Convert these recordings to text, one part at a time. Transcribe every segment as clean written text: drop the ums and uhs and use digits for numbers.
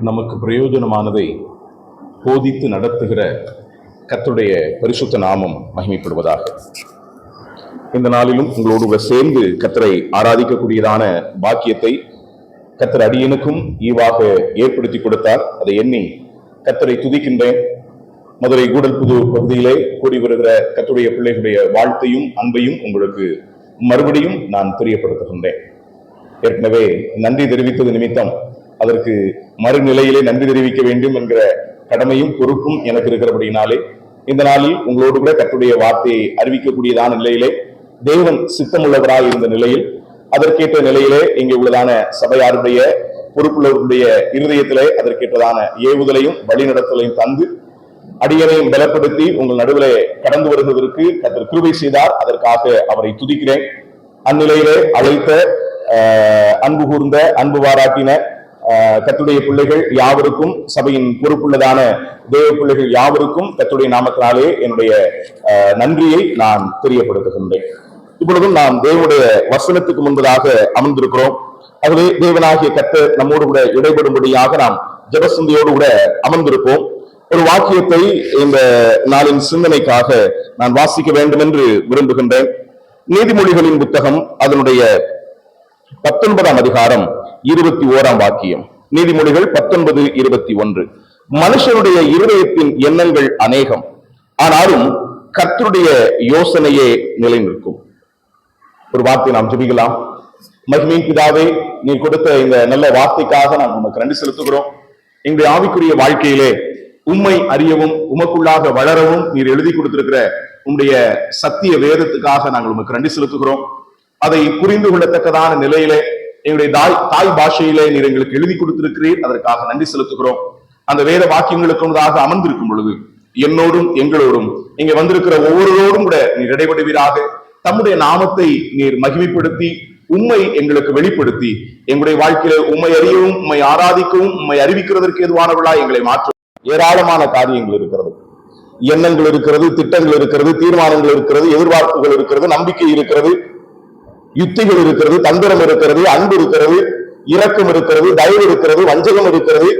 நமக்கு பிரயோஜனமானதை போதித்து நடத்துகிற கர்த்தருடைய பரிசுத்த நாமம் மகிமைப்படுவதாக. இந்த நாளிலும் உங்களோடு சேர்ந்து கர்த்தரை ஆராதிக்கக்கூடியதான பாக்கியத்தை கர்த்தர் அடியனுக்கும் ஈவாக ஏற்படுத்தி கொடுத்தார். அதை எண்ணி கர்த்தரை துதிக்கின்றேன். மதுரை கூடல்புதூர் பகுதியிலே கூடி வருகிற கர்த்தருடைய பிள்ளைகளுடைய வாழ்த்தையும் அன்பையும் உங்களுக்கு மறுபடியும் நான் தெரியப்படுத்துகின்றேன். ஏற்கனவே நன்றி தெரிவித்தது நிமித்தம் அதற்கு மறுநிலையிலே நன்றி தெரிவிக்க வேண்டும் என்கிற கடமையும் பொறுப்பும் எனக்கு இருக்கிறபடினாலே இந்த நாளில் உங்களோடு கூட கர்த்தருடைய வார்த்தையை அறிவிக்கக்கூடியதான நிலையிலே தேவன் சித்தமுள்ளவராய் இருந்த நிலையில் அதற்கேற்ற நிலையிலே இங்கே உள்ளதான சபையாருடைய பொறுப்புள்ளவர்களுடைய இருதயத்திலே அதற்கேற்றதான ஏவுதலையும் வழிநடத்தலையும் தந்து அடியனையும் பலப்படுத்தி உங்கள் நடுவிலே கடந்து வருவதற்கு கர்த்தர் கிருபை செய்தார். அதற்காக அவரை துதிக்கிறேன். அந்நிலையிலே அழைத்த அன்பு கூர்ந்த அன்பு பாராட்டின கர்த்தருடைய பிள்ளைகள் யாவருக்கும், சபையின் பொறுப்புள்ளதான தேவ பிள்ளைகள் யாவருக்கும் கர்த்தருடைய நாமத்தினாலே என்னுடைய நன்றியை நான் தெரியப்படுத்துகின்றேன். இப்பொழுதும் நாம் தேவனுடைய வசனத்துக்கு முன்பதாக அமர்ந்திருக்கிறோம். ஆகவே தேவனாகிய கர்த்தர் நம்மோடு கூட இடைபடும்படியாக நாம் ஜெபசிந்தையோடு கூட அமர்ந்திருப்போம். ஒரு வாக்கியத்தை இந்த நாளின் சிந்தனைக்காக நான் வாசிக்க வேண்டும் என்று விரும்புகின்றேன். நீதிமொழிகளின் புத்தகம் அதனுடைய 19ஆம் அதிகாரம் 21ஆம் வாக்கியம். நீதிமொழிகள் 19:21. மனுஷனுடைய இருதயத்தின் எண்ணங்கள் அநேகம், ஆனாலும் கர்த்தருடைய யோசனையே நிலை நிற்கும். ஒரு வார்த்தை நாம் ஜெபிக்கலாம். மகிமையின் பிதாவே, நீ கொடுத்த இந்த நல்ல வார்த்தைக்காக நாம் உமக்கு நன்றி செலுத்துகிறோம். எங்களுடைய ஆவிக்குரிய வாழ்க்கையிலே உம்மை அறியவும் உமக்குள்ளாக வளரவும் நீர் எழுதி கொடுத்திருக்கிற உம்முடைய சத்திய வேதத்துக்காக நாங்கள் உமக்கு நன்றி செலுத்துகிறோம். அதை புரிந்து கொள்ளத்தக்கதான நிலையிலே எங்களுடைய தாய் பாஷையிலே நீர் எங்களுக்கு எழுதி கொடுத்திருக்கிறீர். அதற்காக நன்றி செலுத்துகிறோம். அந்த வேத வாக்கியங்களுக்கு முன்னதாக அமர்ந்திருக்கும் பொழுது என்னோடும் எங்களோடும் இங்க வந்திருக்கிற ஒவ்வொருவரோடும் கூட நீர் இடைபடுவீராக. தம்முடைய நாமத்தை நீர் மகிமைப்படுத்தி உம்மை எங்களுக்கு வெளிப்படுத்தி எங்களுடைய வாழ்க்கையில உம்மை அறியவும் உம்மை ஆராதிக்கவும் உம்மை அறிவிக்கிறதற்கு எதுவானவர்களா எங்களை மாற்றும். ஏராளமான காரியங்கள் இருக்கிறது, எண்ணங்கள் இருக்கிறது, திட்டங்கள் இருக்கிறது, தீர்மானங்கள் இருக்கிறது, எதிர்பார்ப்புகள் இருக்கிறது, நம்பிக்கை இருக்கிறது, யுத்திகள் இருக்கிறது, தந்திரம் இருக்கிறது, அன்பு இருக்கிறது, இரக்கம் இருக்கிறது, தயவு இருக்கிறது, வஞ்சகம் இருக்கிறது.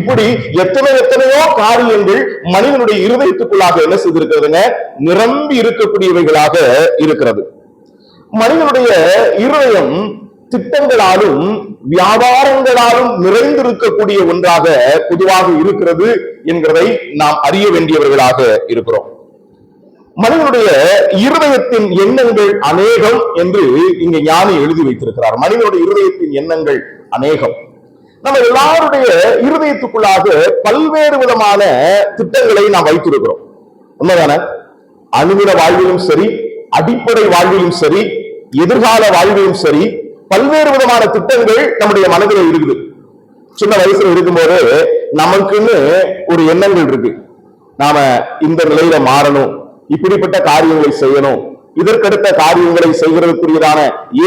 இப்படி எத்தனையோ காரியங்கள் மனிதனுடைய இருதயத்துக்குள்ளாக என்ன செய்திருக்கிறதுங்க, நிரம்பி இருக்கக்கூடியவைகளாக இருக்கிறது. மனிதனுடைய இருதயம் திட்டங்களாலும் வியாபாரங்களாலும் நிறைந்திருக்கக்கூடிய ஒன்றாக பொதுவாக இருக்கிறது என்கிறதை நாம் அறிய வேண்டியவர்களாக இருக்கிறோம். மனிதனுடைய இருதயத்தின் எண்ணங்கள் அநேகம் என்று இங்கே ஞானி எழுதி வைத்திருக்கிறார். மனிதனுடைய இருதயத்தின் எண்ணங்கள் அநேகம். நம்ம எல்லாருடைய இருதயத்துக்குள்ளாக பல்வேறு விதமான திட்டங்களை நாம் வைத்திருக்கிறோம். உண்மைதானே? அனுதின வாழ்விலும் சரி, அடிப்படை வாழ்விலும் சரி, எதிர்கால வாழ்விலும் சரி, பல்வேறு விதமான திட்டங்கள் நம்முடைய மனதில் இருக்குது. சின்ன வயசுல இருக்கும்போது நமக்குன்னு ஒரு எண்ணங்கள் இருக்கு. நாம இந்த நிலையில மாறணும், இப்படிப்பட்ட காரியங்களை செய்யணும், இதற்கடுத்த காரியங்களை செய்கிறதுக்குரியதான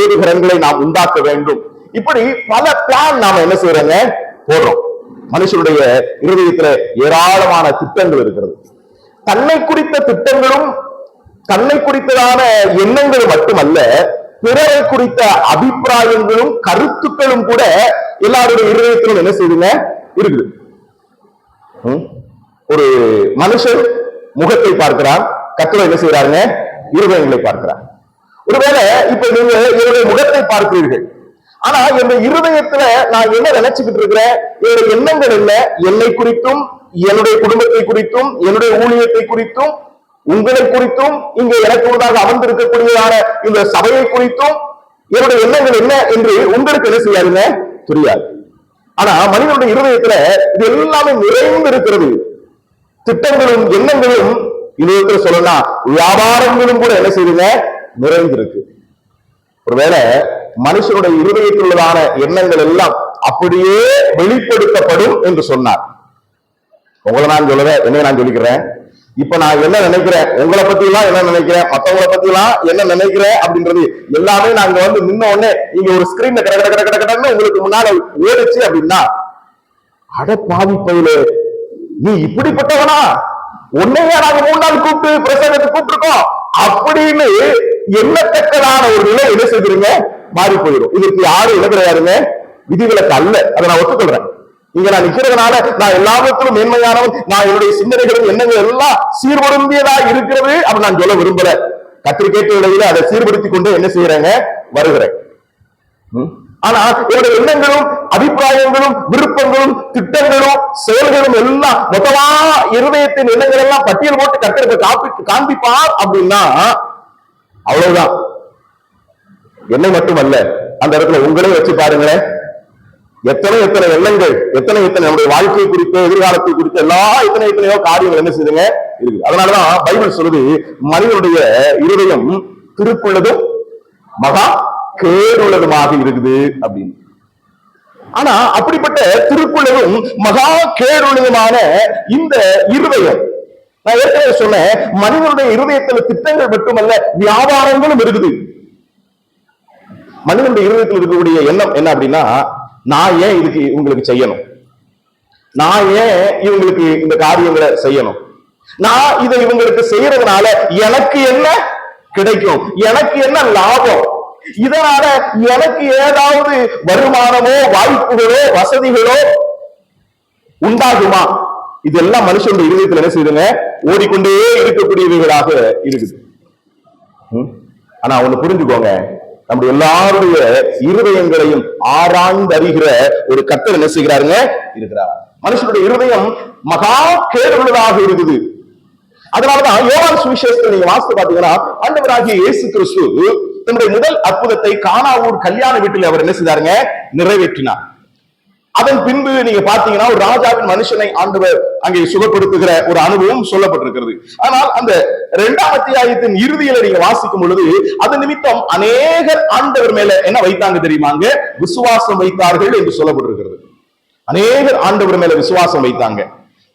ஏதுகரங்களை நாம் உண்டாக்க வேண்டும். இப்படி பல பிளான் நாம என்ன செய்யறோங்க, போடுறோம். மனுஷனுடைய இருதயத்துல ஏராளமான திட்டங்கள் இருக்கிறது. தன்னை குறித்த திட்டங்களும் தன்னை குறித்ததான எண்ணங்கள் மட்டுமல்ல, பிறரை குறித்த அபிப்பிராயங்களும் கருத்துக்களும் கூட எல்லாருடைய இருதயத்திலும் என்ன செய்யுங்க இருக்குது. ஒரு மனுஷன் முகத்தை பார்க்கிறான், கர்த்தர் என்ன செய்யறாருங்க, இருதயங்களை பார்க்கிறார். ஒருவேளை இப்ப நீங்க என்னுடைய முகத்தை பார்க்கிறீர்கள், ஆனா என் இருதயத்துல நான் என்ன நினைச்சுக்கிட்டு இருக்கிறேன், என்னுடைய எண்ணங்கள் என்ன, என்னை குறித்தும் என்னுடைய குடும்பத்தை குறித்தும் என்னுடைய ஊழியத்தை குறித்தும் உங்களை குறித்தும் இங்க எனக்கு உள்ளதாக அமர்ந்திருக்கக்கூடியதான இந்த சபையை குறித்தும் என்னுடைய எண்ணங்கள் என்ன என்று உங்களுக்கு என்ன செய்யாதுங்க, தெரியாது. ஆனா மனிதனுடைய இருதயத்துல இது எல்லாமே நிறைந்து இருக்கிறது. திட்டங்களும் எண்ணங்களும், இன்னொருத்தர் சொல்லலாம் வியாபாரங்களும் கூட என்ன செய்யுங்க, நிறைந்திருக்கு. ஒருவேளை மனுஷனுடைய இருதயத்தில் உள்ளதான எண்ணங்கள் எல்லாம் அப்படியே வெளிப்படுத்தப்படும் என்று சொன்னார். உங்களை நான் சொல்லுவேன், என்னை நான் சொல்லிக்கிறேன். இப்ப நான் என்ன நினைக்கிறேன், உங்களை பத்தி எல்லாம் என்ன நினைக்கிறேன், மத்தவங்களை பத்தி எல்லாம் என்ன நினைக்கிறேன் அப்படின்றது எல்லாமே நாங்க வந்து நின்ன உடனே நீங்க ஒரு ஸ்கிரீன்ல கடன்னு உங்களுக்கு முன்னால ஓடிச்சு அப்படின்னா, அட பாவி பயிலே, நீ இப்படிப்பட்டவனா, உன்னையா நாங்க 3 நாள் கூப்பிட்டு பிரசங்கத்துக்கு கூப்பிட்டுருக்கோம் அப்படின்னு எண்ணத்தக்கதான ஒரு நிலை என்ன செய்திருங்க, மாறி போயிடும். இதுக்கு யாரும் என்ன கிடையாதுங்க, விதிவிலக்கு அல்ல. அதை நான் ஒத்துக்கொள்றேன். இங்க நான் நிக்கிறதுனால நான் எல்லாவற்றிலும் மேன்மையானவன், நான் என்னுடைய சிந்தனைகளும் எண்ணங்கள் எல்லாம் சீர்பொருந்தியதா இருக்கிறது அப்படி நான் சொல்ல விரும்பல. கத்திரிக்கேட்ட இடையில அதை சீர்படுத்திக் கொண்டு என்ன செய்யறேங்க, வருகிறேன். ஆனா என்னுடைய எண்ணங்களும் அபிப்பிராயங்களும் விருப்பங்களும் திட்டங்களும் செயல்களும் எல்லாம் மொத்தமா இருதயத்தின் எண்ணங்கள் எல்லாம் பட்டியல் போட்டு கத்திரிக்க காண்பிப்பார் அப்படின்னா அவ்வளவுதான். என்னை மட்டுமல்ல, அந்த இடத்துல உங்களே வச்சு பாருங்களேன். எத்தனை எண்ணங்கள், எத்தனை நம்முடைய வாழ்க்கை குறித்து, எதிர்காலத்தை குறித்து எத்தனையோ காரியங்கள் என்ன செய்யுங்க இருக்கு. அதனாலதான் பைபிள் சொல்லுது, மனிதனுடைய இருதயம் திருப்புள்ளதும் மகா கேடுள்ளதுமாக இருக்குது அப்படின்னு. ஆனா அப்படிப்பட்ட திருப்புள்ளதும் மகா கேடுள்ளதுமான இந்த இருதயம், நான் ஏற்கனவே சொன்னேன், மனிதனுடைய இருதயத்துல திட்டங்கள் மட்டுமல்ல வியாபாரங்களும் இருக்குது. மனிதனுடைய இருதயத்தில் இருக்கக்கூடிய எண்ணம் என்ன அப்படின்னா, நான் ஏன் இதுக்கு இவங்களுக்கு செய்யணும், நான் ஏன் இவங்களுக்கு இந்த காரியங்களை செய்யணும், நான் இதை இவங்களுக்கு செய்யறதுனால எனக்கு என்ன கிடைக்கும், எனக்கு என்ன லாபம், இதனால எனக்கு ஏதாவது வருமானமோ வாய்ப்புகளோ வசதிகளோ உண்டாகுமா, இதெல்லாம் மனுஷனுடைய இருதயத்தில் என்ன செய்யுதுங்க, ஓடிக்கொண்டே இருக்கக்கூடியவர்களாக இருக்குது. ஆனா ஒண்ணு புரிஞ்சுக்கோங்க, நம்முடைய எல்லாருடைய இருதயங்களையும் ஆராய்ந்து அறிகிற ஒரு கர்த்தர் என்ன செய்கிறாருங்க இருக்கிறார். மனுஷனுடைய இருதயம் மகா கேடுள்ளதாக இருக்குது. அதனாலதான் யோவான் சுவிசேஷத்தில் நீங்க வாசித்து பாத்தீங்கன்னா, ஆண்டவராகிய இயேசு கிறிஸ்து தன்னுடைய முதல் அற்புதத்தை கானாவூர் கல்யாண வீட்டில் அவர் என்ன செய்தாருங்க, நிறைவேற்றினார். அதன் பின்பு நீங்க பாத்தீங்கன்னா ஒரு ராஜாவின் மனுஷனை ஆண்டவர் அங்கே சுகப்படுத்துகிற ஒரு அனுபவம் சொல்லப்பட்டிருக்கிறது. ஆனால் அந்த 2ஆம் அத்தியாயத்தின் இறுதியில நீங்க வாசிக்கும் பொழுது அது நிமித்தம் அநேகர் ஆண்டவர் மேல என்ன வைத்தாங்க தெரியுமாங்க, விசுவாசம் வைத்தார்கள் என்று சொல்லப்பட்டிருக்கிறது. அநேகர் ஆண்டவர் மேல விசுவாசம் வைத்தாங்க.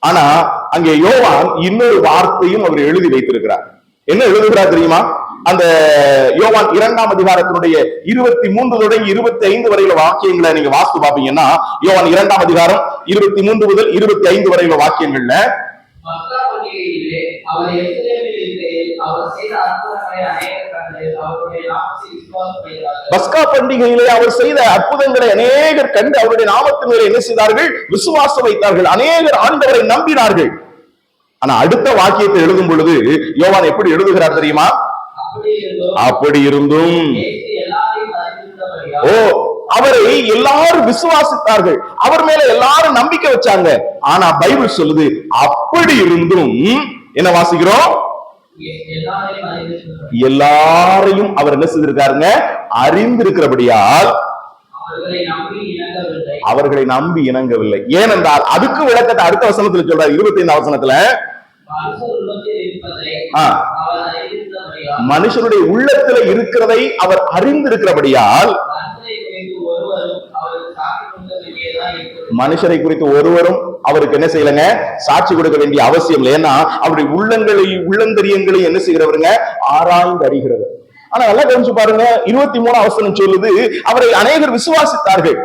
ஆனா அங்கே யோவான் இன்னொரு வார்த்தையும் அவர் எழுதி வைத்திருக்கிறார். என்ன எழுதுகிறார் தெரியுமா? அந்த யோவான் 2ஆம் அதிகாரத்தினுடைய 23 தொடங்கி 25 வரையில வாக்கியங்களை நீங்க வாசித்து பாப்பீங்கன்னா, யோவான் 2ஆம் அதிகாரம் 23 முதல் 25 வரையில வாக்கியங்கள்ல பஸ்கா பண்டிகையிலே அவர் செய்த அற்புதங்களை அநேகர் கண்டு அவருடைய நாமத்தின் மேலே என்ன செய்தார்கள், விசுவாசம் வைத்தார்கள். அநேகர் ஆண்டவரை நம்பினார்கள். ஆனா அடுத்த வாக்கியத்தை எழுதும் பொழுது யோவான் எப்படி எழுதுகிறார் தெரியுமா? அப்படி இருந்தும் அவரை எல்லாரும் விசுவாசித்தார்கள், அவர் மேல எல்லாரும் நம்பிக்கை வச்சாங்க. ஆனா பைபிள் சொல்லுது, அப்படி இருந்தும் என்ன வாசிக்கிறோம், எல்லாரையும் அவர் என்ன செய்திருக்காருங்க, அறிந்திருக்கிறபடியால் அவர்களை நம்பி இணங்கவில்லை. ஏனென்றால் அதுக்கு விளக்கத்தை அடுத்த வசனத்துல சொல்றார், 25ஆம் வசனத்துல, மனுஷனுடைய உள்ளத்துல இருக்கிறதை அவர் அறிந்திருக்கிறபடியால் மனுஷரை குறித்து ஒருவரும் அவருக்கு என்ன செய்யலங்க, சாட்சி கொடுக்க வேண்டிய அவசியம் இல்லை. ஏன்னா அவருடைய உள்ளந்தரியங்களை என்ன செய்கிறவருங்க, ஆராய்ந்து அறிகிறது. ஆனா நல்லா கவனிச்சு பாருங்க, 23ஆம் வசனம் சொல்லுது, அவரை அநேகர் விசுவாசித்தார்கள்.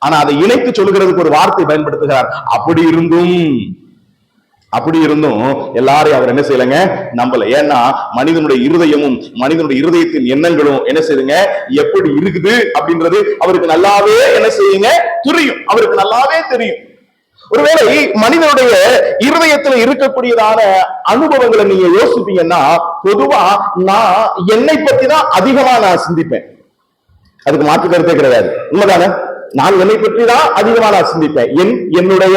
ஆனா அதை இணைத்து சொல்லுகிறதுக்கு ஒரு வார்த்தை பயன்படுத்துகிறார், அப்படி இருந்தும் எல்லாரையும் அவர் என்ன செய்யலங்க, நம்பல. ஏன்னா மனிதனுடைய இருதயமும் மனிதனுடைய இருதயத்தின் எண்ணங்களும் என்ன செய்யுங்க, எப்படி இருக்குது அப்படின்றது அவருக்கு நல்லாவே என்ன செய்யுங்க தெரியும், அவருக்கு நல்லாவே தெரியும். ஒருவேளை மனிதனுடைய இருதயத்துல இருக்கக்கூடியதான அனுபவங்களை நீங்க யோசிப்பீங்கன்னா, பொதுவா நான் என்னை பத்தி தான் அதிகமா நான் சிந்திப்பேன். அதுக்கு மாற்று கருத்தே கிடையாது, உண்மைதானே? நான் என்னை பற்றி தான் அதிகமா நான் சிந்திப்பேன். என்னுடைய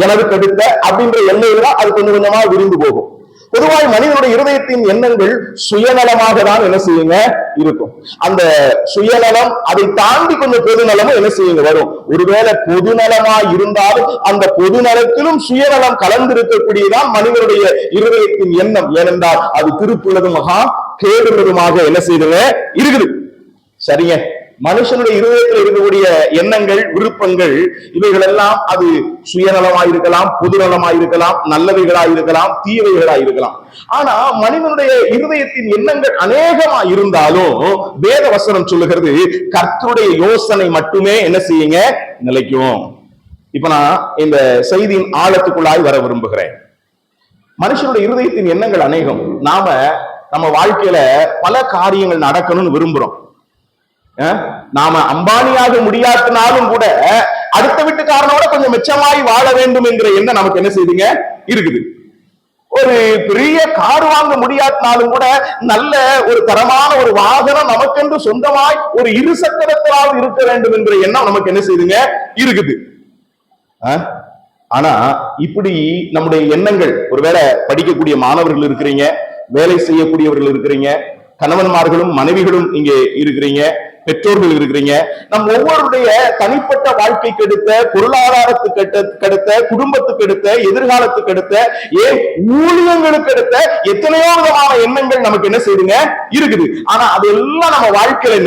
எனக்கு அடுத்த அப்படின்ற எண்ணெயில அது கொஞ்சம் கொஞ்சமா விரிந்து போகும். பொதுவாக மனிதனுடைய இருதயத்தின் எண்ணங்கள் சுயநலமாக தான் என்ன செய்யுங்க இருக்கும். அந்த சுயநலம் அதை தாண்டி கொஞ்சம் பொதுநலமும் என்ன செய்யுங்க வரும். ஒருவேளை பொதுநலமா இருந்தாலும் அந்த பொதுநலத்திலும் சுயநலம் கலந்திருக்கக்கூடியதான் மனிதனுடைய இருதயத்தின் எண்ணம். ஏனென்றால் அது திருப்புள்ளதும் மகா கேடுள்ளதுமாக என்ன செய்யுங்க இருக்குது. சரிங்க, மனுஷனுடைய இருதயத்தில் இருக்கக்கூடிய எண்ணங்கள், விருப்பங்கள், இவைகள் எல்லாம் அது சுயநலமாயிருக்கலாம், பொதுநலமாயிருக்கலாம், நல்லவைகளாயிருக்கலாம், தீவைகளாயிருக்கலாம். ஆனா மனிதனுடைய இருதயத்தின் எண்ணங்கள் அநேகமா இருந்தாலும் வேத வசனம் சொல்லுகிறது, கர்த்தருடைய யோசனை மட்டுமே என்ன செய்யுங்க நிலைக்கும். இப்ப நான் இந்த செய்தியின் ஆழத்துக்குள்ளாய் வர விரும்புகிறேன். மனுஷனுடைய இருதயத்தின் எண்ணங்கள் அநேகம். நம்ம வாழ்க்கையில பல காரியங்கள் நடக்கணும்னு விரும்புறோம். நாம அம்பானியாக முடியாட்டினாலும் கூட அடுத்த வீட்டுக்காரனோட கொஞ்சம் மிச்சமாய் வாழ வேண்டும் என்கிற எண்ணம் நமக்கு என்ன செய்யுங்க இருக்குது. ஒரு பெரிய கார் வாங்க முடியாட்டினாலும் கூட நல்ல ஒரு தரமான ஒரு வாகனம் நமக்கென்று சொந்தமாய் ஒரு இரு சக்கரத்திலாவது இருக்க வேண்டும் என்கிற எண்ணம் நமக்கு என்ன செய்யுங்க இருக்குது. ஆனா இப்படி நம்முடைய எண்ணங்கள், ஒருவேளை படிக்கக்கூடிய மாணவர்கள் இருக்கிறீங்க, வேலை செய்யக்கூடியவர்கள் இருக்கிறீங்க, கணவன்மார்களும் மனைவிகளும் இங்கே இருக்கிறீங்க, பெற்றோர்கள் இருக்கிறீங்க, நம் ஒவ்வொருடைய தனிப்பட்ட வாழ்க்கைக்கு எடுத்த, பொருளாதாரத்துக்கு எடுத்த, குடும்பத்துக்கு எடுத்த, எதிர்காலத்துக்கு எடுத்த, ஏன் ஊழியங்களுக்கு எடுத்த எத்தனையோ விதமான எண்ணங்கள் நமக்கு என்ன செய்யுங்க இருக்குது. ஆனா அதெல்லாம் நம்ம வாழ்க்கையில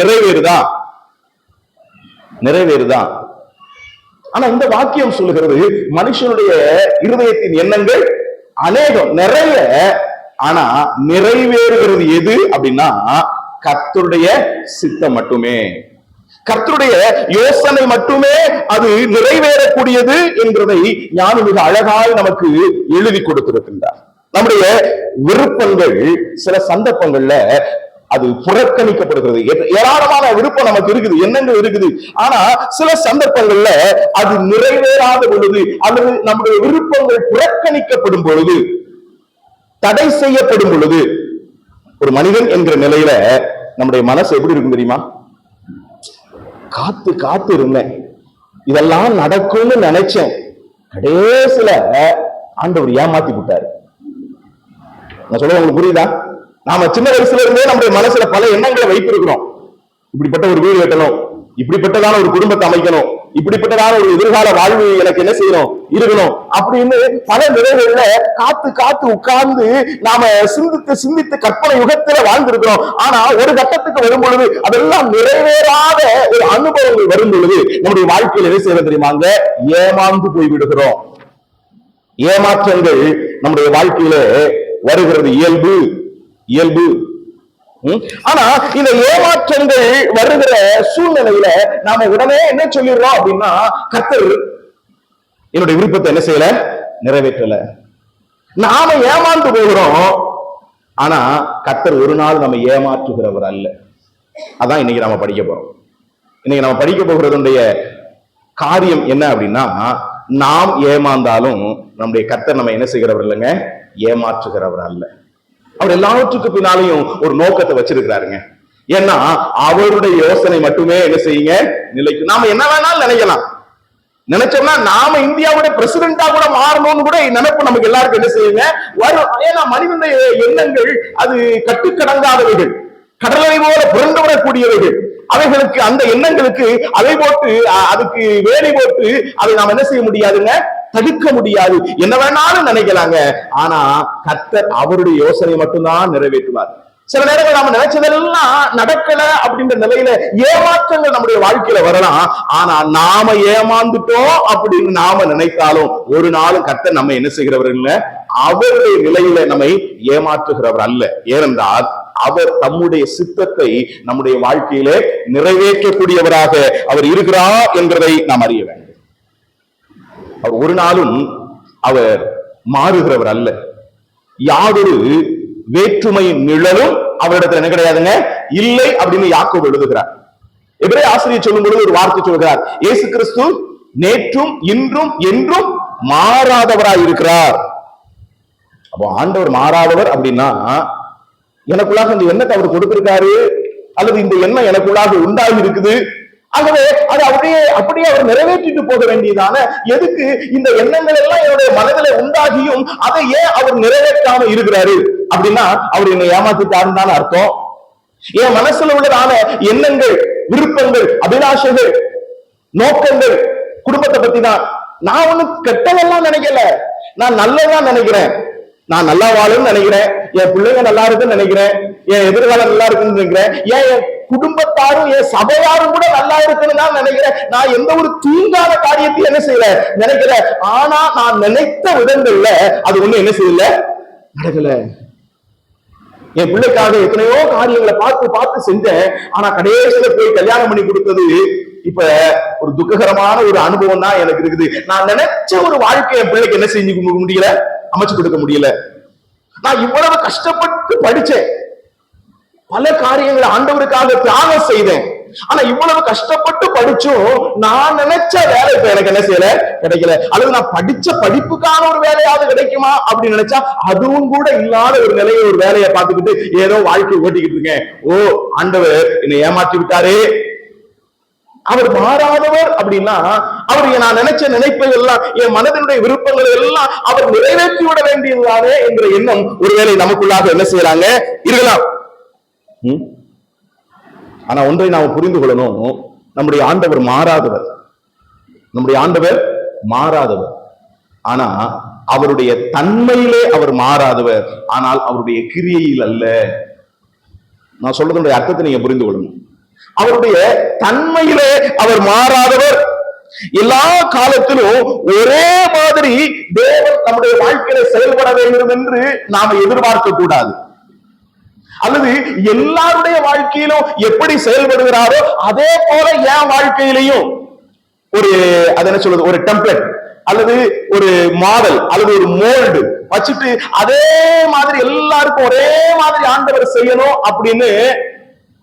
நிறைவேறுதா? ஆனா இந்த வாக்கியம் சொல்லுகிறது, மனுஷனுடைய இருதயத்தின் எண்ணங்கள் அநேகம், நிறைய, ஆனா நிறைவேறுகிறது எது அப்படின்னா கர்த்தருடைய சித்தம் மட்டுமே, கர்த்தருடைய யோசனை மட்டுமே அது நிறைவேறக்கூடியது என்கிறதை ஞானி மிக அழகாய் நமக்கு எழுதி கொடுத்திருக்கின்றார். நம்முடைய விருப்பங்கள் சில சந்தர்ப்பங்கள்ல அது புறக்கணிக்கப்படுகிறது. ஏராளமான விருப்பம் நமக்கு இருக்குது, எண்ணங்கள் இருக்குது, ஆனா சில சந்தர்ப்பங்கள்ல அது நிறைவேறாத பொழுது அல்லது நம்முடைய விருப்பங்கள் புறக்கணிக்கப்படும் பொழுது, தடை செய்யப்படும் பொழுது, ஒரு மனிதன் என்கிற நிலையில நம்முடைய மனசு எப்படி இருக்கும் தெரியுமா? காத்து காத்து இருந்தேன், இதெல்லாம் நடக்கும்னு நினைச்சேன், கடைசியில ஆண்டவர் ஏமாத்தி விட்டாரு. நான் சொல்ல உங்களுக்கு புரியுதா? நாம சின்ன வயசுல இருந்தே நம்முடைய மனசுல பல எண்ணங்களை வைத்திருக்கிறோம். இப்படிப்பட்ட ஒரு வீடு கட்டணும், இப்படிப்பட்டதான ஒரு குடும்பத்தை அமைக்கணும், இப்படிப்பட்டதான ஒரு எதிர்கால வாழ்வு எனக்கு என்ன செய்யணும் இருக்கணும் அப்படின்னு பல நிலைகள்ல காத்து காத்து உட்கார்ந்து நாம சிந்தித்து கற்பனை யுகத்துல வாழ்ந்திருக்கிறோம். ஆனா ஒரு கட்டத்துக்கு வரும் பொழுது அதெல்லாம் நிறைவேறாத ஒரு அனுபவங்கள் வரும் பொழுது நம்முடைய வாழ்க்கையில் என்ன செய்யறது தெரியுமாங்க? ஏமாந்து போய்விடுகிறோம். ஏமாற்றங்கள் நம்முடைய வாழ்க்கையில வருகிறது இயல்பு. ஆனா இந்த ஏமாற்றங்கள் வருகிற சூழ்நிலையில நாம உடனே என்ன சொல்லிடுறோம் அப்படின்னா, கர்த்தர் என்னுடைய விருப்பத்தை என்ன செய்யல, நிறைவேற்றல. நாம ஏமாந்து போகிறோம், ஆனா கர்த்தர் ஒரு நாள் நம்ம ஏமாற்றுகிறவர் அல்ல. அதான் இன்னைக்கு நாம படிக்க போறோம். இன்னைக்கு நம்ம படிக்க போகிறதுடைய காரியம் என்ன அப்படின்னா, நாம் ஏமாந்தாலும் நம்முடைய கர்த்தர் நம்ம என்ன செய்கிறவர் இல்லைங்க, ஏமாற்றுகிறவர் அல்ல. அவர் எல்லாவற்றுக்கு பின்னாலையும் ஒரு நோக்கத்தை வச்சிருக்கிறாருங்க. ஏன்னா அவருடைய யோசனை மட்டுமே என்ன செய்யுங்க நிலைக்கும். நாம என்ன வேணாலும் நினைக்கலாம், நினைச்சோம்னா நாம இந்தியாவுடைய பிரசிடென்டா கூட மாறணும்னு கூட நினைப்பு நமக்கு எல்லாருக்கும் என்ன செய்யுங்க வரும். ஏன்னா மனிதனுடைய எண்ணங்கள் அது கட்டுக்கடங்காதவைகள், கடலை போல புரண்டு வரக்கூடியவைகள். அவைகளுக்கு, அந்த எண்ணங்களுக்கு அதை போட்டு, அதுக்கு வேலை போட்டு அதை நாம் என்ன செய்ய முடியாதுங்க, தடுக்க முடியாது. என்ன வேணாலும் நினைக்கலாங்க, ஆனா கர்த்தர் அவருடைய யோசனை மட்டும்தான் நிறைவேற்றுவார். சில நேரங்கள் நாம நினைச்சதெல்லாம் நடக்கல அப்படின்ற நிலையில ஏமாற்றங்கள் நம்முடைய வாழ்க்கையில வரலாம். ஆனா நாம ஏமாந்துட்டோம் அப்படின்னு நாம நினைத்தாலும் ஒரு நாளும் கர்த்தர் நம்ம என்ன செய்கிறவர் இல்ல, அவருடைய நிலையில நம்மை ஏமாற்றுகிறவர் அல்ல. ஏனென்றால் அவர் தம்முடைய சித்தத்தை நம்முடைய வாழ்க்கையிலே நிறைவேற்றக்கூடியவராக அவர் இருக்கிறார் என்பதை நாம் அறிய வேண்டும். அவர் ஒரு நாளும் அவர் மாறுகிறவர் அல்ல. யாதொரு வேற்றுமையின் நிழலும் அவரிடத்துல என்ன கிடையாதுங்க, இல்லை அப்படின்னு யாக்கோபு எழுதுகிறார். எபிரேய ஆசிரியர் சொல்லும் பொழுது ஒரு வார்த்தை சொல்கிறார், இயேசு கிறிஸ்து நேற்றும் இன்றும் என்றும் மாறாதவராய் இருக்கிறார். அப்போ ஆண்டவர் மாறாதவர் அப்படின்னா எனக்குள்ளாக இந்த எண்ணத்தை அவர் கொடுத்திருக்காரு, அல்லது இந்த எண்ணம் எனக்குள்ளாக உண்டாகி இருக்குது, ஆகவே அது அப்படியே அவர் நிறைவேற்றிட்டு போக வேண்டியதான. எதுக்கு இந்த எண்ணங்கள் எல்லாம் என்னுடைய மனதில உண்டாகியும் அதை ஏன் அவர் நிறைவேற்றாம இருக்கிறாரு அப்படின்னா அவர் என்னை ஏமாத்திட்டாருன்னு தானே அர்த்தம். என் மனசுல உள்ளதான எண்ணங்கள், விருப்பங்கள், அபிலாஷைகள், நோக்கங்கள் குடும்பத்தை பத்தி தான். நான் ஒண்ணு கெட்டதெல்லாம் நினைக்கல, நான் நல்லதான் நினைக்கிறேன். நான் நல்லா வாழும்னு நினைக்கிறேன், என் பிள்ளைங்க நல்லா இருக்குன்னு நினைக்கிறேன், என் எதிர்காலம் நல்லா இருக்குன்னு நினைக்கிறேன், என் குடும்பத்தாரும் என் சபையாரும் கூட நல்லா இருக்குன்னு தான் நினைக்கிறேன். நான் எந்த ஒரு தீங்கான காரியத்தையும் என்ன செய்யல நினைக்கிறேன். ஆனா நான் நினைத்த விதங்கள்ல அது ஒண்ணு என்ன செய்யல, நடக்கல. என் பிள்ளைக்காக எத்தனையோ காரியங்களை பார்த்து செஞ்சேன், ஆனா கடைசியில போய் கல்யாணம் பண்ணி கொடுத்தது இப்ப ஒரு துக்ககரமான ஒரு அனுபவம் தான் எனக்கு இருக்குது. நான் நினைச்ச ஒரு வாழ்க்கை என் பிள்ளைக்கு என்ன செஞ்சு முடியல, அமைச்சு கொடுக்க முடியல. நான் இவ்வளவு கஷ்டப்பட்டு படிச்சேன், பல காரியங்களை ஆண்டவருக்காக தியாகம் செய்தேன், ஆனா இவ்வளவு கஷ்டப்பட்டு படிச்சும் நான் நினைச்ச வேலை இப்ப எனக்கு என்ன செய்யல, கிடைக்கல. அல்லது நான் படிச்ச படிப்புக்கான ஒரு வேலையாவது கிடைக்குமா அப்படின்னு நினைச்சா அதுவும் கூட இல்லாத ஒரு நிலையை, ஒரு வேலையை பார்த்துக்கிட்டு ஏதோ வாழ்க்கை ஓட்டிக்கிட்டு இருக்கேன். ஓ, ஆண்டவர் என்னை ஏமாற்றி விட்டாரே. அவர் மாறாதவர் அப்படின்னா, அவர் நான் நினைச்ச நினைப்பை எல்லாம், என் மனதினுடைய விருப்பங்கள் எல்லாம் அவர் நிறைவேற்றி விட வேண்டியதுதானே என்ற எண்ணம் ஒருவேளை நமக்குள்ளாக என்ன செய்யறாங்க இருக்கலாம். ஆனா ஒன்றை நாம் புரிந்து கொள்ளணும், நம்முடைய ஆண்டவர் மாறாதவர். நம்முடைய ஆண்டவர் மாறாதவர். ஆனா அவருடைய தன்மையிலே அவர் மாறாதவர். ஆனால் அவருடைய கிரியையில் அல்ல. நான் சொல்றதுடைய அர்த்தத்தை நீங்க புரிந்து கொள்ளணும். அவருடைய தன்மையிலே அவர் மாறாதவர். எல்லா காலத்திலும் ஒரே மாதிரி தேவன் நம்முடைய வாழ்க்கையில செயல்பட வேண்டும் என்று நாம எதிர்பார்க்க கூடாது. அல்லது எல்லாருடைய வாழ்க்கையிலும் எப்படி செயல்படுகிறாரோ அதே போல என் வாழ்க்கையிலையும் ஒரு அது என்ன சொல்றது, ஒரு டெம்ப்ளேட் அல்லது ஒரு மாடல் அல்லது ஒரு மோல்டு வச்சுட்டு அதே மாதிரி எல்லாருக்கும் ஒரே மாதிரி ஆண்டவர் செய்யணும் அப்படின்னு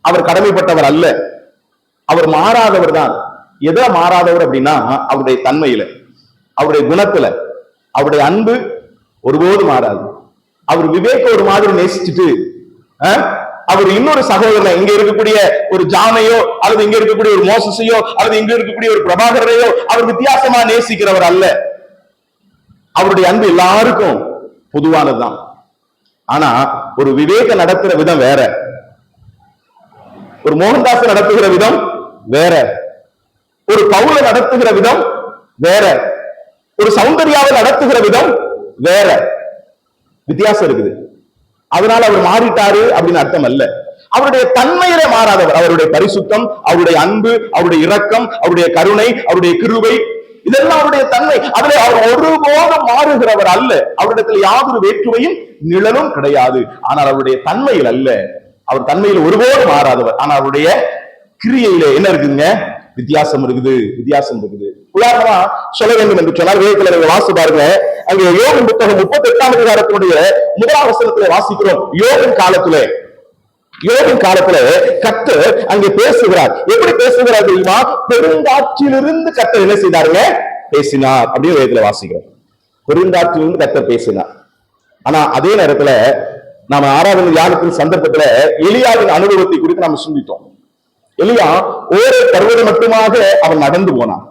அவர் கடமைப்பட்டவர் அல்ல. அவர் மாறாதவர் தான். எதை மாறாதவர் அப்படின்னா, அவருடைய தன்மையில, அவருடைய குணத்துல, அவருடைய அன்பு ஒருபோது மாறாது. அவர் விவேக ஒரு மாதிரி நேசிச்சுட்டு அவர் இன்னொரு சகோதரனை, இங்க இருக்கக்கூடிய ஒரு ஜானையோ அல்லது இங்க இருக்கக்கூடிய ஒரு மோசஸையோ அல்லது இங்க இருக்கக்கூடிய ஒரு பிரபாகரையோ அவர் வித்தியாசமா நேசிக்கிறவர் அல்ல. அவருடைய அன்பு எல்லாருக்கும் பொதுவானதுதான். ஆனா ஒரு விவேக நடத்துற விதம் வேற, ஒரு மோகன்தாஸ் நடத்துகிற விதம் வேற, ஒரு பவுல நடத்துகிற விதம் வேற, ஒரு சௌந்தர்யாவை நடத்துகிற விதம் வேற. வித்தியாசம் இருக்குது. அதனால அவர் மாறிட்டாரு அப்படின்னு அர்த்தம் அல்ல. அவருடைய தன்மையிலே மாறாதவர். அவருடைய பரிசுத்தம், அவருடைய அன்பு, அவருடைய இரக்கம், அவருடைய கருணை, அவருடைய கிருபை, இதெல்லாம் அவருடைய தன்மை. அதில் அவர் ஒருபோதும் மாறுகிறவர் அல்ல. அவரிடத்தில் யாதொரு வேற்றுமையும் நிழலும் கிடையாது. ஆனால் அவருடைய தன்மையில் அல்ல. அவர் தன்மையில் ஒருபோதும் மாறாதவர். ஆனால் அவருடைய கிரியையில என்ன இருக்குங்க, வித்தியாசம் இருக்குது. வித்தியாசம் இருக்குது. உதாரணமா சொல்ல வேண்டும் என்று சொன்னால், வேதத்துல வாசி பாருங்க. அங்கே யோபின் புத்தகம் 38ஆம் அதிகாரத்தினுடைய 1ஆம் வசனத்திலே வாசிக்கிறோம். யோபின் காலத்துல கர்த்தர் அங்கே பேசுகிறார். எப்படி பேசுகிறார் தெரியுமா? பெருங்காற்றிலிருந்து கர்த்தர் என்ன செய்தாருங்க, பேசினார் அப்படின்னு வேதத்துல வாசிக்கிறோம். பெருங்காற்றிலிருந்து கர்த்தர் பேசினார். ஆனா அதே நேரத்துல நாம 6வது தியானத்தின் சந்தர்ப்பத்துல எலியாவின் அனுபவத்தை குறித்து நாம சிந்தித்தோம். எலியா ஒரே பர்வதம் மட்டுமாக அவன் நடந்து போனான்.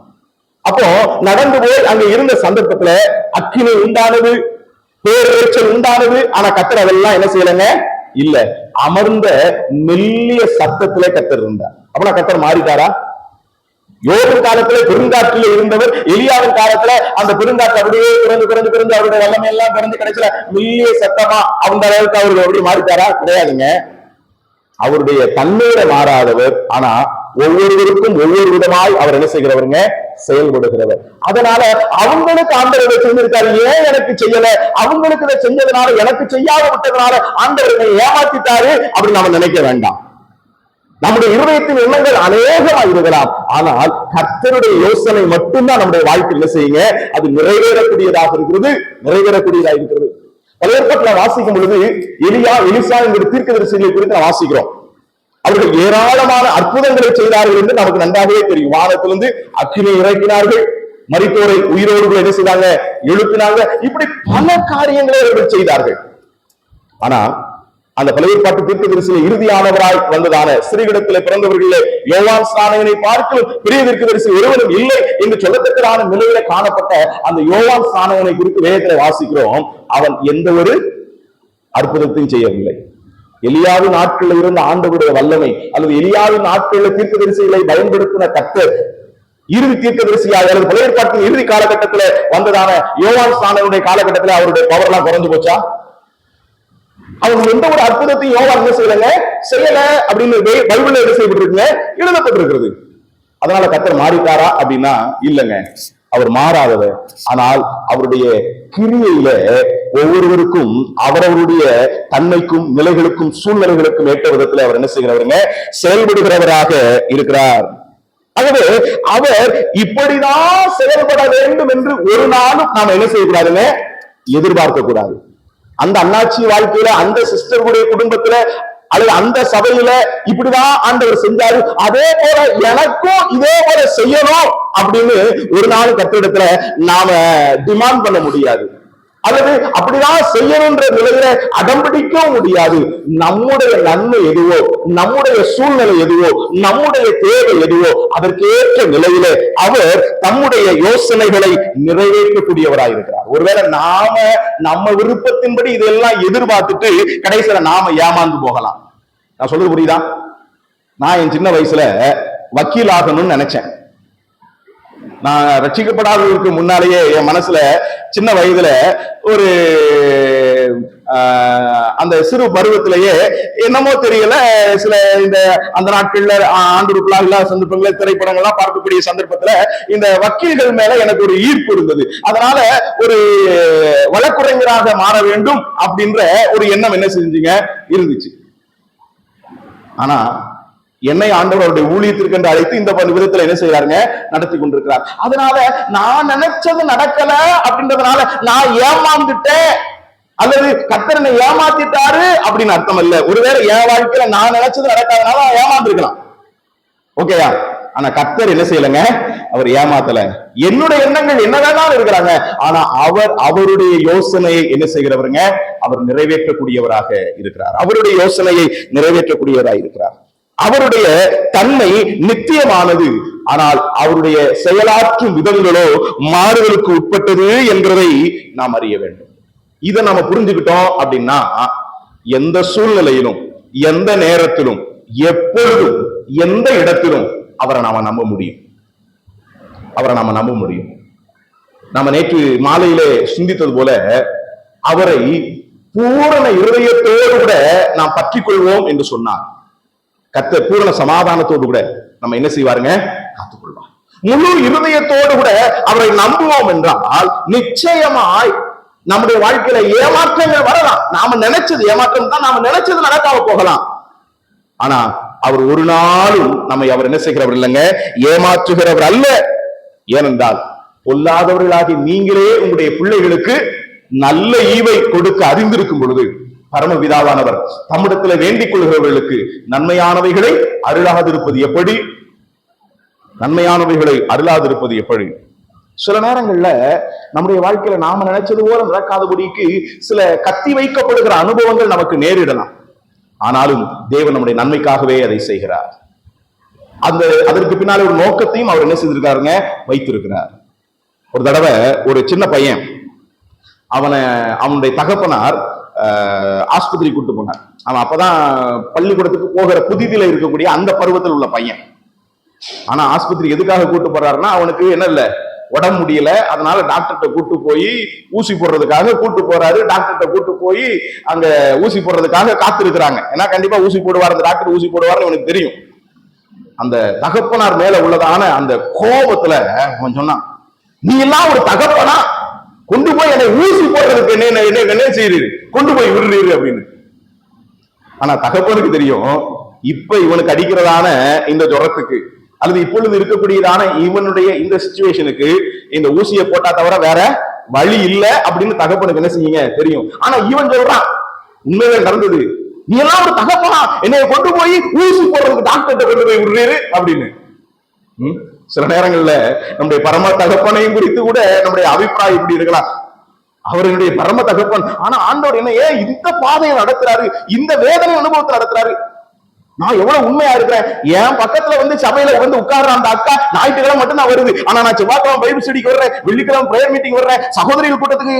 அப்போ நடந்து போய் அங்க இருந்த சந்தர்ப்பத்துல அக்கினி உண்டானது, பேரேச்சல் உண்டானது. ஆனா கர்த்தர் அதெல்லாம் என்ன செய்யலங்க, இல்ல. அமர்ந்த மெல்லிய சத்தத்திலே கர்த்தர் இருந்தார். அப்படின்னா கர்த்தர் மாறிட்டாரா? யோபின் காலத்துல பெருங்காற்றில இருந்தவர் எலியாவின் காலத்துல அந்த பெருங்காற்று அப்படியே பிறந்து அவருடைய வல்லமை எல்லாம் பிறந்து கிடைச்சல மெல்லிய சத்தமா அந்த அளவுக்கு அவர்கள் எப்படி மாறிட்டாரா? கிடையாதுங்க. அவருடைய தன்மையில மாறாதவர். ஆனா ஒவ்வொருவருக்கும் ஒவ்வொரு விதமாய் அவர் என்ன செய்கிறவருங்க, செயல்படுகிறவர். அதனால அவங்களுக்கு ஆண்டவர் இதை செஞ்சிருக்காரு, ஏன் எனக்கு செய்யல, அவங்களுக்கு இதை செஞ்சதுனால எனக்கு செய்யாத விட்டதுனால ஆண்டவர் ஏமாத்திட்டாரு அப்படின்னு நாம நினைக்க வேண்டாம். நம்முடைய இருதயத்தின் எண்ணங்கள் அநேகமாக இருக்கலாம். ஆனால் கர்த்தருடைய யோசனை மட்டும்தான் நம்முடைய வாழ்க்கையில் செய்யுங்க, அது நிறைவேறக்கூடியதாக இருக்கிறது. பழைய ஏற்பாட்டில் வாசிக்கும் பொழுது எலியா, எலிசா என்கிற தீர்க்கதரிசிகளை குறித்து நான் வாசிக்கிறோம். அவர்கள் ஏராளமான அற்புதங்களை செய்தார்கள் என்று நமக்கு நன்றாகவே தெரியும். வானத்திலிருந்து அக்கினி இறக்கினார்கள், மரித்தோரை உயிரோடு என்ன செய்தாங்க, எழுப்பினாங்க. இப்படி பல காரியங்களை அவர்கள் செய்தார்கள். ஆனா அந்த பழைய ஏற்பாட்டு தீர்க்கதரிசியிலே இறுதியானவராய் வந்ததான ஸ்ரீவிடத்திலே பிறந்தவர்களே யோவான் ஸ்நானகனை பார்க்க பெரிய தீர்க்கதரிசி ஒருவரும் இல்லை என்று சொல்லத்தக்கதான நிலையில காணப்பட்ட அந்த யோவான் ஸ்நானகனை குறித்து வேதத்திலே வாசிக்கிறோம். அவன் எந்த ஒரு அற்புதத்தையும் செய்யவில்லை. எலியாவின் நாட்களில் இருந்த ஆண்டவருடைய வல்லமை அல்லது எலியாவின் நாட்களில் தீர்க்கதரிசிகளை பயன்படுத்தின கர்த்தர் இறுதி தீர்க்கதரிசியாக அல்லது பழைய ஏற்பாட்டின் இறுதி காலகட்டத்தில் வந்ததான யோவான் ஸ்நானகனுடைய காலகட்டத்தில் அவருடைய பவர் எல்லாம் குறைஞ்சு போச்சா? அவங்க எந்த ஒரு அற்புதத்தையும் யோவான் என்ன செய்யல அப்படின்னு பைபிள்ல என்ன செய்யப்பட்டிருக்குங்க, எழுதப்பட்டிருக்கிறது. அதனால கர்த்தர் மாறிட்டாரா அப்படின்னா இல்லைங்க, அவர் மாறாதவர். ஆனால் அவருடைய கிரியையில ஒவ்வொருவருக்கும் அவரவருடைய தன்மைக்கும் நிலைகளுக்கும் சூழ்நிலைகளுக்கும் ஏற்ற விதத்துல அவர் என்ன செய்கிறவருங்க, செயல்படுகிறவராக இருக்கிறார். ஆகவே அவர் இப்படிதான் செயல்பட வேண்டும் என்று ஒரு நாளும் நாம என்ன செய்யக்கூடாதுங்க, எதிர்பார்க்க கூடாது. அந்த அண்ணாச்சி வாழ்க்கையில, அந்த சிஸ்டருடைய குடும்பத்துல அல்லது அந்த சபையில இப்படிதான் ஆண்டவர் செஞ்சாரு, அதே போல எனக்கும் இதே போல செய்யணும் அப்படின்னு ஒரு நாள் கர்த்தரிடத்துல நாம டிமாண்ட் பண்ண முடியாது, அல்லது அப்படிதான் செய்யணும்ன்ற நிலையில அடம்பிடிக்கவும் முடியாது. நம்முடைய நன்மை எதுவோ, நம்முடைய சூழ்நிலை எதுவோ, நம்முடைய தேவை எதுவோ அதற்கேற்ற நிலையில அவர் தம்முடைய யோசனைகளை நிறைவேற்றக்கூடியவராயிருக்கிறார். ஒருவேளை நாம நம்ம விருப்பத்தின்படி இதெல்லாம் எதிர்பார்த்துட்டு கடைசியில நாம ஏமாந்து போகலாம். நான் சொல்றது புரியுதா? நான் என் சின்ன வயசுல வக்கீல் ஆகணும்னு நினைச்சேன். நான் ரட்சிக்கப்படாததற்கு முன்னாலேயே என் மனசுல சின்ன வயதுல ஒரு அந்த சிறு பருவத்திலேயே என்னமோ தெரியல, சில இந்த அந்த நாட்கள்ல ஆண்டு சந்தர்ப்பங்கள திரைப்படங்கள்லாம் பார்க்கக்கூடிய சந்தர்ப்பத்துல இந்த வக்கீல்கள் மேல எனக்கு ஒரு ஈர்ப்பு இருந்தது. அதனால ஒரு வழக்குரைஞராக மாற வேண்டும் அப்படின்ற ஒரு எண்ணம் என்ன செஞ்சீங்க இருந்துச்சு. ஆனா என்னை ஆண்டவர் அவருடைய ஊழியத்திற்கு என்று அழைத்து இந்த விதத்துல என்ன செய்யறாருங்க நடத்தி கொண்டிருக்கிறார். அதனால நான் நினைச்சது நடக்கல அப்படின்றதுனால நான் ஏமாந்துட்டேன் அல்லது கர்த்தர் என்னை ஏமாத்திட்டாரு அப்படின்னு அர்த்தம் இல்ல. ஒருவேளை என் வாழ்க்கையில நான் நினைச்சது நடக்காதனால ஏமாந்துருக்கலாம், ஓகேயா? ஆனா கர்த்தர் என்ன செய்யலங்க, அவர் ஏமாத்தல. என்னுடைய எண்ணங்கள் என்னதான் இருக்கிறாங்க, ஆனா அவர் அவருடைய யோசனையை என்ன செய்கிறவருங்க, அவர் நிறைவேற்றக்கூடியவராக இருக்கிறார். அவருடைய யோசனையை நிறைவேற்றக்கூடியவராக இருக்கிறார். அவருடைய தன்மை நித்தியமானது, ஆனால் அவருடைய செயலாற்றும் விதங்களோ மாறுதலுக்கு உட்பட்டது என்பதை நாம் அறிய வேண்டும். இதை நாம புரிஞ்சுக்கிட்டோம் அப்படின்னா எந்த சூழ்நிலையிலும், எந்த நேரத்திலும், எப்பொழுதும், எந்த இடத்திலும் அவரை நாம நம்ப முடியும். அவரை நாம நம்ப முடியும். நாம நேற்று மாலையிலே சிந்தித்தது போல அவரை பூரண இருதயத்தோடு கூட நாம் பற்றிக் கொள்வோம் என்று சொன்னார். கர்த்தர் பூரண சமாதானத்தோடு கூட நம்ம என்ன செய்வாருங்க, காத்துக்கொள்வார். முழு இருதயத்தோடு கூட அவரை நம்புவோம் என்றால் நிச்சயமாய் நம்முடைய வாழ்க்கையில ஏமாற்றங்கள் வரலாம். நாம நினைச்சது ஏமாற்றம் தான், நாம நினைச்சது நடக்காம போகலாம். ஆனா அவர் ஒரு நாளும் நம்மை அவர் என்ன செய்கிறவர் இல்லைங்க, ஏமாற்றுகிறவர் அல்ல. ஏனென்றால் பொல்லாதவர்களாகி நீங்களே உங்களுடைய பிள்ளைகளுக்கு நல்ல ஈவை கொடுக்க அறிந்திருக்கும் பொழுது பரமபிதாவானவர் தம்மிடத்துல வேண்டிக் கொள்கிறவர்களுக்கு நன்மையானவைகளை அருளாதிருப்பது எப்படி? நன்மையானவைகளை அருளாதிருப்பது எப்படி? சில நேரங்கள்ல நம்முடைய வாழ்க்கையில நாம நினைச்சது போல நடக்காதபடிக்கு சில கத்தி வைக்கப்படுகிற அனுபவங்கள் நமக்கு நேரிடலாம். ஆனாலும் தேவன் நம்முடைய நன்மைக்காகவே அதை செய்கிறார். அதற்கு பின்னாலே ஒரு நோக்கத்தையும் அவர் என்ன செய்திருக்காருங்க, வைத்திருக்கிறார். ஒரு தடவை ஒரு சின்ன பையன், அவனுடைய தகப்பனார் ஆஸ்பத்திரி கூட்டு போனார். அவன் அப்பதான் பள்ளிக்கூடத்துக்கு போகிற புதிதில இருக்கக்கூடிய அந்த பருவத்தில் உள்ள பையன். ஆனா ஆஸ்பத்திரி எதுக்காக கூட்டு போறாருன்னா அவனுக்கு என்ன இல்ல, உடம்பு முடியல, அதனால டாக்டர்கிட்ட கூட்டு போய் ஊசி போடுறதுக்காக கூட்டு போறாரு. டாக்டர்கிட்ட கூட்டு போய் அங்க ஊசி போடுறதுக்காக காத்திருக்கிறாங்க. ஏன்னா கண்டிப்பா ஊசி போடுவார், அந்த டாக்டர் ஊசி போடுவார்னு எனக்கு தெரியும். அந்த தகப்பனார் மேல உள்ளதான அந்த கோபத்துல அவன் சொன்னான், நீ எல்லாம் ஒரு தகப்பனா, கொண்டு போய் என்னை ஊசி போடுறதுக்கு என்ன செய்யுது, கொண்டு போய் விடுறீரு அப்படின்னு. ஆனா தகப்பனுக்கு தெரியும், இப்ப இவனுக்கு அடிக்கிறதான இந்த ஜுரத்துக்கு அல்லது இப்பொழுது இருக்கக்கூடியதான இவனுடைய இந்த சிச்சுவேஷனுக்கு இந்த ஊசியை போட்டா தவிர வேற வழி இல்ல அப்படின்னு தகப்பனுக்கு என்ன செய்யுங்க தெரியும். ஆனா இவன் சொல்றான், உண்மையில நடந்தது, நீ எல்லாம் ஒரு தகப்பனா, என்னைய கொண்டு போய் ஊசி போடுறதுக்கு டாக்டர்கிட்ட கொண்டு போய் விடுறீரு அப்படின்னு. சில நேரங்கள்ல நம்முடைய பரம தகப்பனையும் குறித்து கூட நம்முடைய அபிப்பிராயம் இப்படி இருக்கலாம், அவர்களுடைய பரம தகப்பன், ஆனா ஆண்டவர் என்ன ஏன் இந்த பாதையை நடத்துறாரு, இந்த வேதனை அனுபவத்தை நடத்துறாரு. நான் எவ்வளவு உண்மையா இருக்கிறேன், என் பக்கத்துல வந்து சபையில வந்து உட்கார்ற அந்த அக்கா ஞாயிற்றுக்கிழமை மட்டும் தான் வருது, ஆனா நான் செவ்வாய்க்கிழமை பைபிள் ஸ்டடிக்கு வர்றேன், வெள்ளிக்கிழமை பிரேயர் மீட்டிங் வர்றேன், சகோதரிகள் கூட்டத்துக்கு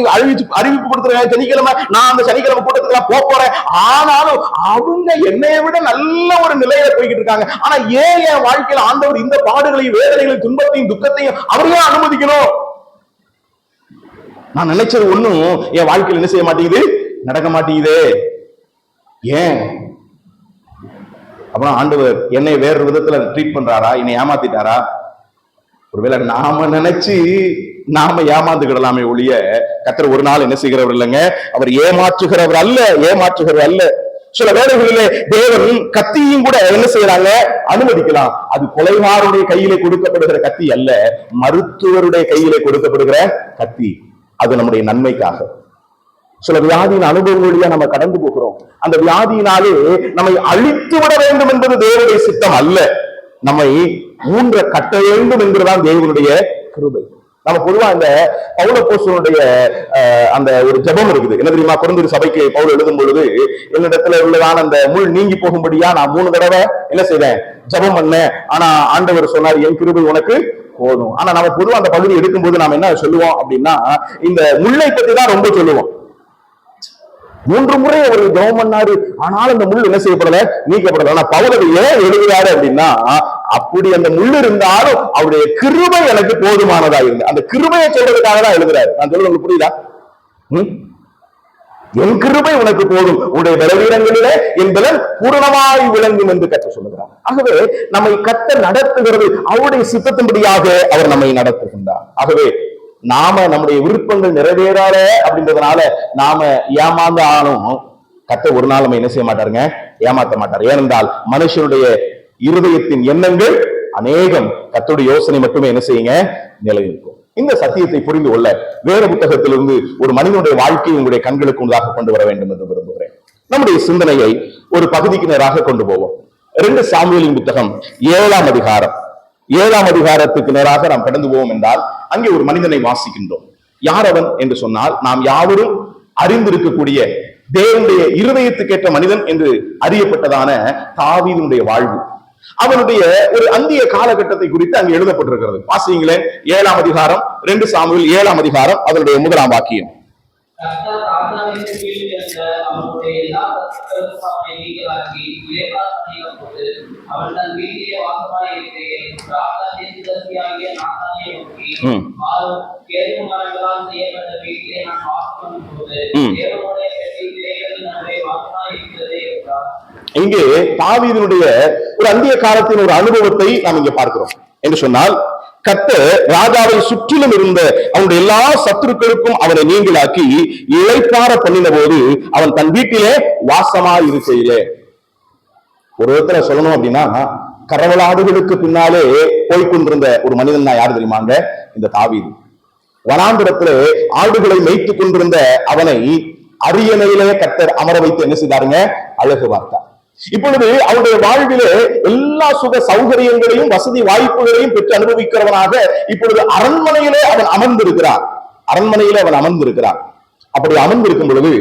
அறிவிப்பு கொடுத்துறேன், சனிக்கிழமை நான் அந்த சனிக்கிழமை கூட்டத்துக்கு எல்லாம் போறேன். ஆனாலும் அவங்க என்னைய விட நல்ல ஒரு நிலையில போய்கிட்டு இருக்காங்க. ஆனா ஏன் என் வாழ்க்கையில ஆண்டவர் இந்த பாடுகளையும் வேதனைகளையும் துன்பத்தையும் துக்கத்தையும் அவரையே அனுமதிக்கணும்? நான் நினைச்சது ஒண்ணும் என் வாழ்க்கையில் என்ன செய்ய மாட்டேங்குது, நடக்க மாட்டேங்குது. ஏன்? அப்புறம் ஆண்டவர் என்னை வேறு விதத்துல ட்ரீட் பண்றாரா, என்னை ஏமாத்திட்டாரா? ஒருவேளை நாம நினைச்சு நாம ஏமாந்துக்கிடலாமே ஒழிய கர்த்தர் ஒரு நாள் என்ன செய்கிறவர் இல்லைங்க, அவர் ஏமாற்றுகிறவர் அல்ல, ஏமாற்றுகிறவர் அல்ல. சில வேளைகளிலே தேவன் கத்தியும் கூட என்ன செய்யறாங்க, அனுமதிக்கலாம். அது கொலைகாரருடைய கையிலே கொடுக்கப்படுகிற கத்தி அல்ல, மருத்துவருடைய கையிலே கொடுக்கப்படுகிற கத்தி. அது நம்முடைய நன்மைக்காக. சில வியாதியின் அனுபவம் வழியா நம்ம கடந்து போகிறோம். அந்த வியாதியினாலே நம்மை அழித்து விட வேண்டும் என்பது தேவனுடைய சித்தம் அல்ல. நம்மை ஊன்ற கட்ட வேண்டும் என்பதுதான் தேவனுடைய கிருபை. நம்ம பொதுவா இந்த பவுல் அப்போஸ்தலனுடைய அந்த ஒரு ஜெபம் இருக்குது. என்ன தெரியுமா? கொரிந்தியர் சபைக்கு பவுல் எழுதும் பொழுது, என்னிடத்துல உள்ளதான அந்த முள் நீங்கி போகும்படியா நான் 3 தடவை என்ன செய்தேன்? ஜெபம் பண்ணேன். ஆனா ஆண்டவர் சொன்னார், என் கிருபை உனக்கு போதும். ஆனா நம்ம பொதுவா அந்த பகுதி எடுக்கும்போது நாம என்ன சொல்லுவோம் அப்படின்னா, இந்த முள்ளை பத்தி தான் ரொம்ப சொல்லுவோம். 3 முறை அவர் ஜெபம் பண்ணாரு, ஆனாலும் அந்த முள் என்ன செய்யப்படல? நீக்கப்படல. ஆனா பவுல் ஏன் எழுதுறாரு அப்படின்னா, அப்படி அந்த முள் இருந்தாலும் அவருடைய கிருபை எனக்கு போதுமானதா இருந்து, அந்த கிருபையை சொல்றதுக்காக தான் எழுதுறாரு. நான் சொல்றது உங்களுக்கு புரியுதா? என் கிருபை உனக்கு போதும், உன்னுடைய பலவீனங்களிலே என் பலன் பூரணமாய் விளங்கும் என்று கற்று சொல்லுகிறார். ஆகவே நம்மை கர்த்தர் நடத்துகிறது அவருடைய சித்தத்தின்படியாக அவர் நம்மை நடத்துகின்றார். ஆகவே நாம நம்முடைய விருப்பங்கள் நிறைவேறாத அப்படின்றதுனால நாம ஏமாந்து ஆனும் கர்த்தர் ஒரு நாள் நம்ம என்ன செய்ய மாட்டாருங்க? ஏமாத்த மாட்டார். ஏனென்றால் மனுஷனுடைய இருதயத்தின் எண்ணங்கள் அநேகம், கர்த்தருடைய யோசனை மட்டுமே என்ன செய்யுங்க? நிலைநிற்கும். இந்த சத்தியத்தை புரிந்து கொள்ள வேத புத்தகத்திலிருந்து ஒரு மனிதனுடைய வாழ்க்கையை உங்களுடைய கண்களுக்கு முன்னதாக கொண்டு வர வேண்டும் என்று விரும்புகிறேன். நம்முடைய சிந்தனையை ஒரு பகுதிக்கு நேராக கொண்டு போவோம். 2 சாமுவேலின் புத்தகம் 7ஆம் அதிகாரம். 7ஆம் அதிகாரத்துக்கு நேராக நாம் கடந்து போவோம் என்றால் அங்கே ஒரு மனிதனை வாசிக்கின்றோம். யார் அவன் என்று சொன்னால், நாம் யாவரும் அறிந்திருக்கக்கூடிய தேவனுடைய இருதயத்துக்கேற்ற மனிதன் என்று அறியப்பட்டதான தாவீதுடைய வாழ்வு, அவனுடைய ஒரு அந்திய காலகட்டத்தை குறித்து அங்கு எழுதப்பட்டிருக்கிறது. வாசிங்களேன், 7ஆம் அதிகாரம், 2 சாமுவேல் 7ஆம் அதிகாரம், அதனுடைய 1ஆம் வாக்கியம். இங்கே தாவீதினுடைய ஒரு அந்திய காலத்தின் ஒரு அனுபவத்தை நாம் இங்கே பார்க்கிறோம். என்று சொன்னால், கர்த்தர் ராஜாவை சுற்றிலும் இருந்த அவனுடைய எல்லா சத்துருக்களுக்கும் அவனை நீங்களாக்கி இளைப்பாற பண்ணின போது அவன் தன் வீட்டிலே வாசமாய் இருக்கையிலே. ஒரு விதத்துல சொல்லணும் அப்படின்னா, கரவலாடுகளுக்கு பின்னாலே போய்கொண்டிருந்த ஒரு மனிதன் தான் யாரு தெரியுமாங்க? இந்த தாவீது. வனாந்திரத்திலே ஆடுகளை மேய்த்துக் கொண்டிருந்த அவனை அரியணையிலே கர்த்தர் அமர வைத்து என்ன செய்தாருங்க? அழகு பார்த்தார். இப்பொழுது அவருடைய வாழ்விலே எல்லா சுக சௌகரியங்களையும் வசதி வாய்ப்புகளையும் பெற்று அனுபவிக்கிறவனாக இப்பொழுது அரண்மனையிலே அவன் அமர்ந்திருக்கிறார். அப்படி அமர்ந்திருக்கும் பொழுது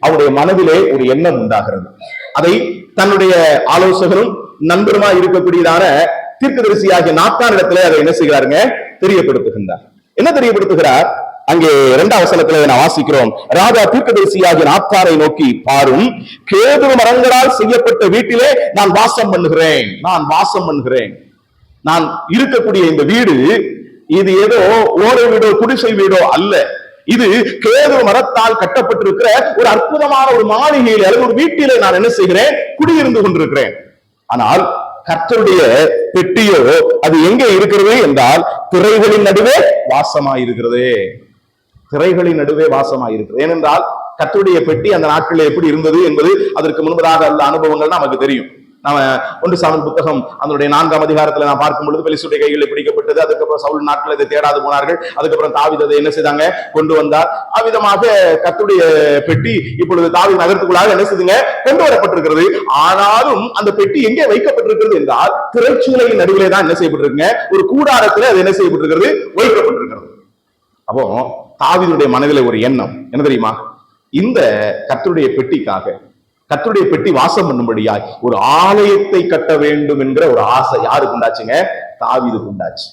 அவருடைய மனதிலே ஒரு எண்ணம் உண்டாகிறது. அதை தன்னுடைய ஆலோசகரும் நண்பருமா இருக்கக்கூடியதான தீர்க்கதரிசியாகிய நாத்தானிடத்திலே அதை என்ன செய்கிறாருங்க? தெரியப்படுத்துகின்றார். என்ன தெரியப்படுத்துகிறார்? அங்கே 2ஆம் வசனத்திலே நான் வாசிக்கிறோம். ராஜா தீர்க்கதரிசியாகிய நாத்தானை நோக்கி, பாரும், கேதுரு மரங்களால் செய்யப்பட்ட வீட்டிலே நான் வாசம் பண்ணுகிறேன். நான் இருக்கக்கூடிய இந்த வீடு இது ஏதோ ஓலை வீடோ குடிசை வீடோ அல்ல. இது கேதுரு மரத்தால் கட்டப்பட்டிருக்கிற ஒரு அற்புதமான ஒரு மாளிகையில் அல்லது ஒரு வீட்டிலே நான் என்ன செய்கிறேன்? குடியிருந்து கொண்டிருக்கிறேன். ஆனால் கர்த்தருடைய பெட்டியோ அது எங்கே இருக்கிறது என்றால் திரைகளின் நடுவே வாசமாயிருக்கிறது. ஏனென்றால் கர்த்தருடைய பெட்டி அந்த நாட்களில் எப்படி இருந்தது என்பது அதற்கு முன்பதாக உள்ள அனுபவங்கள் நமக்கு தெரியும். நாம 1 சாமுவேல் புத்தகம் அதனுடைய 4ஆம் அதிகாரத்துல நான் பார்க்கும் பொழுது பெலிஸ்தருடைய கைகளில் பிடிக்கப்பட்டது. அதுக்கப்புறம் சவுல் நாட்கள் இதை தேடாது போனார்கள். அதுக்கப்புறம் தாவீது அதை என்ன செய்தாங்க? கொண்டு வந்தார். அவ்விதமாக கர்த்தருடைய பெட்டி இப்பொழுது தாவீது நகரத்துக்குள்ளாக என்ன செய்துங்க? கொண்டு வரப்பட்டிருக்கிறது. ஆனாலும் அந்த பெட்டி எங்கே வைக்கப்பட்டிருக்கிறது என்றால் திரைச்சூளையின் நடுவிலே தான் என்ன செய்யப்பட்டிருக்குங்க? ஒரு கூடாரத்தில் அது என்ன செய்யப்பட்டிருக்கிறது? வைக்கப்பட்டிருக்கிறது. அப்போ தாவீதுடைய மனதிலே ஒரு எண்ணம் என்ன தெரியுமா? இந்த கர்த்தருடைய பெட்டி வாசம் பண்ணும்படியாய் ஒரு ஆலயத்தை கட்ட வேண்டும் என்கிற ஒரு ஆசை யாருக்கு உண்டாச்சுங்க? தாவீதுக்கு உண்டாச்சு.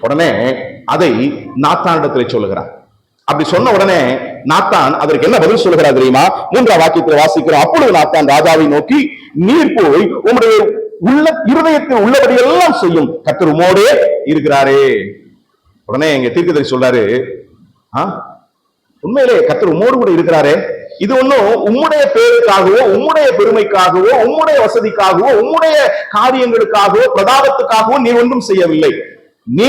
உடனே அதை நாத்தானிடத்திலே சொல்லுகிறார். அப்படி சொன்ன உடனே நாத்தான் அதற்கு என்ன பதில் சொல்லுகிறார் தெரியுமா? 3ஆம் வாக்கியத்தில் வாசிக்கிறோம். அப்பொழுது நாத்தான் ராஜாவை நோக்கி, நீர் போய் உம்முடைய இருதயத்தில் உள்ளபடி எல்லாம் செய்யும், கர்த்தர் உம்மோடே இருக்கிறாரே. உடனே எங்க தீர்க்கதரிசி சொல்றாரு, உண்மையிலே கர்த்தர் உம்மோடு கூட இருக்கிறாரே, இது ஒன்னும் உம்முடைய பேருக்காகவோ உம்முடைய பெருமைக்காகவோ உம்முடைய வசதிக்காகவோ உம்முடைய காரியங்களுக்காகவோ பிரதாபத்துக்காகவோ நீ ஒன்றும் செய்யவில்லை. நீ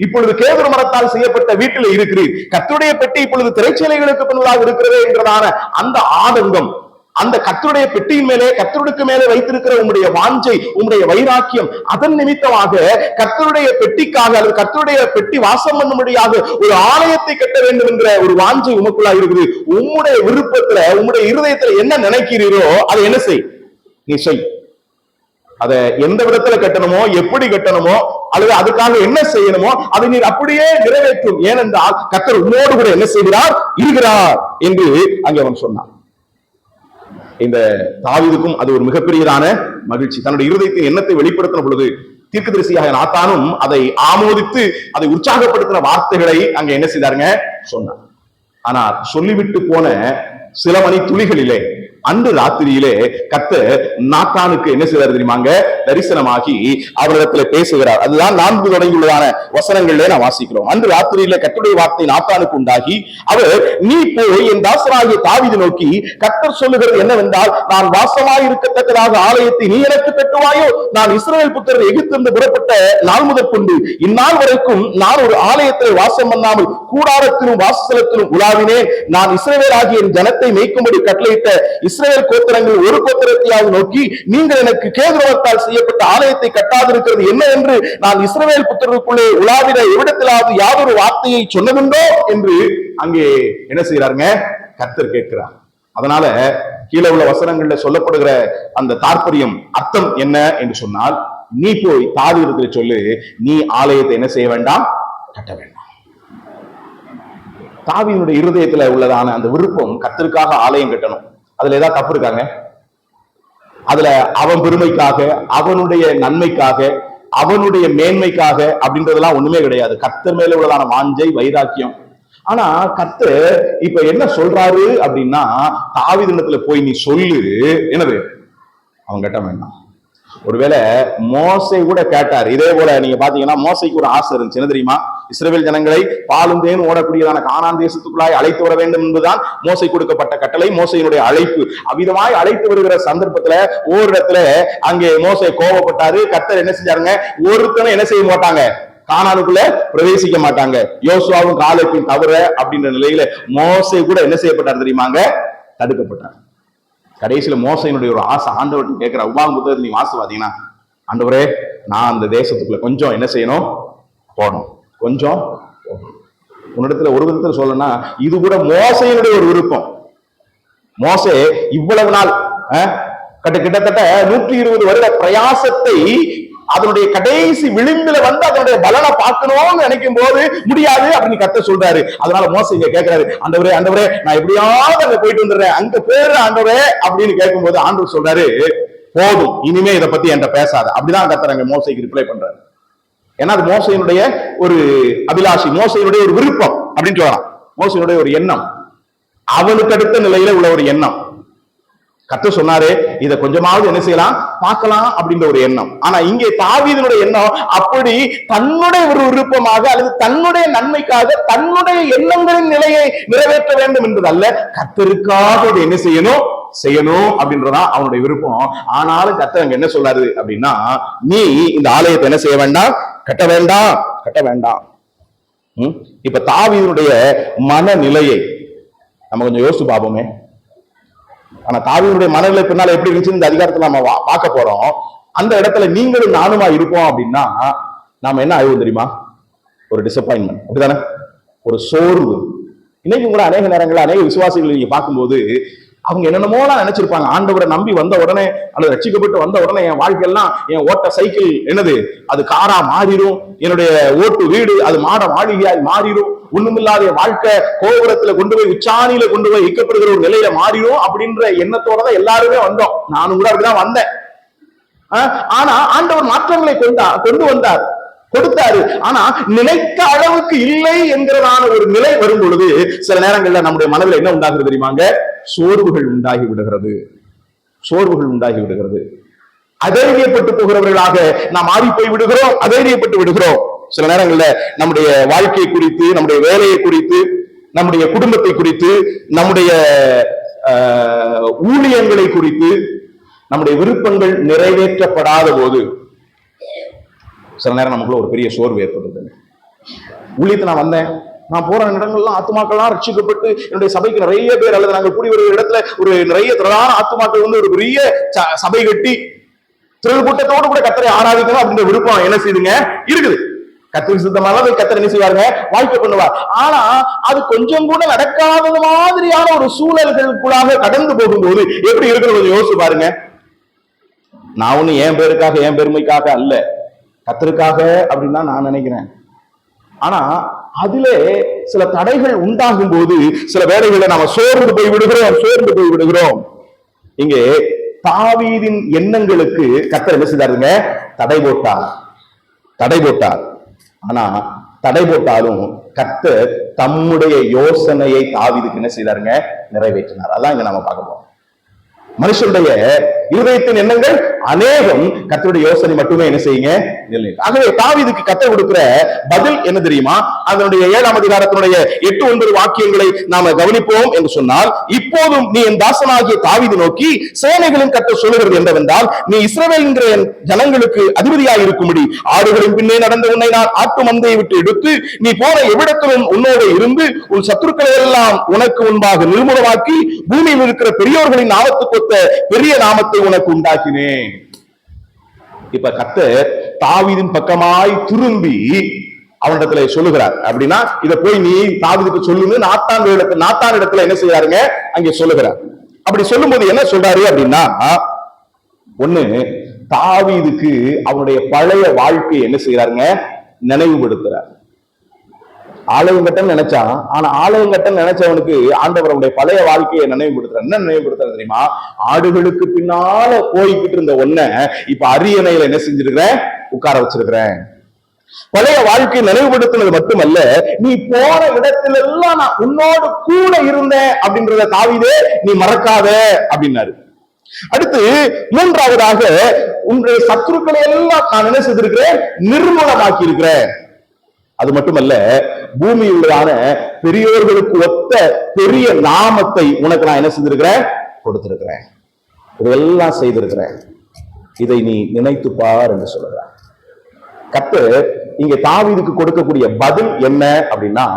இப்பொழுது கேதுரு மரத்தால் செய்யப்பட்ட வீட்டில் இருக்கிறீர். கர்த்தருடைய பெட்டி இப்பொழுது திரைச்சீலைகளுக்கு பின்னால் இருக்கிறது என்றதான அந்த ஆதங்கம், அந்த கர்த்தருடைய பெட்டியின் மேலே, கர்த்தருக்கு மேலே வைத்திருக்கிற உங்களுடைய வாஞ்சை, உங்களுடைய வைராக்கியம், அதன் நிமித்தமாக கர்த்தருடைய பெட்டிக்காக அல்லது கர்த்தருடைய பெட்டி வாசம் பண்ணும்படியாக ஒரு ஆலயத்தை கட்ட வேண்டும் என்கிற ஒரு வாஞ்சை உமக்குள்ளா இருக்குது. உம்முடைய விருப்பத்துல, உம்முடைய இருதயத்துல என்ன நினைக்கிறீரோ அதை என்ன செய், நீ செய். அதை எந்த விதத்துல கட்டணுமோ, எப்படி கட்டணுமோ, அல்லது அதுக்காக என்ன செய்யணுமோ அதை நீர் அப்படியே நிறைவேற்றும். ஏனென்றால் கர்த்தர் உம்மோடு கூட என்ன செய்கிறார், இருக்கிறார் என்று அங்கே அவன் சொன்னான். இந்த தாவீதுக்கும் அது ஒரு மிகப்பெரியதான மகிழ்ச்சி. தன்னுடைய இருதயத்தின் எண்ணத்தை வெளிப்படுத்தின பொழுது தீர்க்கதரிசியாக நாத்தானும் அதை ஆமோதித்து அதை உற்சாகப்படுத்தின வார்த்தைகளை அங்க என்ன செய்தாருங்க, சொன்னார். ஆனால் சொல்லிவிட்டு போன சில மணி துளிகளிலே அன்று ராத்திரியிலே கர்த்தர் நாத்தானுக்கு என்ன செய்வார் தெரியுமாங்க, தரிசனமாகி அவரிடத்துல பேசுகிறார். அதுதான் 4 தொடங்கியுள்ளதான வசனங்களிலே நான் வாசிக்கிறோம். அன்று ராத்திரியிலே கர்த்தருடைய வார்த்தை நாத்தானுக்கு உண்டாகி, அவர் நீ போய் என் தாசனாகிய தாவீதை நோக்கி கர்த்தர் சொல்லுகிறது என்னவென்றால், நான் வாசமாய் இருக்கத்தக்கதாக ஆலயத்தை நீ எனக்கு கட்டுவாயோ? நான் இஸ்ரவேல் புத்திரர் எகிப்திலிருந்து புறப்பட்ட நாள் முதற் கொண்டு இந்நாள் வரைக்கும் நான் ஒரு ஆலயத்தை வாசம் பண்ணாமல் கூடாரத்திலும் வாசஸ்தலத்திலும் உலாவினேன். நான் இஸ்ரவேல் ஆகிய என் ஜனத்தை மேய்க்கும்படி கட்டளையிட்ட இஸ்ரவேல் கோத்திரங்கள் ஒரு கோத்திரத்தையாவது நோக்கி, நீங்கள் எனக்கு கேதுருவத்தால் செய்யப்பட்ட ஆலயத்தை கட்டாதிருக்கிறது என்ன என்று நான் இஸ்ரவேல் புத்திரருக்குள்ளே உலாவிட எவ்விடத்திலாவது யாதொரு வார்த்தையை சொன்னதுண்டோ என்று அங்கே என்ன செய்யறாருங்க, கர்த்தர் கேட்கிறார். அதனால கீழே உள்ள வசனங்கள்ல சொல்லப்படுகிற அந்த தாற்பயம் அர்த்தம் என்ன என்று சொன்னால், நீ போய் தாவீதுக்கு சொல்லு, நீ ஆலயத்தை என்ன செய்ய வேண்டாம், கட்ட வேண்டாம். தாவீதுடைய இருதயத்துல உள்ளதான அந்த விருப்பம் கர்த்தருக்காக ஆலயம் கட்டணும். அதுல ஏதாவது தப்பு இருக்காங்க? அதுல அவன் பெருமைக்காக, அவனுடைய நன்மைக்காக, அவனுடைய மேன்மைக்காக அப்படின்றதெல்லாம் ஒண்ணுமே கிடையாது. கர்த்தர் மேல உள்ளதான வாஞ்சை, வைராக்கியம். ஆனா கர்த்தர் இப்ப என்ன சொல்றாரு அப்படின்னா, தாவீதிடத்துல போய் நீ சொல்லு, என்னது, அவன் கட்ட வேண்டாம். ஒருவேளை மோசே கூட கேட்டார். இதே போல நீங்க பாத்தீங்கன்னா மோசைக்கு ஒரு ஆசை இருந்துச்சு. என்ன தெரியுமா, இஸ்ரவேல் ஜனங்களை பாலும் தேனும் ஓடக்கூடியதான கானான் தேசத்துக்குள்ளாய் அழைத்து வர வேண்டும் என்பதுதான் மோசை கொடுக்கப்பட்ட கட்டளை, மோசையினுடைய அழைப்பு. அவ்விதமாய் அழைத்து வருகிற சந்தர்ப்பத்துல ஓரிடத்துல அங்கே மோசை கோபப்பட்டாரு. கர்த்தர் என்ன செஞ்சாருங்க, ஒருத்தனை என்ன செய்ய மாட்டாங்க, கானானுக்குள்ள பிரவேசிக்க மாட்டாங்க, யோசுவாவும் காலேபையும் தவிர அப்படின்ற நிலையில மோசை கூட என்ன செய்யப்பட்டார் தெரியுமாங்க, தடுக்கப்பட்டார். கடைசியில மோசையினுடைய ஒரு ஆசை ஆண்டவர்கிட்ட கேட்கிற, உபாகம புத்தகத்தை நீ வாசிவாதீங்கன்னா, ஆண்டவரே நான் அந்த தேசத்துக்குள்ள கொஞ்சம் என்ன செய்யணும், போகணும், கொஞ்சம் உன்னிடத்துல ஒரு விதத்துல சொல்லணும்னா இது கூட மோசையினுடைய ஒரு விருப்பம். மோசே இவ்வளவு நாள் கிட்டத்தட்ட 120 வருட பிரயாசத்தை அதனுடைய கடைசி விளிம்பில வந்து அதனுடைய பலனை பார்க்கணும்னு நினைக்கும் போது முடியாது அப்படின்னு கர்த்தர் சொல்றாரு. அதனால மோசே இங்க கேட்கிறாரு, ஆண்டவரே ஆண்டவரே நான் எப்படியாவது அங்க போயிட்டு வந்துடுறேன், அங்க பேரு ஆண்டவரே அப்படின்னு கேட்கும் போது ஆண்டவர் சொல்றாரு, போதும் இனிமே இதை பத்தி என்கிட்ட பேசாத. அப்படிதான் கர்த்தர் அங்க மோசைக்கு ரிப்ளை பண்றாரு. ஏன்னா அது மோசையினுடைய ஒரு அபிலாஷி, மோசையினுடைய ஒரு விருப்பம் அப்படின்னு சொல்லலாம், மோசையினுடைய ஒரு எண்ணம், அவனுக்கு அடுத்த நிலையில உள்ள ஒரு எண்ணம். கர்த்தர் சொன்னாரு இதை கொஞ்சமாவது என்ன செய்யலாம், பார்க்கலாம் அப்படின்ற ஒரு எண்ணம். ஆனா இங்கே தாவீதினுடைய எண்ணம் அப்படி தன்னுடைய ஒரு விருப்பமாக அல்லது தன்னுடைய நன்மைக்காக தன்னுடைய எண்ணங்களின் நிலையை நிறைவேற்ற வேண்டும் என்பதல்ல, கர்த்தருக்காக இதை என்ன செய்யணும் அப்படின்றதா அவனுடைய விருப்பம். ஆனாலும் கர்த்தர் அங்க என்ன சொல்றாரு அப்படின்னா, நீ இந்த ஆலயத்தை என்ன செய்ய வேண்டாம், கட்ட வேண்டாம். இப்ப தாவீதினுடைய மனநிலையை நம்ம கொஞ்சம் யோசிச்சு பார்ப்போமே. ஆனா தாவீதுடைய மனநிலை பின்னால எப்படி இருந்துச்சு இந்த அதிகாரத்துல நம்ம பார்க்க போறோம். அந்த இடத்துல நீங்களும் நானுமா இருப்போம் அப்படின்னா நாம என்ன ஆகும் தெரியுமா, ஒரு டிசப்பாயின்மெண்ட், அப்படிதானே, ஒரு சோர்வு. இன்னைக்கு கூட அநேக நேரங்கள் அநேக விசுவாசிகள் நீங்க பார்க்கும்போது அவங்க என்னென்னமோலாம் நினைச்சிருப்பாங்க. ஆண்டவரை நம்பி வந்த உடனே அல்லது ரட்சிக்கப்பட்டு வந்த உடனே என் வாழ்க்கையெல்லாம், என் ஓட்ட சைக்கிள் என்னது அது காரா மாறிடும், என்னுடைய ஓட்டு வீடு அது மாட மாளிகையாய் மாறிடும், ஒண்ணுமில்லாத வாழ்க்கை கோபுரத்துல கொண்டு போய் உச்சாணியில கொண்டு போய் வைக்கப்படுகிற ஒரு நிலையில மாறிடும் அப்படின்ற எண்ணத்தோட தான் எல்லாருமே வந்தோம். நானும் கூட அப்படிதான் வந்தேன். ஆனா ஆண்டவர் மாற்றங்களை கொண்டு வந்தார், கொடுத்தாரு. ஆனா நினைத்த அளவுக்கு இல்லை என்கிறதான ஒரு நிலை வரும் பொழுது சில நேரங்கள்ல நம்முடைய மனதில் என்ன உண்டாகிறது தெரியுமாங்க, சோர்வுகள் உண்டாகி விடுகிறது. அதைரியப்பட்டு போகிறவர்களாக நாம் மாறி போய் விடுகிறோம், அதைரியப்பட்டு விடுகிறோம். சில நேரங்கள்ல நம்முடைய வாழ்க்கை குறித்து, நம்முடைய வேலையை குறித்து, நம்முடைய குடும்பத்தை குறித்து, நம்முடைய ஊழியங்களை குறித்து நம்முடைய விருப்பங்கள் நிறைவேற்றப்படாத போது சில நேரம் நமக்குள்ள ஒரு பெரிய சோர்வு ஏற்படுது. ஊழியத்தை நான் வந்தேன், நான் போற இடங்கள்லாம் ஆத்துமாக்கள்லாம் ரட்சிக்கப்பட்டு என்னுடைய சபைக்கு நிறைய பேர், அல்லது நாங்கள் கூடி ஒரு இடத்துல ஒரு நிறைய திரளான ஆத்துமாக்கள் வந்து ஒரு பெரிய சபை கட்டி திரள் கூட்டத்தோடு கூட கர்த்தரை ஆராதிக்கணும் அப்படின்ற விருப்பம் என்ன செய்யுதுங்க இருக்குது. கர்த்தருக்கு சித்தமாக கர்த்தர் என்ன செய்வாருங்க, வாழ்க்கை பண்ணுவார். ஆனா அது கொஞ்சம் கூட நடக்காதது மாதிரியான ஒரு சூழல்களுக்குள்ளாக கடந்து போகும்போது எப்படி இருக்கிறது கொஞ்சம் யோசிச்சு பாருங்க. நான் ஒண்ணு என் பேருக்காக, என் பெருமைக்காக அல்ல, கர்த்தருக்காக அப்படின்னு தான் நான் நினைக்கிறேன். ஆனா அதிலே சில தடைகள் உண்டாகும் போது சில வேளைகளை நாம சோர்ந்து போய் விடுகிறோம். இங்கே தாவீதின் எண்ணங்களுக்கு கர்த்தர் என்ன செய்தாருங்க, தடை போட்டார். ஆனா தடை போட்டாலும் கர்த்தர் தம்முடைய யோசனையை தாவீதுக்கு என்ன செய்தாருங்க, நிறைவேற்றினார். அதான் இங்க நாம பார்க்க போறோம். மனுஷனுடைய இருதயத்தின் எண்ணங்கள் அநேகம், கர்த்தருடைய யோசனை மட்டுமே என்ன செய்யுங்க, இல்லை. ஆகவே தாவீதுக்கு கர்த்தர் கொடுக்கிற பதில் என்ன தெரியுமா? அதனுடைய 7ஆம் அதிகாரத்தினுடைய 8-9 வாக்கியங்களை நாம கவனிப்போம் என்று சொன்னால், இப்போதும் நீ என் தாசனாகிய தாவீது நோக்கி சேனைகளின் கர்த்தர் சொல்லுகிறது என்னவென்றால், நீ இஸ்ரவேல் என்கிற ஜனங்களுக்கு அதிபதியாக இருக்கும்படி ஆடுகளின் பின்னே நடந்த உன்னை நான் ஆட்டு மந்தையை விட்டு எடுத்து நீ போற எவ்விடத்திலும் உன்னோடு இருந்து உன் சத்துருக்களை எல்லாம் உனக்கு முன்பாக நிர்மூலமாக்கி பூமியில் இருக்கிற பெரியோர்களின் நாமத்துக்கு ஒத்த பெரிய நாமத்தை உனக்கு உண்டாக்கினேன். இப்ப கர்த்தர் தாவீதின் பக்கமாய் திரும்பி அவனிடத்துல சொல்லுகிறார். அப்படின்னா இத போய் நீ தாவீதுக்கு சொல்லுன்னு நாத்தான் இடத்துல என்ன செய்யறாருங்க, அங்கே சொல்லுகிறார். அப்படி சொல்லும் போது என்ன சொல்றாரு அப்படின்னா, ஒண்ணு தாவீதுக்கு அவனுடைய பழைய வாழ்க்கையை என்ன செய்யறாருங்க, நினைவுபடுத்துறார். ஆலயம் கட்டம் நினைச்சான், ஆனா ஆலயம் கட்டம் நினைச்சவனுக்கு ஆண்டவர் அவனுடைய பழைய வாழ்க்கையை நினைவுபடுத்துறார். என்ன நினைவுபடுத்துறது தெரியுமா? ஆடுகளுக்கு பின்னால போய்கிட்டு இருந்த ஒன்ன இப்ப அரியணையில என்ன செஞ்சிருக்கிறேன், உட்கார வச்சிருக்கிறேன். பழைய வாழ்க்கையை நினைவுபடுத்தினது மட்டுமல்ல, நீ போன இடத்துல எல்லாம் நான் உன்னோடு கூட இருந்தேன் அப்படின்றத தாவீதே நீ மறக்காத அப்படின்னாரு. அடுத்து 3ஆவதாக, உன்னுடைய சத்துருக்களை எல்லாம் நான் என்ன செய்திருக்கிறேன், நிர்மூலமாக்கி இருக்கிறேன். அது மட்டுமல்ல, பூமியுள்ளான பெரியோர்களுக்கு ஒத்த பெரிய நாமத்தை உனக்கு நான் என்ன செஞ்சிருக்கிறேன், கொடுத்திருக்கிறேன். இதெல்லாம் செய்திருக்கிறேன். இதை நீ நினைத்து பார் என்று சொல்லுகிறார். கர்த்தர் இங்க தாவீதுக்கு கொடுக்கக்கூடிய பதில் என்ன அப்படின்னா,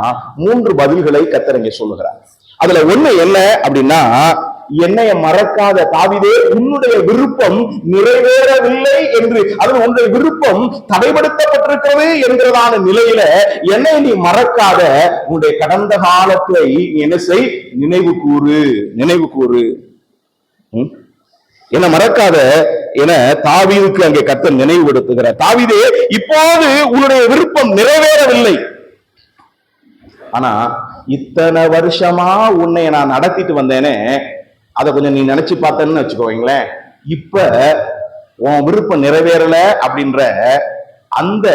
3 பதில்களை கர்த்தர் இங்க சொல்லுகிறார். அதுல ஒண்ணு என்ன அப்படின்னா, என்னைய மறக்காத தாவீதே, உன்னுடைய விருப்பம் நிறைவேறவில்லை என்று, அது உன்னுடைய விருப்பம் தடைபடுத்தப்பட்டிருக்கிறது என்கிறதான நிலையில என்னை நீ மறக்காத, உன்னுடைய கடந்த காலத்தை நீ என்ன செய், நினைவு கூறு. என்ன மறக்காத என தாவீதுக்கு அங்கே கர்த்தர் நினைவுபடுத்துகிறார். தாவீதே, இப்போது உன்னுடைய விருப்பம் நிறைவேறவில்லை, ஆனா இத்தனை வருஷமா உன்னை நான் நடத்திட்டு வந்தேனே, அதை கொஞ்சம் நீ நினைச்சு பார்த்தேன்னு வச்சுக்கோங்களேன். இப்ப உன் விருப்பம் நிறைவேறல அப்படின்ற அந்த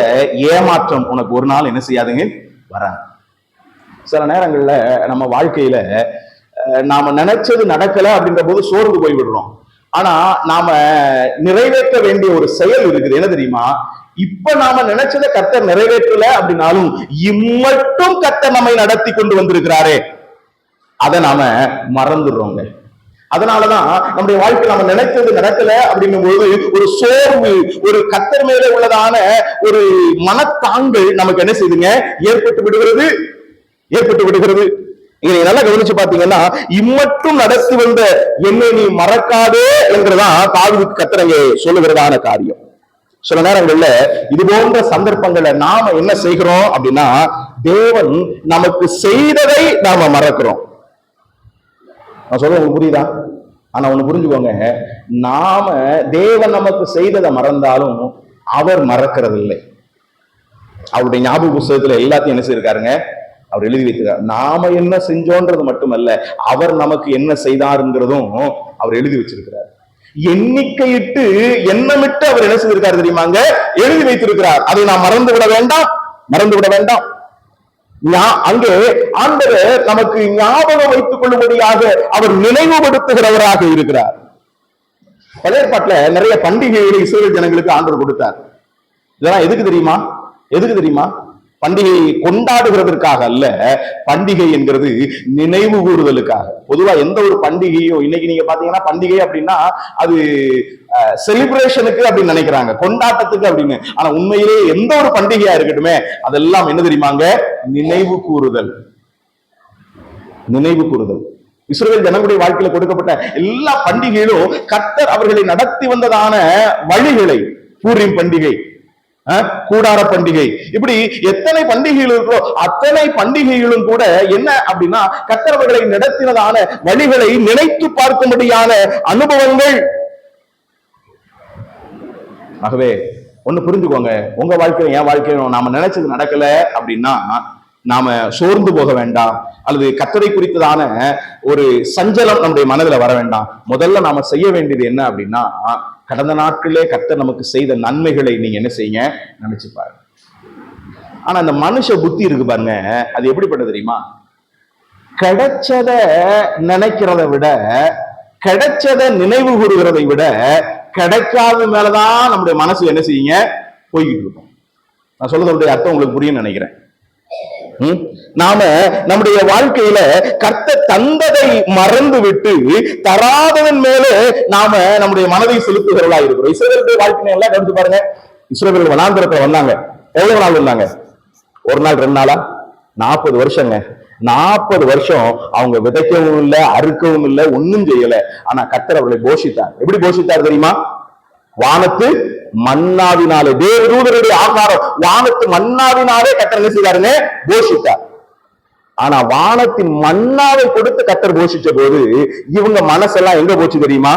ஏமாற்றம் உனக்கு ஒரு நாள் என்ன செய்யாதுங்க, வராது. சில நேரங்கள்ல நம்ம வாழ்க்கையில நாம நினைச்சது நடக்கல அப்படின்ற போது சோர்ந்து போய் விடுறோம். ஆனா நாம நிறைவேற்ற வேண்டிய ஒரு செயல் இருக்குது. என்ன தெரியுமா? இப்ப நாம நினைச்சதை கர்த்தர் நிறைவேற்றல அப்படின்னாலும் இம்மட்டும் கர்த்தர் நம்மை நடத்தி கொண்டு வந்திருக்கிறாரே, அதை நாம மறந்துடுறோங்க. அதனாலதான் நம்முடைய வாழ்க்கை நம்ம நினைத்தது நடக்கல அப்படின்னும் போது ஒரு சோர்வு, ஒரு கர்த்தர் மேல உள்ளதான ஒரு மனத்தாங்கள் நமக்கு என்ன செய்யுதுங்க, ஏற்பட்டு விடுகிறது. இதை நல்லா கவனிச்சு பாத்தீங்கன்னா, இம்மட்டும் நடத்தி வந்த என்னை நீ மறக்காதே என்கிறதான் தாவீதுக்கு கர்த்தர் அங்கே சொல்லுகிறதான காரியம். சில நேரங்கள்ல இது போன்ற சந்தர்ப்பங்களை நாம என்ன செய்கிறோம் அப்படின்னா, தேவன் நமக்கு செய்ததை நாம மறக்கிறோம். நான் சொல்ல உங்களுக்கு புரியுதா? ஆனா ஒண்ணு புரிஞ்சுக்கோங்க, நாம தேவன் நமக்கு செய்ததை மறந்தாலும் அவர் மறக்கிறது இல்லை. அவருடைய ஞாபக புஸ்தகத்துல எல்லாத்தையும் என்ன செய்யிருக்காருங்க, அவர் எழுதி வைக்கிறார். நாம என்ன செஞ்சோன்றது மட்டுமல்ல, அவர் நமக்கு என்ன செய்தாருங்கிறதும் அவர் எழுதி வச்சிருக்கிறார். எண்ணிக்கையிட்டு எண்ணமிட்டு அவர் என்ன செய்திருக்காரு தெரியுமாங்க, எழுதி வைத்திருக்கிறார். அதை நாம் மறந்து விட வேண்டாம். அங்கே ஆண்டவர் நமக்கு ஞாபகம் வைத்துக் கொள்ளும்படியாக அவர் நினைவுபடுத்துகிறவராக இருக்கிறார். பழைய ஏற்பாட்டுல நிறைய பண்டிகைகளை இஸ்ரவேல் ஜனங்களுக்கு ஆண்டவர் கொடுத்தார். இதெல்லாம் எதுக்கு தெரியுமா? பண்டிகை கொண்டாடுகிறதற்காக அல்ல, பண்டிகை என்கிறது நினைவு கூறுதலுக்காக. பொதுவா எந்த ஒரு பண்டிகையும் இன்னைக்கு நீங்க பாத்தீங்கன்னா, பண்டிகை அப்படின்னா அது செலிப்ரேஷனுக்கு அப்படின்னு நினைக்கிறாங்க, கொண்டாட்டத்துக்கு அப்படின்னு. ஆனா உண்மையிலே எந்த ஒரு பண்டிகையா இருக்கட்டுமே அதெல்லாம் என்ன தெரியுமாங்க? நினைவு கூறுதல். நினைவு கூறுதல். இஸ்ரவேல் ஜனங்களுடைய வாழ்க்கையில கொடுக்கப்பட்ட எல்லா பண்டிகைகளும் கர்த்தர் அவர்களை நடத்தி வந்ததான வழிகளை, பூரீம் பண்டிகை, கூடார பண்டிகை, இப்படி எத்தனை பண்டிகைகள் இருக்கோ அத்தனை பண்டிகைகளும் கூட என்ன அப்படின்னா கர்த்தர் அவர்களை நடத்தினதான வழிகளை நினைத்து பார்க்கும்படியான அனுபவங்கள். ஆகவே ஒண்ணு புரிஞ்சுக்கோங்க, உங்க வாழ்க்கையில என் வாழ்க்கையில நாம நினைச்சது நடக்கல அப்படின்னா நாம சோர்ந்து போக வேண்டாம், அல்லது கர்த்தரை குறித்ததான ஒரு சஞ்சலம் நம்முடைய மனதில் வர வேண்டாம். முதல்ல நாம செய்ய வேண்டியது என்ன அப்படின்னா, கடந்த நாட்களே கர்த்தர் நமக்கு செய்த நன்மைகளை நீங்க என்ன செய்யுங்க, நினைச்சு பாருங்க. ஆனா அந்த மனுஷ புத்தி இருக்கு பாருங்க, அது எப்படிப்பட்டது தெரியுமா? கிடைச்சத நினைக்கிறத விட, கிடைச்சத நினைவு கூறுகிறதை விட, கிடைக்காத மேலதான் நம்முடைய மனசு என்ன செய்யுங்க, போய்கிட்டு இருக்கும். நான் சொல்றதோடைய அர்த்தம் உங்களுக்கு புரியும் நினைக்கிறேன். நாம நம்முடைய வாழ்க்கையில கர்த்தர் தந்ததை மறந்து விட்டு தராதவன் மேல நாம நம்முடைய மனதை செலுத்துகிறவர்களா இருக்கிறோம். இஸ்ரவேலுடைய வாழ்க்கையை எல்லாம் எடுத்து பாருங்க. இஸ்ரவேல் வனாந்திரத்துல வந்தாங்க. எவ்வளவு நாள் வந்தாங்க? ஒரு நாள் 2 நாளா? 40 வருஷங்க. 40 வருஷம் அவங்க விதைக்கவும் இல்லை, அறுக்கவும் இல்லை, ஒன்னும் செய்யல. ஆனா கர்த்தர் அவர்களை போஷித்தார். எப்படி போஷித்தார் தெரியுமா? வானத்து மன்னாவினாலே, தேவதூதருடைய ஆகாரம் வானத்து மன்னாவினாலே கர்த்தர் என்ன செய்தாருங்க, போஷித்தார். ஆனா வானத்தின் மன்னாவை கொடுத்து கர்த்தர் போஷிச்ச போது இவங்க மனசெல்லாம் எங்க போச்சு தெரியுமா?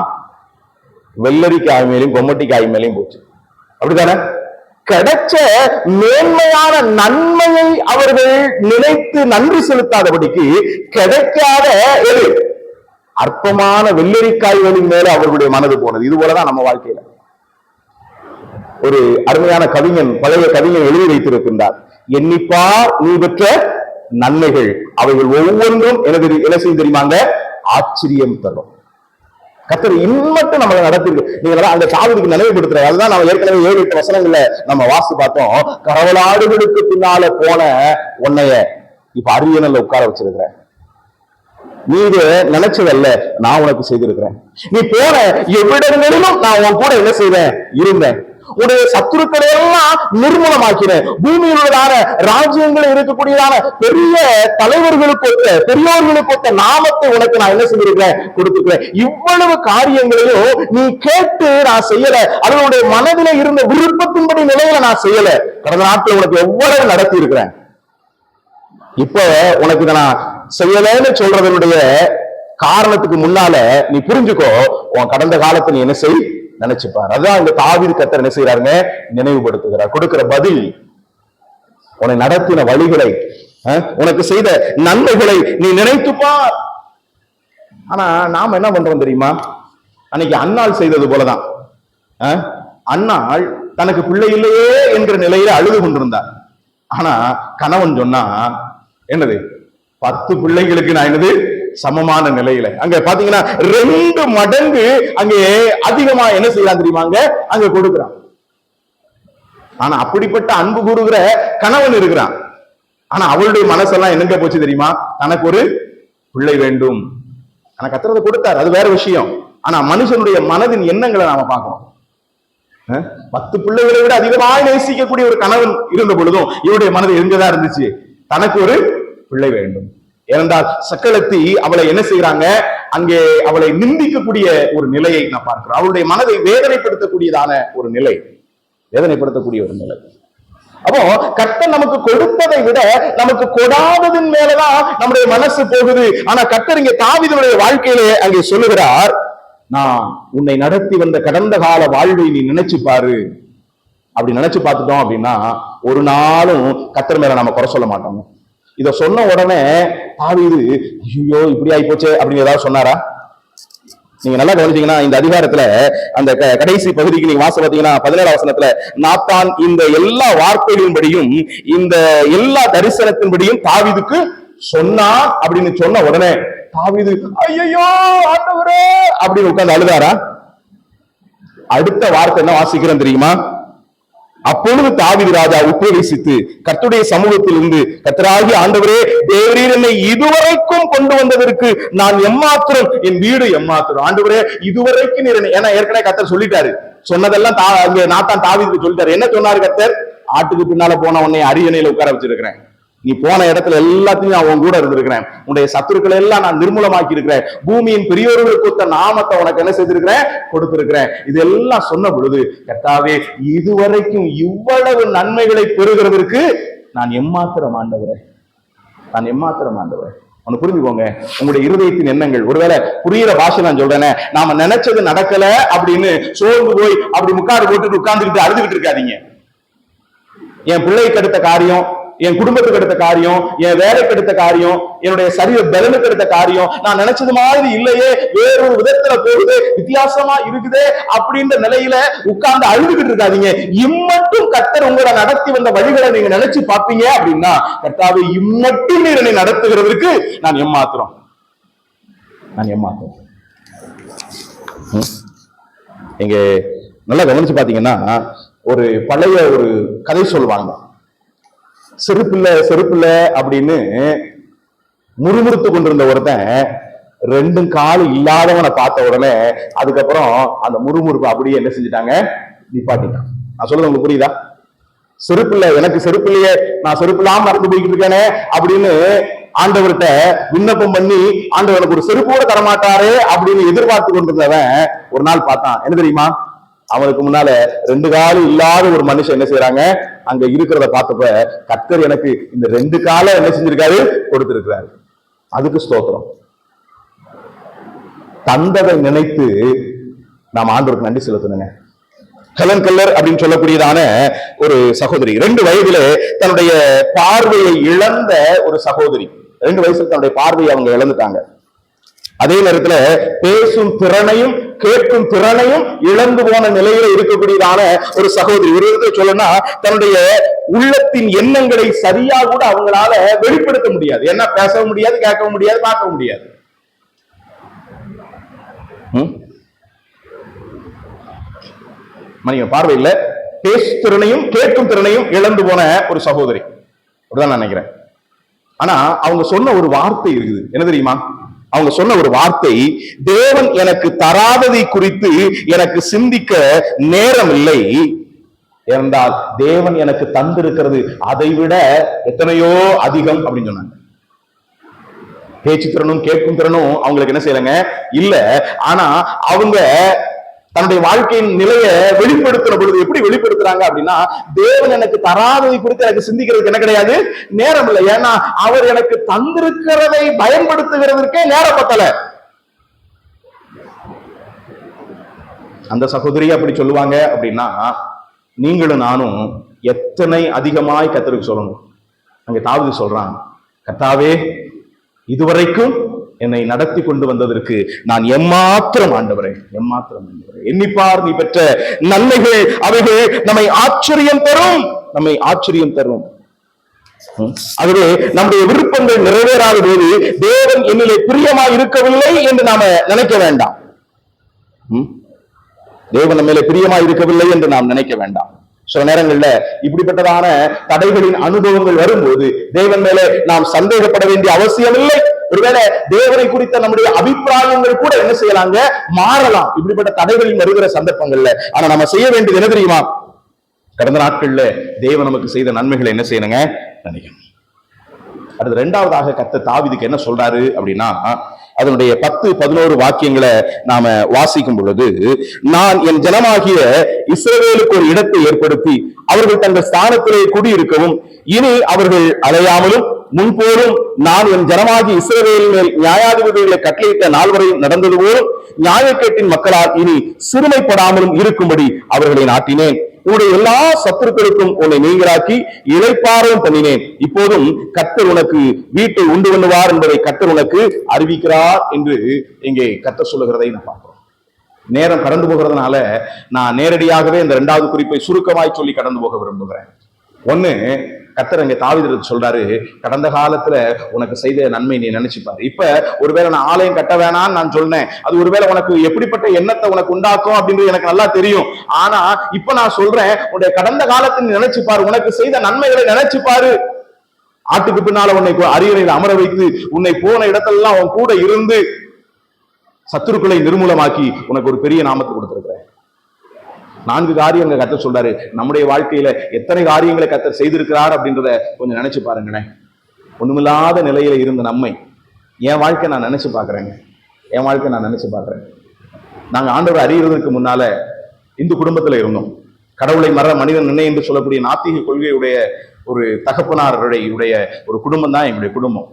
வெள்ளரிக்காய் மேலையும் கொம்மட்டிக்காய் மேலையும் போச்சு. அப்படித்தானே? கிடைச்ச மேன்மையான நன்மையை அவர்கள் நினைத்து நன்றி செலுத்தாதபடிக்கு கிடைக்காத அற்பமான வெள்ளரிக்காய்களின் மேல அவர்களுடைய மனது போனது. இது போலதான் நம்ம வாழ்க்கையில. ஒரு அருமையான கவிஞன், பழைய கவிஞன் எழுதி வைத்திருக்கின்றார், எண்ணிப்பார் நீ பெற்ற நன்மைகள் அவைகள் ஒவ்வொன்றும் என்ன செய்ய தெரியுமாங்க, ஆச்சரியம் தரும். கர்த்தர் இன்னும் நம்மளை நடத்திருக்கு. நீங்க அந்த சாவுக்கு நினைவுபடுத்துற, அதுதான் நம்ம ஏற்கனவே 7-8 வசனங்கள்ல நம்ம வாசி பார்த்தோம். கரவலாடுகளுக்கு பின்னால போன உன்னைய இப்ப அரியணையில உட்கார வச்சிருக்கிற. நீ இது நினைச்சதல்ல, நான் உனக்கு செய்திருக்கிறேன். நீ போன எவ்விடங்களிலும் நான் உன் கூட என்ன செய்வேன், இருந்தேன். உடைய சத்துருக்களை எல்லாம் நிர்மூலமாக்கிறேன். பூமியில் உள்ளதான ராஜ்யங்களில் இருக்கக்கூடியதான பெரிய தலைவர்களுக்கு ஒத்த, பெரியோர்களுக்கு ஒத்த நாமத்தை உனக்கு நான் என்ன செய்திருக்கிறேன், கொடுத்துக்கிறேன். இவ்வளவு காரியங்களையும் நீ கேட்டு நான் செய்யல, அதனுடைய மனதில இருந்த விருப்பத்தின்படி நிலையில நான் செய்யல. கடந்த நாட்கள் உனக்கு எவ்வளவு நடத்தி இருக்கிறேன். இப்ப உனக்கு இதை நான் செய்யலன்னு சொல்றதனுடைய காரணத்துக்கு முன்னால நீ புரிஞ்சுக்கோ, உன் கடந்த காலத்தை நீ என்ன செய், நினைச்சுப்பார். அதான் இந்த தாவீது கர்த்தர் என்ன செய்யறாருங்க, நினைவுபடுத்துகிறார். கொடுக்கிற பதில், உன்னை நடத்தின வழிகளை, உனக்கு செய்த நன்மைகளை நீ நினைத்துப்பார். ஆனா நாம என்ன பண்றோம் தெரியுமா? அன்னைக்கு அன்னாள் செய்தது போலதான். அன்னாள் தனக்கு பிள்ளை இல்லையே என்கிற நிலையில அழுது கொண்டிருந்தார். ஆனா கணவன் சொன்னா என்னது, 10 பிள்ளைகளுக்கு நான் என்னது சமமான நிலையில. அங்க பாத்தீங்கன்னா 2 மடங்கு அங்கே அதிகமா என்ன செய்யலாம் தெரியுமாங்க, அங்க கொடுக்கிறான். ஆனா அப்படிப்பட்ட அன்பு கூறுகிற கணவன் இருக்கிறான். ஆனா அவளுடைய மனசெல்லாம் என்னங்க போச்சு தெரியுமா, தனக்கு ஒரு பிள்ளை வேண்டும். ஆனா கர்த்தர் கொடுத்தார், அது வேற விஷயம். ஆனா மனுஷனுடைய மனதின் எண்ணங்களை நாம பார்க்கணும். 10 பிள்ளைகளை விட அதிகமாக நேசிக்கக்கூடிய ஒரு கணவன் இருந்த பொழுதும் இவருடைய மனது எங்கதான் இருந்துச்சு, தனக்கு ஒரு பிள்ளை வேண்டும். ஏனென்றால் சக்களத்தி அவளை என்ன செய்யறாங்க, அங்கே அவளை நிந்திக்கக்கூடிய ஒரு நிலையை நான் பார்க்கிறோம். அவளுடைய மனதை வேதனைப்படுத்தக்கூடியதான ஒரு நிலை, வேதனைப்படுத்தக்கூடிய ஒரு நிலை. அப்போ கர்த்தர் நமக்கு கொடுப்பதை விட நமக்கு கொடாததன் மேலதான் நம்முடைய மனசு போகுது. ஆனா கர்த்தர் இங்கே தாவீதுடைய வாழ்க்கையிலே அங்கே சொல்லுகிறார், நான் உன்னை நடத்தி வந்த கடந்த கால வாழ்வை நீ நினைச்சு பாரு. அப்படி நினைச்சு பார்த்துட்டோம் அப்படின்னா ஒரு நாளும் கர்த்தர் மேல நம்ம குறை சொல்ல மாட்டோம். இத சொன்ன உடனே தாவீது ஐயோ இப்படி ஆகி போச்சே அப்படின்னு ஏதாவது சொன்னாரா? நீங்க நல்லா கவனிச்சீங்கன்னா இந்த அதிகாரத்துல அந்த கடைசி பகுதிக்கு நீங்க வாச பார்த்தீங்கன்னா 17ஆம் வசனத்துல, நாத்தான் இந்த எல்லா வார்த்தைகளின்படியும் இந்த எல்லா தரிசனத்தின்படியும் தாவீதுக்கு சொன்னான் அப்படின்னு சொன்ன உடனே தாவீது ஐயோ ஆண்டவரே அப்படின்னு உட்கார்ந்து அழுதாரா? அடுத்த வார்த்தை என்ன வாசிக்கிறோம் தெரியுமா? அப்பொழுது தாவீது ராஜா உபதேசித்து கர்த்தருடைய சமூகத்தில் இருந்து, கர்த்தராகிய ஆண்டவரே, தேவரீர் என்னை இதுவரைக்கும் கொண்டு வந்ததற்கு நான் எம்மாத்திரம், என் வீடு எம்மாத்திரம். ஆண்டவரே, இதுவரைக்கும் நீர் ஏன்னா ஏற்கனவே கர்த்தர் சொல்லிட்டாரு, சொன்னதெல்லாம் நாத்தான் தாவீதுக்கு சொல்லிட்டாரு. என்ன சொன்னாரு கர்த்தர்? ஆட்டுக்கு பின்னால போன உன்னை அரியணையில உட்கார வச்சிருக்கிறேன், நீ போன இடத்துல எல்லாத்தையும் நான் உன் கூட இருந்திருக்கிறேன், உன்னுடைய சத்துருக்களை எல்லாம் நான் நிர்மூலமாக்கி இருக்கிறேன், பூமியின் பெரியோர்களுக்கு ஒத்த நாமத்தை உனக்கு என்ன செய்திருக்கிறேன், கொடுத்திருக்கிறேன். இதெல்லாம் சொன்ன பொழுது, கர்த்தாவே, இதுவரைக்கும் இவ்வளவு நன்மைகளை பெறுகிறதற்கு நான் எம்மாத்திரம் ஆண்டவரே, நான் எம்மாத்திரம் ஆண்டவரே. ஒன்னு புரிஞ்சுக்கோங்க, உங்களுடைய இருதயத்தின் எண்ணங்கள். ஒருவேளை புரியுற பாஷை நான் சொல்றேனே, நாம நினைச்சது நடக்கல அப்படின்னு சோர்ந்து போய் அப்படி முக்காடு போட்டுட்டு உட்கார்ந்துக்கிட்டு அழுதுகிட்டு இருக்காதீங்க. என் பிள்ளைக்கு அடுத்த காரியம், என் குடும்பத்துக்கு எடுத்த காரியம், என் வேலைக்கு எடுத்த காரியம், என்னுடைய சரீர பலனுக்கு எடுத்த காரியம் நான் நினைச்சது மாதிரி இல்லையே, வேறொரு விதத்துல போகுது, வித்தியாசமா இருக்குதே அப்படின்ற நிலையில உட்கார்ந்து அழுதுகிட்டு இருக்காதீங்க. இம்மட்டும் கர்த்தர் உங்களை நடத்தி வந்த வழிகளை நீங்க நினைச்சு பார்ப்பீங்க அப்படின்னா, கர்த்தாவே, இம்மட்டும் நீர் என்னை நடத்துகிறதுக்கு நான் எம்மாத்திரம், நான் எம்மாத்திரம். இங்க நல்லா கவனிச்சு பாத்தீங்கன்னா, ஒரு பழைய ஒரு கதை சொல்லுவாங்க. செருப்பில்ல அப்படின்னு முறுமுறுத்து கொண்டிருந்த ஒருத்தன் ரெண்டும் காலு இல்லாதவனை பார்த்த உடனே அதுக்கப்புறம் அந்த முறுமுறுப்பு அப்படியே என்ன செஞ்சுட்டாங்க, நிப்பாட்டிட்டான். நான் சொல்றது உங்களுக்கு புரியுதா? செருப்பில்ல, எனக்கு செருப்பில்லையே, நான் செருப்பு இல்லாம நடந்து போய்கிட்டு இருக்கேனே அப்படின்னு ஆண்டவர்கிட்ட விண்ணப்பம் பண்ணி ஆண்டவனுக்கு ஒரு செருப்பு கூட தரமாட்டாரு அப்படின்னு எதிர்பார்த்து கொண்டிருந்தவன் ஒரு நாள் பார்த்தான். என்ன தெரியுமா? அவனுக்கு முன்னால ரெண்டு காலம் இல்லாத ஒரு மனுஷன் என்ன செய்யறாங்க, அங்க இருக்கிறத பார்த்தப்ப, கர்த்தர் எனக்கு இந்த ரெண்டு காலம் என்ன செஞ்சிருக்காரு, கொடுத்திருக்கிறாரு. அதுக்கு ஸ்தோத்திரம். தந்ததை நினைத்து நாம் ஆண்டவருக்கு நன்றி செலுத்தணுங்க. ஹெலன் கெல்லர் அப்படின்னு சொல்லக்கூடியதான ஒரு சகோதரி, 2 வயதிலே தன்னுடைய பார்வையை இழந்த ஒரு சகோதரி. 2 வயசுல தன்னுடைய பார்வையை அவங்க இழந்துட்டாங்க. அதே நேரத்துல பேசும் திறனையும் கேட்கும் திறனையும் இழந்து போன நிலையில இருக்கக்கூடியதான ஒரு சகோதரி. ஒரு விதத்தை சொல்லணும்னா, தன்னுடைய உள்ளத்தின் எண்ணங்களை சரியா கூட அவங்களால வெளிப்படுத்த முடியாது. என்ன, பேசவும் முடியாது, கேட்கவும் முடியாது, பார்க்கவும் முடியாது. மனித பார்வையில பேசும் திறனையும் கேட்கும் திறனையும் இழந்து போன ஒரு சகோதரி அப்படிதான் நான் நினைக்கிறேன். ஆனா அவங்க சொன்ன ஒரு வார்த்தை இருக்குது. என்ன தெரியுமா? அவங்க சொன்ன ஒரு வார்த்தை, தேவன் எனக்கு தராததை குறித்து எனக்கு சிந்திக்க நேரம் இல்லை, என்றால் தேவன் எனக்கு தந்திருக்கிறது அதை விட எத்தனையோ அதிகம் அப்படின்னு சொன்னாங்க. பேச்சு திறனும் கேட்கும் திறனும் அவங்களுக்கு என்ன செய்யலங்க, இல்ல. ஆனா அவங்க தன்னுடைய வாழ்க்கையின் நிலையை வெளிப்படுத்துற பொழுது எப்படி வெளிப்படுத்துறாங்க அப்படின்னா, தேவன் எனக்கு தராததை குறித்து எனக்கு சிந்திக்கிறதுக்கு என்ன கிடையாது, நேரம் இல்லை. ஏன்னா அவர் எனக்கு தந்திருக்கிறதை பயன்படுத்துகிறதுக்கே நேரம் பத்தல. அந்த சகோதரி அப்படி சொல்லுவாங்க அப்படின்னா, நீங்களும் நானும் எத்தனை அதிகமாய் கர்த்தருக்கு சொல்லணும். அங்க தாவீது சொல்றான், கர்த்தாவே, இதுவரைக்கும் என்னை நடத்தி கொண்டு வந்ததற்கு நான் எம்மாத்திரம் ஆண்டவரே, எம்மாத்திரம் ஆண்டவரே. எண்ணிப்பார் நீ பெற்ற நன்மைகள், அவைகள் நம்மை ஆச்சரியம் தரும், நம்மை ஆச்சரியம் தரும். ஆகவே நம்முடைய விருப்பங்கள் நிறைவேறாத போது தேவன் என்னிலே பிரியமாய் இருக்கவில்லை என்று நாம நினைக்க வேண்டாம். தேவன் நம்ம மேலே பிரியமாய் இருக்கவில்லை என்று நாம் நினைக்க வேண்டாம். சில நேரங்கள்ல இப்படிப்பட்டதான தடைகளின் அனுபவங்கள் வரும்போது தேவன் மேலே நாம் சந்தேகப்பட வேண்டிய அவசியம் இல்லை. ஒருவேளை தேவனை குறித்த நம்முடைய அபிப்பிராயங்கள் கூட என்ன செய்யலாங்க, மாறலாம் இப்படிப்பட்ட தடைகளில் வருகிற சந்தர்ப்பங்கள்ல. ஆனா நம்ம செய்ய வேண்டியது என்ன தெரியுமா? கடந்த நாட்கள்ல தேவன் நமக்கு செய்த நன்மைகளை என்ன செய்யணுங்க, நினைக்கணும். அடுத்து 2வதாக கர்த்தர் தாவீதுக்கு என்ன சொல்றாரு அப்படின்னா, அதனுடைய 10-11 வாக்கியங்களை நாம வாசிக்கும் பொழுது, நான் என் ஜனமாகிய இஸ்ரவேலுக்கு ஒரு இடத்தை ஏற்படுத்தி அவர்கள் தங்கள் ஸ்தானத்திலே குடியிருக்கவும், இனி அவர்கள் அலையாமலும் முன்போதும் நான் என் ஜனமாகி இஸ்ரவேலின் மேல் நியாயாதிபதிகளை கட்டளையிட்ட நாள் வரை நடந்தது போலும் நியாயக்கேட்டின் மக்களால் இனி சிறுமைப்படாமலும் இருக்கும்படி அவர்களை நாட்டினேன். உன்னுடைய எல்லா சத்துருக்களுக்கும் உன்னை நீங்களாக்கி இளைப்பாறும் பண்ணினேன். இப்போதும் கர்த்தர் உனக்கு வீட்டை உண்டு பண்ணுவார் என்பதை கர்த்தர் உனக்கு அறிவிக்கிறார் என்று இங்கே கர்த்தர் சொல்லுகிறதை நான் பார்க்கிறோம். நேரம் கடந்து போகிறதுனால நான் நேரடியாகவே இந்த 2வது குறிப்பை சுருக்கமாய் சொல்லி கடந்து போக விரும்புகிறேன். ஒண்ணு, கர்த்தர் அங்க தாவீதுக்கு சொல்றாரு, கடந்த காலத்துல உனக்கு செய்த நன்மை நீ நினைச்சுப்பாரு. இப்ப ஒருவேளை நான் ஆலயம் கட்ட வேணாம்னு நான் சொன்னேன், அது ஒருவேளை உனக்கு எப்படிப்பட்ட எண்ணத்தை உனக்கு உண்டாக்கும் அப்படின்றது எனக்கு நல்லா தெரியும். ஆனா இப்ப நான் சொல்றேன், உன்னுடைய கடந்த காலத்தை நீ நினைச்சுப்பாரு, உனக்கு செய்த நன்மைகளை நினைச்சுப்பாரு. ஆட்டுக்கு பின்னால உன்னை அரியணையில் அமர வைத்து உன்னை போன இடத்தெல்லாம் அவன் கூட இருந்து சத்துருக்களை நிர்மூலமாக்கி உனக்கு ஒரு பெரிய நாமத்தை கொடுத்திருக்கிறேன். 4 காரியங்களை கர்த்தர் சொல்றாரு. நம்முடைய வாழ்க்கையில எத்தனை காரியங்களை கர்த்தர் செய்திருக்கிறார் அப்படின்றத கொஞ்சம் நினைச்சு பாருங்களேன். ஒண்ணுமில்லாத நிலையில இருந்த நம்மை என் வாழ்க்கை நான் நினைச்சு பாக்குறேங்க. என் வாழ்க்கை நான் நினைச்சு பாக்குறேன். நாங்க ஆண்டவர் அறியறதுக்கு முன்னால இந்து குடும்பத்துல இருந்தோம். கடவுளை மனிதன் நினை என்று சொல்லக்கூடிய நாத்திக கொள்கையுடைய ஒரு தகப்பனாருடைய ஒரு குடும்பம் தான் எங்களுடைய குடும்பம்.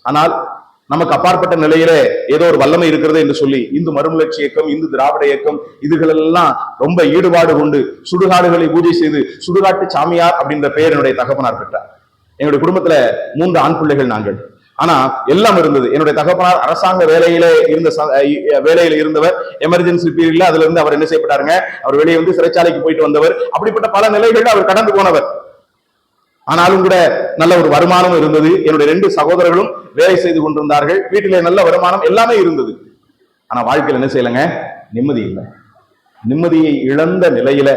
ஆனால் நமக்கு அப்பாற்பட்ட நிலையில ஏதோ ஒரு வல்லமை இருக்கிறது என்று சொல்லி இந்து மறுமலர்ச்சி இயக்கம், இந்து திராவிட இயக்கம் இதுகளெல்லாம் ரொம்ப ஈடுபாடு கொண்டு சுடுகாடுகளை பூஜை செய்து சுடுகாட்டு சாமியார் அப்படின்ற பெயர் என்னுடைய தகப்பனார் பெற்றார். எங்களுடைய குடும்பத்துல 3 ஆண் பிள்ளைகள் நாங்கள். ஆனா எல்லாம் இருந்தது. என்னுடைய தகப்பனார் அரசாங்க வேலையில இருந்தவர். எமர்ஜென்சி பீரியட்ல அதுல இருந்து அவர் என்ன செய்யப்பட்டாருங்க, அவர் வெளியே வந்து சிறைச்சாலைக்கு போயிட்டு வந்தவர். அப்படிப்பட்ட பல நிலைகள்ல அவர் கடந்து போனவர். ஆனாலும் கூட நல்ல ஒரு வருமானம் இருந்தது. என்னுடைய 2 சகோதரர்களும் வேலை செய்து கொண்டிருந்தார்கள். வீட்டிலே நல்ல வருமானம் எல்லாமே இருந்தது. ஆனா வாழ்க்கையில் என்ன செய்யலங்க, நிம்மதி இல்லை. நிம்மதியை இழந்த நிலையில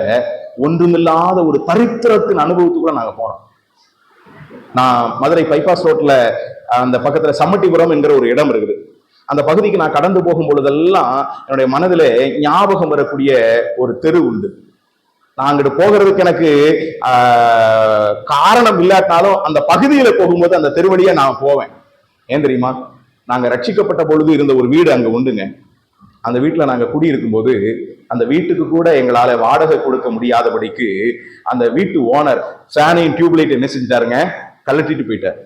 ஒன்றுமில்லாத ஒரு தரித்திரத்தின் அனுபவத்துக்குள்ள நாங்க போனோம். நான் மதுரை பைபாஸ் ரோட்ல அந்த பக்கத்துல சம்மட்டிபுரம் என்கிற ஒரு இடம் இருக்குது. அந்த பகுதிக்கு நான் கடந்து போகும் பொழுதெல்லாம் என்னுடைய மனதிலே ஞாபகம் வரக்கூடிய ஒரு தெரு உண்டு. நான் அங்கிட்டு போகிறதுக்கு எனக்கு காரணம் இல்லாட்டாலும் அந்த பகுதியில போகும்போது அந்த தெருவழியா நான் போவேன். ஏன் தெரியுமா, நாங்க ரட்சிக்கப்பட்ட பொழுது இருந்த ஒரு வீடு அங்க உண்டுங்க. அந்த வீட்டுல நாங்க குடியிருக்கும் போது அந்த வீட்டுக்கு கூட எங்களால வாடகை கொடுக்க முடியாதபடிக்கு அந்த வீட்டு ஓனர் ஃபேனையும் டியூப்லைட் என்ன செஞ்சாருங்க, கலட்டிட்டு போயிட்டார்.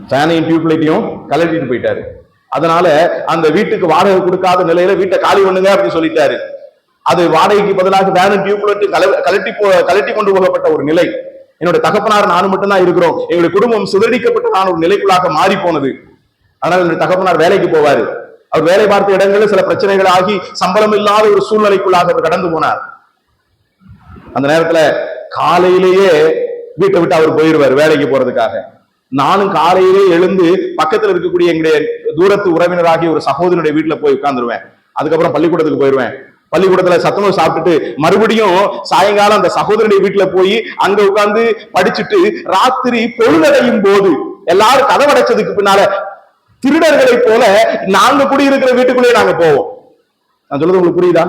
ஃபேனையும் டியூப்லைட்டையும் கலட்டிட்டு போயிட்டாரு. அதனால அந்த வீட்டுக்கு வாடகை கொடுக்காத நிலையில வீட்டை காலி பண்ணுங்க அப்படின்னு சொல்லிட்டாரு. அது வாடகைக்கு பதிலாக வேனும் டியூப்லைட் கலட்டி கொண்டு போகப்பட்ட ஒரு நிலை. என்னோட தகப்பனார் நானும் மட்டும்தான் இருக்கிறோம். எங்களுடைய குடும்பம் சிதறடிக்கப்பட்ட ஒரு நிலைக்குள்ளாக மாறி போனது. ஆனால் என்னுடைய தகப்பனார் வேலைக்கு போவாரு. அவர் வேலை பார்த்த இடங்களில் சில பிரச்சனைகள் ஆகி சம்பளம் இல்லாத ஒரு சூழ்நிலைக்குள்ளாக அவர் கடந்து போனார். அந்த நேரத்துல காலையிலேயே வீட்டை விட்டு அவர் போயிடுவார் வேலைக்கு போறதுக்காக. நானும் காலையிலே எழுந்து பக்கத்துல இருக்கக்கூடிய எங்களுடைய தூரத்து உறவினராகிய ஒரு சகோதரனுடைய வீட்டுல போய் உட்கார்ந்துருவேன். அதுக்கப்புறம் பள்ளிக்கூடத்துக்கு போயிடுவேன். பள்ளிக்கூடத்துல சத்துணவு சாப்பிட்டுட்டு மறுபடியும் சாயங்காலம் அந்த சகோதரனுடைய வீட்டுல போய் அங்க உட்கார்ந்து படிச்சுட்டு ராத்திரி பொழுதடையும் போது எல்லாரும் கதவு அடைச்சதுக்கு பின்னால திருடர்களை போல நாங்க குடியிருக்கிற வீட்டுக்குள்ளேயே நாங்க போவோம். நான் சொல்றது உங்களுக்கு புரியுதா?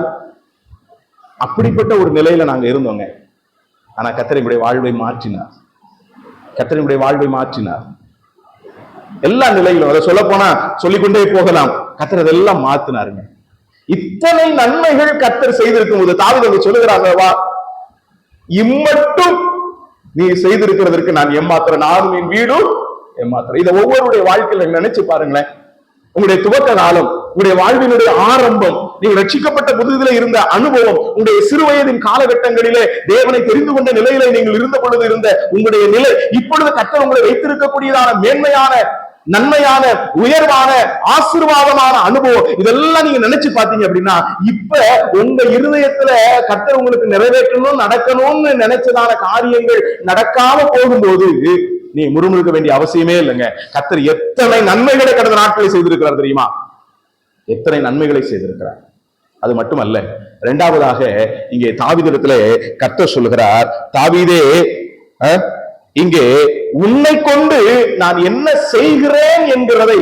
அப்படிப்பட்ட ஒரு நிலையில நாங்க இருந்தோங்க. ஆனா கர்த்தருடைய வாழ்வை மாற்றினார். கர்த்தருடைய வாழ்வை மாற்றினார். எல்லா நிலையிலும் அதை சொல்ல போனா சொல்லிக்கொண்டே போகலாம். கர்த்தர் அதெல்லாம் மாத்தினாருங்க. இத்தனை நன்மைகள் கர்த்தர் செய்திருக்கும் போது தாவீது சொல்லுகிறாங்க, இம்மட்டும் நீ செய்திருக்கிறதற்கு நான் எம்மாத்திரம், நானும் என் வீடும் எம்மாத்திரம். இதை ஒவ்வொருடைய வாழ்க்கையில நினைச்சு பாருங்களேன். உங்களுடைய துவக்க காலம், உங்களுடைய வாழ்வினுடைய ஆரம்பம், நீங்கள் ரட்சிக்கப்பட்ட புதிதில இருந்த அனுபவம், உங்களுடைய சிறு வயதின் காலகட்டங்களிலே தேவனை தெரிந்து கொண்ட நிலையில நீங்கள் இருந்த பொழுது இருந்த உங்களுடைய நிலை, இப்பொழுது கர்த்தர் உங்களை வைத்திருக்கக்கூடியதான மேன்மையான, நன்மையான, உயர்வான, ஆசீர்வாதமான அனுபவம், இதெல்லாம் நீங்க நினைச்சு பாத்தீங்க அப்படின்னா, இப்ப உங்க இருதயத்துல கர்த்தர் உங்களுக்கு நிறைவேற்றணும், நடக்கணும்னு நினைச்சதான காரியங்கள் நடக்காம போகும்போது நீ முறுமுறுக்க வேண்டிய அவசியமே இல்லைங்க. கர்த்தர் எத்தனை நன்மைகளை கடந்த நாட்களை செய்திருக்கிறார் தெரியுமா? எத்தனை நன்மைகளை செய்திருக்கிறார். அது மட்டுமல்ல, இரண்டாவதாக இங்கே தாவீதிடத்துல கர்த்தர் சொல்லுகிறார், தாவீதே இங்கே உன்னை கொண்டு நான் என்ன செய்கிறேன் என்கிறதை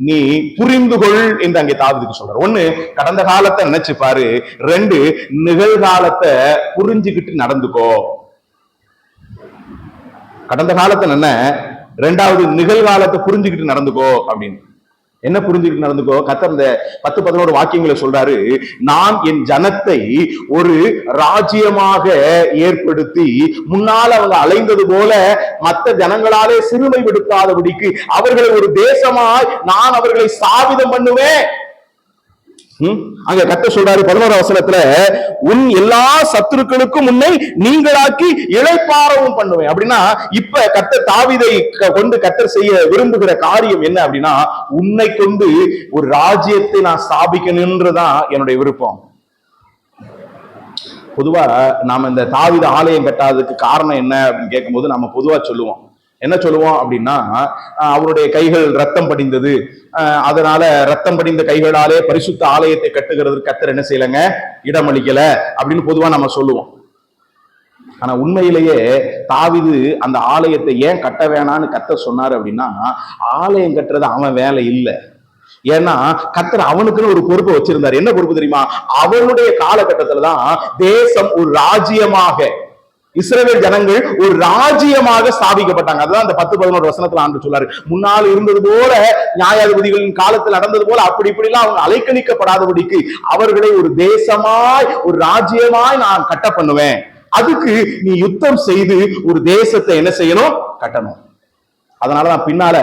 நீ புரிந்து கொள் என்று அங்கே தாவீதுக்கு சொல்றார். 1, கடந்த காலத்தை நினைச்சு பாரு. 2, நிகழ்காலத்தை புரிஞ்சுக்கிட்டு நடந்துக்கோ. கடந்த காலத்தை என்ன, 2வது நிகழ்காலத்தை புரிஞ்சுக்கிட்டு நடந்துக்கோ அப்படின்னு. என்ன புரிஞ்சுக்கிட்டு நடந்துக்கோ? கர்த்தர் இந்த 10-11 வாக்கியங்களை சொல்றாரு. நான் என் ஜனத்தை ஒரு ராஜ்யமாக ஏற்படுத்தி முன்னால் அவங்க அலைந்தது போல மற்ற ஜனங்களாலே சிறுமைப்படுத்தாதபடிக்கு அவர்களை ஒரு தேசமாய் நான் அவர்களை ஸ்தாபிதம் பண்ணுவேன். அங்க கர்த்தர் சொல்றாரு 11ஆம் வசனத்துல, உன் எல்லா சத்துருக்களுக்கும் உன்னை நீங்களாக்கி இளைப்பாறவும் பண்ணுவேன். அப்படின்னா இப்ப கர்த்தர் தாவீதை கொண்டு கர்த்தர் செய்ய விரும்புகிற காரியம் என்ன அப்படின்னா, உன்னை கொண்டு ஒரு ராஜ்யத்தை நான் ஸ்தாபிக்கணும்ன்றதான் என்னுடைய விருப்பம். பொதுவா நாம இந்த தாவீது ஆலயம் கட்டாததுக்கு காரணம் என்ன அப்படின்னு கேட்கும்போது நம்ம பொதுவா சொல்லுவோம். என்ன சொல்லுவோம் அப்படின்னா, அவருடைய கைகள் ரத்தம் படிந்தது, அதனால ரத்தம் படிந்த கைகளாலே பரிசுத்த ஆலயத்தை கட்டுகிறதுக்கு கர்த்தர் என்ன செய்யலைங்க, இடமளிக்கல அப்படின்னு பொதுவா நம்ம சொல்லுவோம். ஆனா உண்மையிலேயே தாவீது அந்த ஆலயத்தை ஏன் கட்ட வேணான்னு கர்த்தர் சொன்னாரு அப்படின்னா, ஆலயம் கட்டுறது அவன் வேலை இல்லை. ஏன்னா கர்த்தர் அவனுக்குன்னு ஒரு பொறுப்பை வச்சிருந்தார். என்ன பொறுப்பு தெரியுமா? அவனுடைய காலகட்டத்துலதான் தேசம் ஒரு ராஜ்யமாக, இஸ்ரவேல் ஜனங்கள் ஒரு ராஜ்யமாக ஸ்தாபிக்கப்பட்டாங்க. அதுதான் அந்த 10-11 வசனத்துல ஆண்டு சொல்லாரு. முன்னால் இருந்தது போல நியாயாதிபதிகளின் காலத்தில் நடந்தது போல அப்படி இப்படிலாம் அவங்க அலைக்கழிக்கப்படாதபடிக்கு அவர்களை ஒரு தேசமாய் ஒரு ராஜ்யமாய் நான் கட்ட பண்ணுவேன். அதுக்கு நீ யுத்தம் செய்து ஒரு தேசத்தை என்ன செய்யணும், கட்டணும். அதனாலதான் பின்னால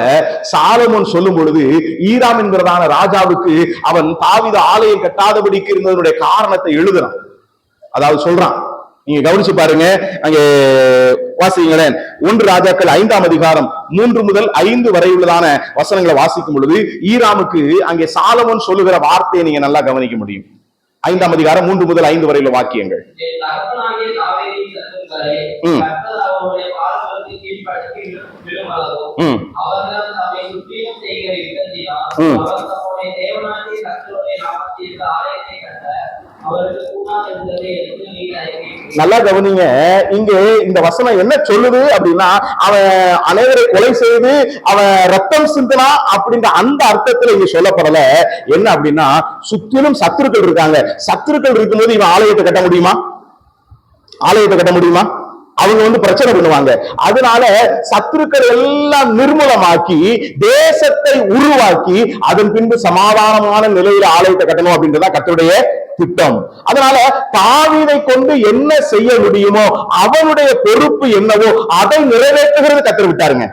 சாலமோன் சொல்லும் பொழுது ஈராம் என்கிறதான ராஜாவுக்கு அவன் தாவீது ஆலயம் கட்டாதபடிக்கு இருந்ததனுடைய காரணத்தை எழுதுறான். அதாவது சொல்றான், நீங்க கவனிச்சு பாருங்க, அங்கே வாசிங்களேன். 1 ராஜாக்கள் 5ஆம் அதிகாரம் 3 முதல் 5 வரை உள்ளதான வசனங்களை வாசிக்கும் பொழுது ஈராமுக்கு அங்கே சாலமோன் சொல்லுகிற வார்த்தையை நீங்க நல்லா கவனிக்க முடியும். 5ஆம் அதிகாரம் 3 முதல் 5 வரையில வாக்கியங்கள். நல்லா கவனிங்க. இங்கே இந்த வசனம் என்ன சொல்லுது அப்படின்னா, அவன் அனைவரை கொலை செய்து அவன் ரத்தம் சிந்தினா அப்படின்ற அந்த அர்த்தத்துல இங்க சொல்லப்படல. என்ன அப்படின்னா, சுற்றிலும் சத்துருக்கள் இருக்காங்க. சத்துருக்கள் இருக்கும்போது இவன் ஆலயத்தை கட்ட முடியுமா? ஆலயத்தை கட்ட முடியுமா? அவங்க பிரச்சனை பண்ணுவாங்க. அதனால சத்துருக்கள் எல்லாம் நிர்மூலமாக்கி தேசத்தை உருவாக்கி அதன் பின்பு சமாதானமான நிலையில ஆலயத்தை கட்டணும் அப்படின்றதான் கர்த்தருடைய திட்டம். அதனால தாவீதை கொண்டு என்ன செய்ய முடியுமோ அவனுடைய பொறுப்பு என்னவோ அதை நிறைவேற்றுகிறது கர்த்தர் விட்டாருங்க.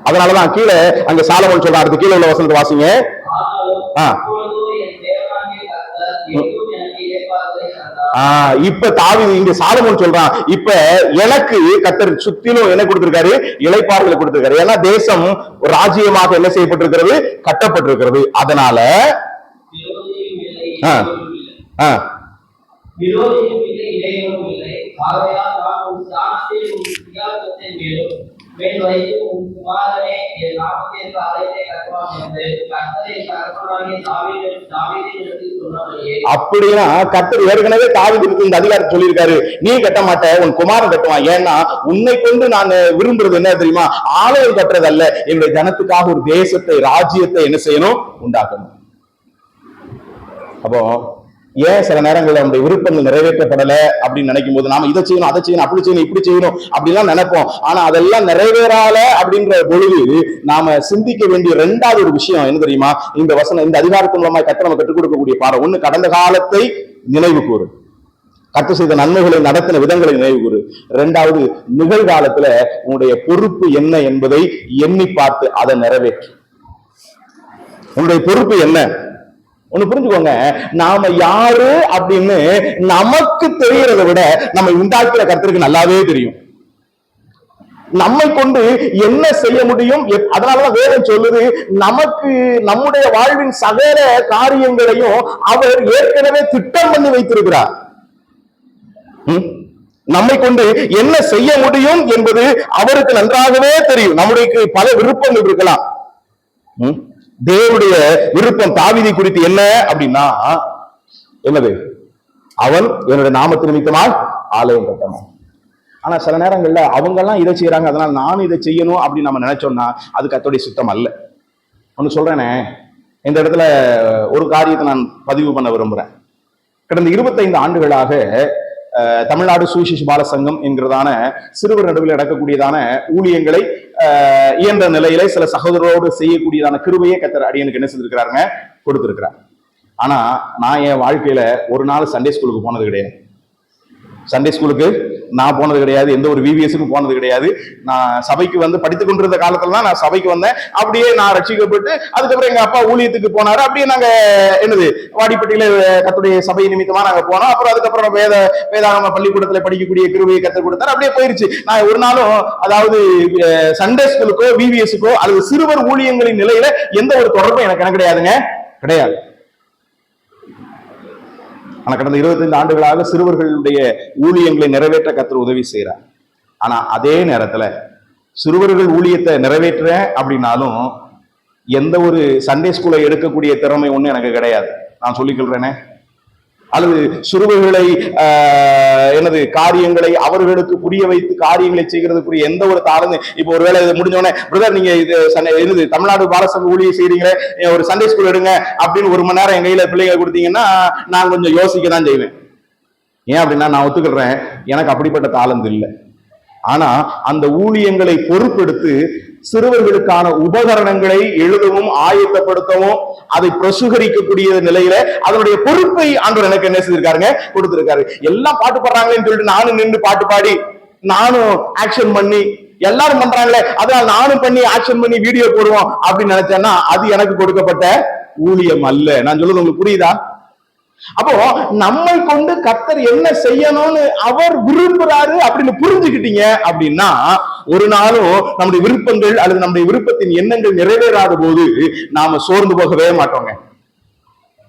அதனாலதான் கீழே அங்க சாலமோன் சொல்றாரு. அடுத்து கீழே உள்ள வசனத்தை வாசிங்க. இப்ப தாவீது இங்க சாலமோன் சொல்றான், இப்ப எனக்கு கர்த்தர் சுத்திலும் என்ன கொடுத்திருக்காரு, இளைப்பாறுதலை கொடுத்திருக்காரு. ஏன்னா தேசம் ராஜ்யமாக என்ன செய்யப்பட்டிருக்கிறது, கட்டப்பட்டிருக்கிறது. அதனால அப்படின்னா கர்த்தர் ஏற்கனவே தாவீதுக்கு இந்த அதிகாரத்தை சொல்லியிருக்காரு, நீ கட்ட மாட்ட, உன் குமாரன் கட்டுவான். ஏன்னா உன்னை கொண்டு நான் விரும்புறது என்ன தெரியுமா, ஆலயம் கட்டுறது அல்ல, என்னுடைய ஜனத்துக்காக ஒரு தேசத்தை ராஜ்யத்தை என்ன செய்யணும், உண்டாக்கணும். அப்போ ஏன் சில நேரங்களில் நம்முடைய விருப்பங்கள் நிறைவேற்றப்படல அப்படின்னு நினைக்கும் போது நாம இதை செய்யணும், அதை செய்யணும், அப்படி செய்யணும், இப்படி செய்யணும் அப்படிலாம் நினைப்போம். ஆனா அதெல்லாம் நிறைவேறால அப்படின்ற பொழுது நாம சிந்திக்க வேண்டிய 2வது ஒரு விஷயம் என்ன தெரியுமா, இந்த வசனம் இந்த அதிகாரத்தின் மூலமா கர்த்தர் நம்ம கற்றுக் கொடுக்கக்கூடிய பாடம். 1, கடந்த காலத்தை நினைவு கூறு, கர்த்தர் செய்த நன்மைகளை நடத்தின விதங்களை நினைவு கூறு. 2வது, நிகழ்காலத்துல உன்னுடைய பொறுப்பு என்ன என்பதை எண்ணி பார்த்து அதை நிறைவேற்று. உன்னுடைய பொறுப்பு என்ன ஒண்ணு புரிஞ்சுக்கோங்க. நாம யாரு அப்படின்னு நமக்கு தெரியறதை விட நம்ம உண்டாக்கிற கர்த்தருக்கு நல்லாவே தெரியும். நம்மை கொண்டு என்ன செய்ய முடியும். அதனாலதான் வேதம் சொல்லுது, நமக்கு நம்முடைய வாழ்வின் சகல காரியங்களையும் அவர் ஏற்கனவே திட்டம் பண்ணி வைத்திருக்கிறார். நம்மை கொண்டு என்ன செய்ய முடியும் என்பது அவருக்கு நன்றாகவே தெரியும். நம்முடைய பல விருப்பங்கள் இருக்கலாம். தேவனுடைய விருப்பம் தாவீதை குறித்து என்ன அப்படின்னா, என்னது, அவன் என்னுடைய நாமத்து நிமித்தமாக ஆலயம் கட்டணும். ஆனா சில நேரங்கள்ல அவங்க எல்லாம் இதை செய்யறாங்க, அதனால நானும் இதை செய்யணும் அப்படின்னு நம்ம நினைச்சோம்னா அது கர்த்தருடைய சுத்தம் அல்ல. ஒண்ணு சொல்றேனே, இந்த இடத்துல ஒரு காரியத்தை நான் பதிவு பண்ண விரும்புறேன். கடந்த 25 ஆண்டுகளாக தமிழ்நாடு சுவிசேஷ பால சங்கம் என்கிறதான சிறுவர் நடுவில் நடக்கக்கூடியதான ஊழியங்களை இயன்ற நிலையில சில சகோதரரோடு செய்யக்கூடியதான கிருபையை கர்த்தர் அடியனுக்கு என்ன செய்திருக்கிறாருங்க, கொடுத்திருக்கிறார். ஆனா நான் என் வாழ்க்கையில ஒரு நாள் சண்டே ஸ்கூலுக்கு போனது கிடையாது. சண்டே ஸ்கூலுக்கு நான் போனது கிடையாது, எந்த ஒரு விவிஎஸ்க்கும் போனது கிடையாது. நான் சபைக்கு படித்துக் கொண்டிருந்த காலத்துல தான் நான் சபைக்கு வந்தேன். அப்படியே நான் ரட்சிக்கப்பட்டு அதுக்கப்புறம் எங்க அப்பா ஊழியத்துக்கு போனாரு. அப்படியே நாங்க வாடிப்பட்டியில கர்த்தருடைய சபை நிமித்தமா நாங்க போனோம். அப்புறம் அதுக்கப்புறம் வேதாகம பள்ளிக்கூடத்துல படிக்கக்கூடிய கிருபையை கர்த்தர் கொடுத்தாரு. அப்படியே போயிருச்சு. நான் ஒரு நாளும் அதாவது சண்டே ஸ்கூலுக்கோ விவிஎஸ்க்கோ அல்லது சிறுவர் ஊழியங்களின் நிலையில எந்த ஒரு தொடர்பும் எனக்கு கிடையாதுங்க, கிடையாது. ஆனா கடந்த 25 ஆண்டுகளாக சிறுவர்களுடைய ஊழியங்களை நிறைவேற்ற கர்த்தர் உதவி செய்யறார். ஆனா அதே நேரத்துல சிறுவர்கள் ஊழியத்தை நிறைவேற்றுறேன் அப்படின்னாலும் எந்த ஒரு சண்டே ஸ்கூலை எடுக்கக்கூடிய திறமை ஒண்ணு எனக்கு கிடையாது. நான் சொல்லிக்கொள்றேனே, அல்லது சிறுவர்களை எனது காரியங்களை அவர்களுக்கு புரிய வைத்து காரியங்களை செய்கிறதுக்குரிய எந்த ஒரு தாளந்து. இப்போ ஒருவேளை இது முடிஞ்சோடனே பிரதர் நீங்க இது தமிழ்நாடு பாலசங்க ஊழியை செய்றீங்களே, ஒரு சண்டே ஸ்கூல் எடுங்க அப்படின்னு 1 மணி நேரம் என் கையில பிள்ளைங்க கொடுத்தீங்கன்னா நான் கொஞ்சம் யோசிக்க தான் செய்வேன். ஏன் அப்படின்னா நான் ஒத்துக்கிறேன், எனக்கு அப்படிப்பட்ட தாளந்து இல்லை. ஆனா அந்த ஊழியங்களை பொறுப்பெடுத்து சிறுவர்களுக்கான உபகரணங்களை எழுதவும் ஆயத்தப்படுத்தவும் அதை பிரசுகரிக்கக்கூடிய நிலையில அதனுடைய பொறுப்பை ஆண்டவர் எனக்கு என்ன செய்திருக்காருங்க, கொடுத்திருக்காரு. எல்லாம் பாட்டு பாடுறாங்களேன்னு சொல்லிட்டு நானும் நின்று பாட்டு பாடி நானும் ஆக்ஷன் பண்ணி எல்லாரும் பண்றாங்களே அதனால நானும் பண்ணி ஆக்ஷன் பண்ணி வீடியோ போடுவோம் அப்படின்னு நினைச்சேன்னா அது எனக்கு கொடுக்கப்பட்ட ஊழியம் அல்ல. நான் சொல்றது உங்களுக்கு புரியுதா? அப்போ நம்மை கொண்டு கர்த்தர் என்ன செய்யணும்னு அவர் விரும்புறாரு அப்படின்னு புரிஞ்சுக்கிட்டீங்க அப்படின்னா ஒரு நாளும் நம்முடைய விருப்பங்கள் அல்லது நம்முடைய விருப்பத்தின் எண்ணங்கள் நிறைவேறாத போது நாம சோர்ந்து போகவே மாட்டோங்க.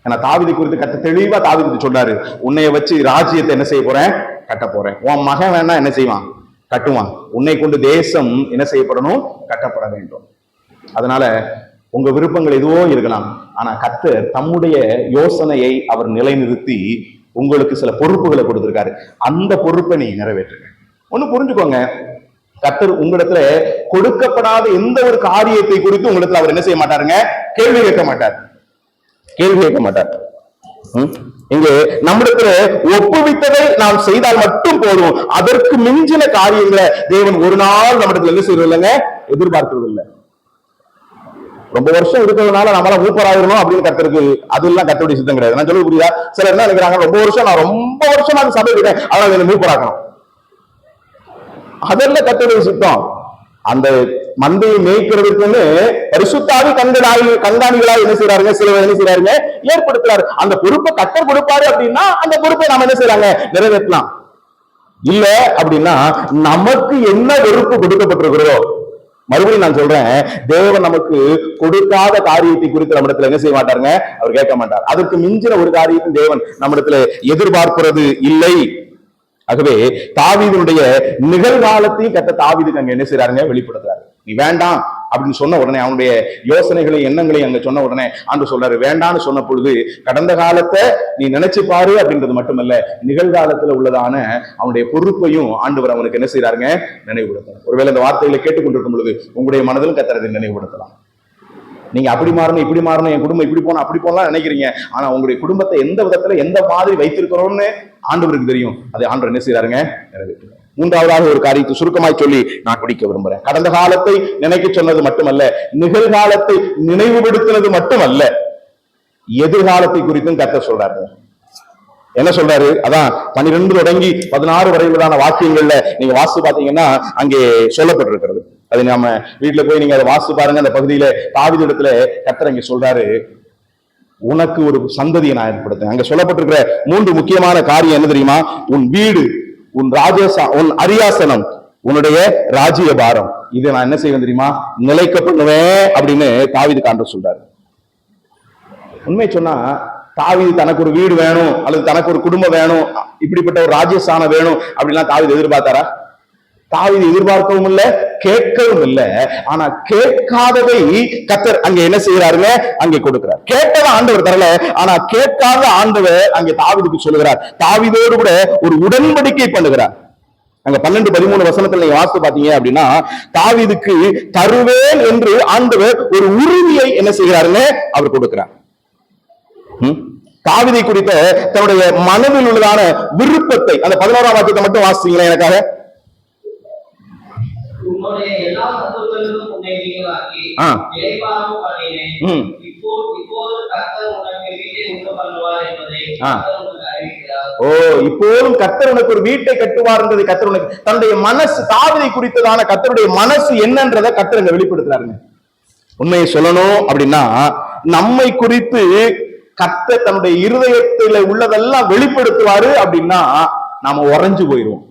ஏன்னா தாவீதை குறித்து கர்த்தர் தெளிவா தாவீதுக்கு சொன்னாரு, உன்னைய வச்சு ராஜ்யத்தை என்ன செய்ய போறேன், கட்ட போறேன். உன் மகன் வேணா என்ன செய்வான், கட்டுவான். உன்னை கொண்டு தேசம் என்ன செய்யப்படணும், கட்டப்பட வேண்டும். அதனால உங்க விருப்பங்கள் எதுவோ இருக்கலாம், ஆனா கர்த்தர் தம்முடைய யோசனையை அவர் நிலைநிறுத்தி உங்களுக்கு சில பொறுப்புகளை கொடுத்திருக்காரு. அந்த பொறுப்பை நீ நிறைவேற்றுங்க. ஒண்ணு புரிஞ்சுக்கோங்க, கர்த்தர் உங்களிடத்துல கொடுக்கப்படாத எந்த ஒரு காரியத்தை குறித்து உங்களிடத்துல அவர் என்ன செய்ய மாட்டாருங்க, கேள்வி கேட்க மாட்டார். கேள்வி கேட்க மாட்டார். இங்கே நம்மிடத்துல ஒப்புவித்ததை நாம் செய்தால் மட்டும் போதும். அதற்கு மிஞ்சின காரியங்களை தேவன் ஒரு நாள் நம்மிடத்துல என்ன செய்யறது இல்லைங்க, எதிர்பார்க்கிறது இல்லை. ரொம்ப வருஷம் இருக்கிறதுனால நம்மளால மூப்பராயிரணும் அப்படின்னு கர்த்தருக்கு அதெல்லாம் கர்த்தருடைய சித்தம் கிடையாது. நான் சொல்ல புரியுதா? சிலர் என்ன நினைக்கிறாங்க, நான் ரொம்ப வருஷம் நான் சபை விட்டேன் அதனால என்ன மூப்பராக்கணும். அதெல்லாம் கர்த்தருடைய சித்தம். அந்த மந்தையை மேய்க்கிறதுக்குன்னு பரிசுத்தாவி கண்காணிகளாக என்ன செய்யறாருங்க, சிலர் என்ன செய்யறாருங்க, ஏற்படுத்துறாரு. அந்த பொறுப்பை கர்த்தர் கொடுப்பாரு அப்படின்னா அந்த பொறுப்பை நாம என்ன செய்யறாங்க, நிறைவேற்றலாம். இல்ல அப்படின்னா நமக்கு என்ன வெறுப்பு கொடுக்கப்பட்டிருக்கிறதோ, மறுபடியும் நான் சொல்றேன், தேவன் நமக்கு கொடுக்காத காரியத்தை குறித்து நம்மிடத்துல என்ன செய்ய மாட்டாருங்க, அவர் கேட்க மாட்டார். அதற்கு மிஞ்சின ஒரு காரியத்தை தேவன் நம்மிடத்துல எதிர்பார்க்கிறது இல்லை. ஆகவே தாவீதுடைய நிகழ்காலத்தையும் கட்ட தாவீதுக்கு அங்க என்ன செய்யறாருங்க, வெளிப்படுத்துறாரு. நீ வேண்டாம் அப்படின்னு சொன்ன உடனே அவனுடைய யோசனைகளை எண்ணங்களை அங்க சொன்ன உடனே ஆண்டு சொல்றாரு, வேண்டான்னு சொன்ன பொழுது கடந்த காலத்தை நீ நினைச்சு பாரு அப்படின்றது மட்டுமல்ல, நிகழ்காலத்துல உள்ளதான அவனுடைய பொறுப்பையும் ஆண்டவர் அவனுக்கு என்ன செய்யறாருங்க, நினைவுபடுத்தலாம். ஒருவேளை இந்த வார்த்தைகளை கேட்டுக்கொண்டிருக்கும் பொழுது உங்களுடைய மனதிலும் கர்த்தரை நினைவுபடுத்தலாம். நீங்க அப்படி மாறணும் இப்படி மாறணும், என் குடும்பம் இப்படி போனா அப்படி போலாம் நினைக்கிறீங்க. ஆனா உங்களுடைய குடும்பத்தை எந்த விதத்துல எந்த மாதிரி வைத்திருக்கிறோம்னு ஆண்டவருக்கு தெரியும். அதை ஆண்டவர் என்ன செய்யறாருங்க, நிறைவேற்றுறாரு. மூன்றாவதாக ஒரு காரியத்தை சுருக்கமாய் சொல்லி நான் குடிக்க விரும்புறேன். கடந்த காலத்தை நினைக்க சொன்னது மட்டுமல்ல, நிகழ்காலத்தை நினைவுபடுத்தினது மட்டுமல்ல, எதிர்காலத்தை குறித்தும் கர்த்தர் சொல்றாரு. என்ன சொல்றாரு, அதான் 12 தொடங்கி 16 வரையிலான வாக்கியங்கள்ல நீங்க வாசித்து பாத்தீங்கன்னா அங்கே சொல்லப்பட்டிருக்கிறது. அது நாம வீட்டுல போய் நீங்க அதை வாசித்து பாருங்க. அந்த பகுதியில தாவீது இடத்துல கர்த்தர் அங்க சொல்றாரு, உனக்கு ஒரு சந்ததியை நான் ஏற்படுத்தேன். அங்க சொல்லப்பட்டிருக்கிற 3 முக்கியமான காரியம் என்ன தெரியுமா, உன் வீடு, உன் உன் அரியாசனம், உன்னுடைய ராஜ்ய பாரம், இதை நான் என்ன செய்வேன் தெரியுமா, நிலைக்க பண்ணுவேன் அப்படின்னு தாவீது ஆண்டவர் சொல்றாரு. உண்மை சொன்னா தாவீது தனக்கு ஒரு வீடு வேணும் அல்லது தனக்கு ஒரு குடும்பம் வேணும், இப்படிப்பட்ட ஒரு ராஜ்யஸ்தானம் வேணும் அப்படின்லாம் தாவீது எதிர்பார்த்தாரா? தாவீது எதிர்பார்க்கவும் இல்லை, கேட்கவும் இல்லை. ஆனா கேட்காததை கர்த்தர் அங்க என்ன செய்யறாருங்க, அங்கே கொடுக்கிறார். கேட்டதை ஆண்டவர் தரல, ஆனா கேட்காத ஆண்டவர் அங்கே தாவீதுக்கு சொல்லுகிறார். தாவீதோடு கூட ஒரு உடன்படிக்கை பண்ணுகிறார். அங்க 12-13 வசனத்துல நீங்க வாசித்து பாத்தீங்க அப்படின்னா தாவீதுக்கு தருவேன் என்று ஆண்டவர் ஒரு உறுதியை என்ன செய்கிறாருன்னு அவர் கொடுக்கிறார். தாவீதை குறித்த தன்னுடைய மனதில் உள்ளதான விருப்பத்தை அந்த 11ஆம் வாக்கியத்தை மட்டும் வாசிச்சீங்களா எனக்காக? இப்போதும் கர்த்தர் உனக்கு ஒரு வீட்டை கட்டுவார் என்றதை கர்த்தர் உனக்கு தன்னுடைய மனசு, தாவீதை குறித்ததான கர்த்தருடைய மனசு என்னன்றதை கர்த்தர் அங்க வெளிப்படுத்துறாருங்க. உண்மையை சொல்லணும் அப்படின்னா நம்மை குறித்து கர்த்தர் தன்னுடைய இருதயத்துல உள்ளதெல்லாம் வெளிப்படுத்துவாரு அப்படின்னா நாம உறைஞ்சு போயிடுவோம்.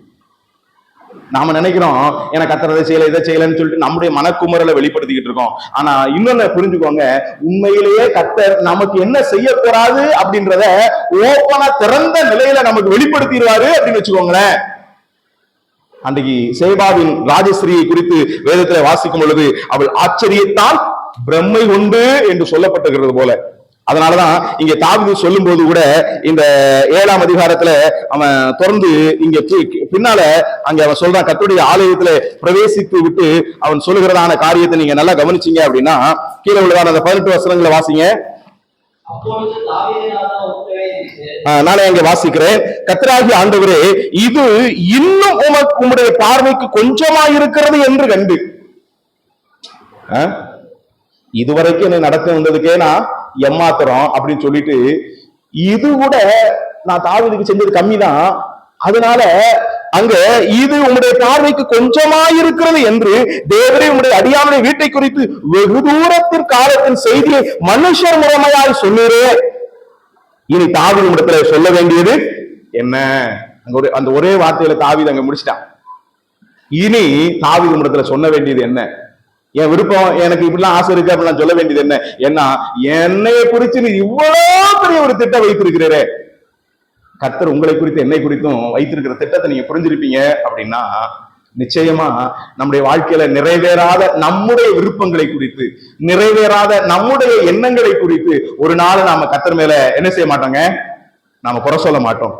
நாம நினைக்கிறோம் எனக்கு கர்த்தர் இதை செய்யல இதை செய்யலன்னு சொல்லிட்டு நம்முடைய மனக்குமரலை வெளிப்படுத்திக்கிட்டு இருக்கோம். ஆனா இன்னொன்னு புரிஞ்சுக்கோங்க, உண்மையிலேயே கர்த்தர் நமக்கு என்ன செய்ய போறாது அப்படின்றத ஓப்பனா திறந்த நிலையில நமக்கு வெளிப்படுத்திடுவாரு அப்படின்னு வச்சுக்கோங்களேன். அன்றைக்கு சேபாவின் ராஜஸ்ரீயை குறித்து வேதத்துல வாசிக்கும் பொழுது அவள் ஆச்சரியத்தால் பிரம்மை உண்டு என்று சொல்லப்பட்டிருக்கிறது போல. அதனாலதான் இங்க தாவீது சொல்லும் போது கூட இந்த 7ஆம் அதிகாரத்துல அவன் தொடர்ந்து இங்க பின்னால அங்க அவன் சொல்றான், கர்த்தருடைய ஆலயத்துல பிரவேசித்து விட்டு அவன் சொல்லுகிறதான காரியத்தை நீங்க நல்லா கவனிச்சீங்க அப்படின்னா கீழே உள்ளதான அந்த 18 வசனங்களை வாசிங்க. நானே அங்க வாசிக்கிறேன். கர்த்தராகிய ஆண்டவரே, இது இன்னும் உம்முடைய பார்வைக்கு கொஞ்சமா இருக்கிறது என்று கண்டு. இதுவரைக்கும் என்னை நடத்த வந்ததுக்கே நான் ஏமாத்துறோம் அப்படின்னு சொல்லிட்டு, இது கூட நான் தாவீதுக்கு செஞ்சது கம்மிதான், அதனால அங்க இது உங்களுடைய பார்வைக்கு கொஞ்சமா இருக்கிறது என்று தேவரே உங்களுடைய அடியானுடைய வீட்டை குறித்து வெகு தூரத்தின் காலத்தின் செய்தியை மனுஷர் முறைமையால் சொன்னீரே, இனி தாவீது இடத்துல சொல்ல வேண்டியது என்ன? அந்த ஒரே வார்த்தையில தாவீது அங்க முடிச்சிட்டான். இனி தாவீது இடத்துல சொல்ல வேண்டியது என்ன? என் விருப்பம், எனக்கு இப்படிலாம் ஆசை இருக்கு அப்படிலாம் சொல்ல வேண்டியது என்ன? ஏன்னா என்னைய குறித்து நீ இவ்வளவு பெரிய ஒரு திட்டம் வைத்திருக்கிறீரே, கர்த்தர் உங்களை குறித்து என்னை குறித்தும் வைத்திருக்கிற திட்டத்தை நீங்க புரிஞ்சிருப்பீங்க அப்படின்னா நிச்சயமா நம்முடைய வாழ்க்கையில நிறைவேறாத நம்முடைய விருப்பங்களை குறித்து, நிறைவேறாத நம்முடைய எண்ணங்களை குறித்து ஒரு நாள் நாம கர்த்தர் மேல என்ன செய்ய மாட்டோங்க, நாம குறை சொல்ல மாட்டோம்.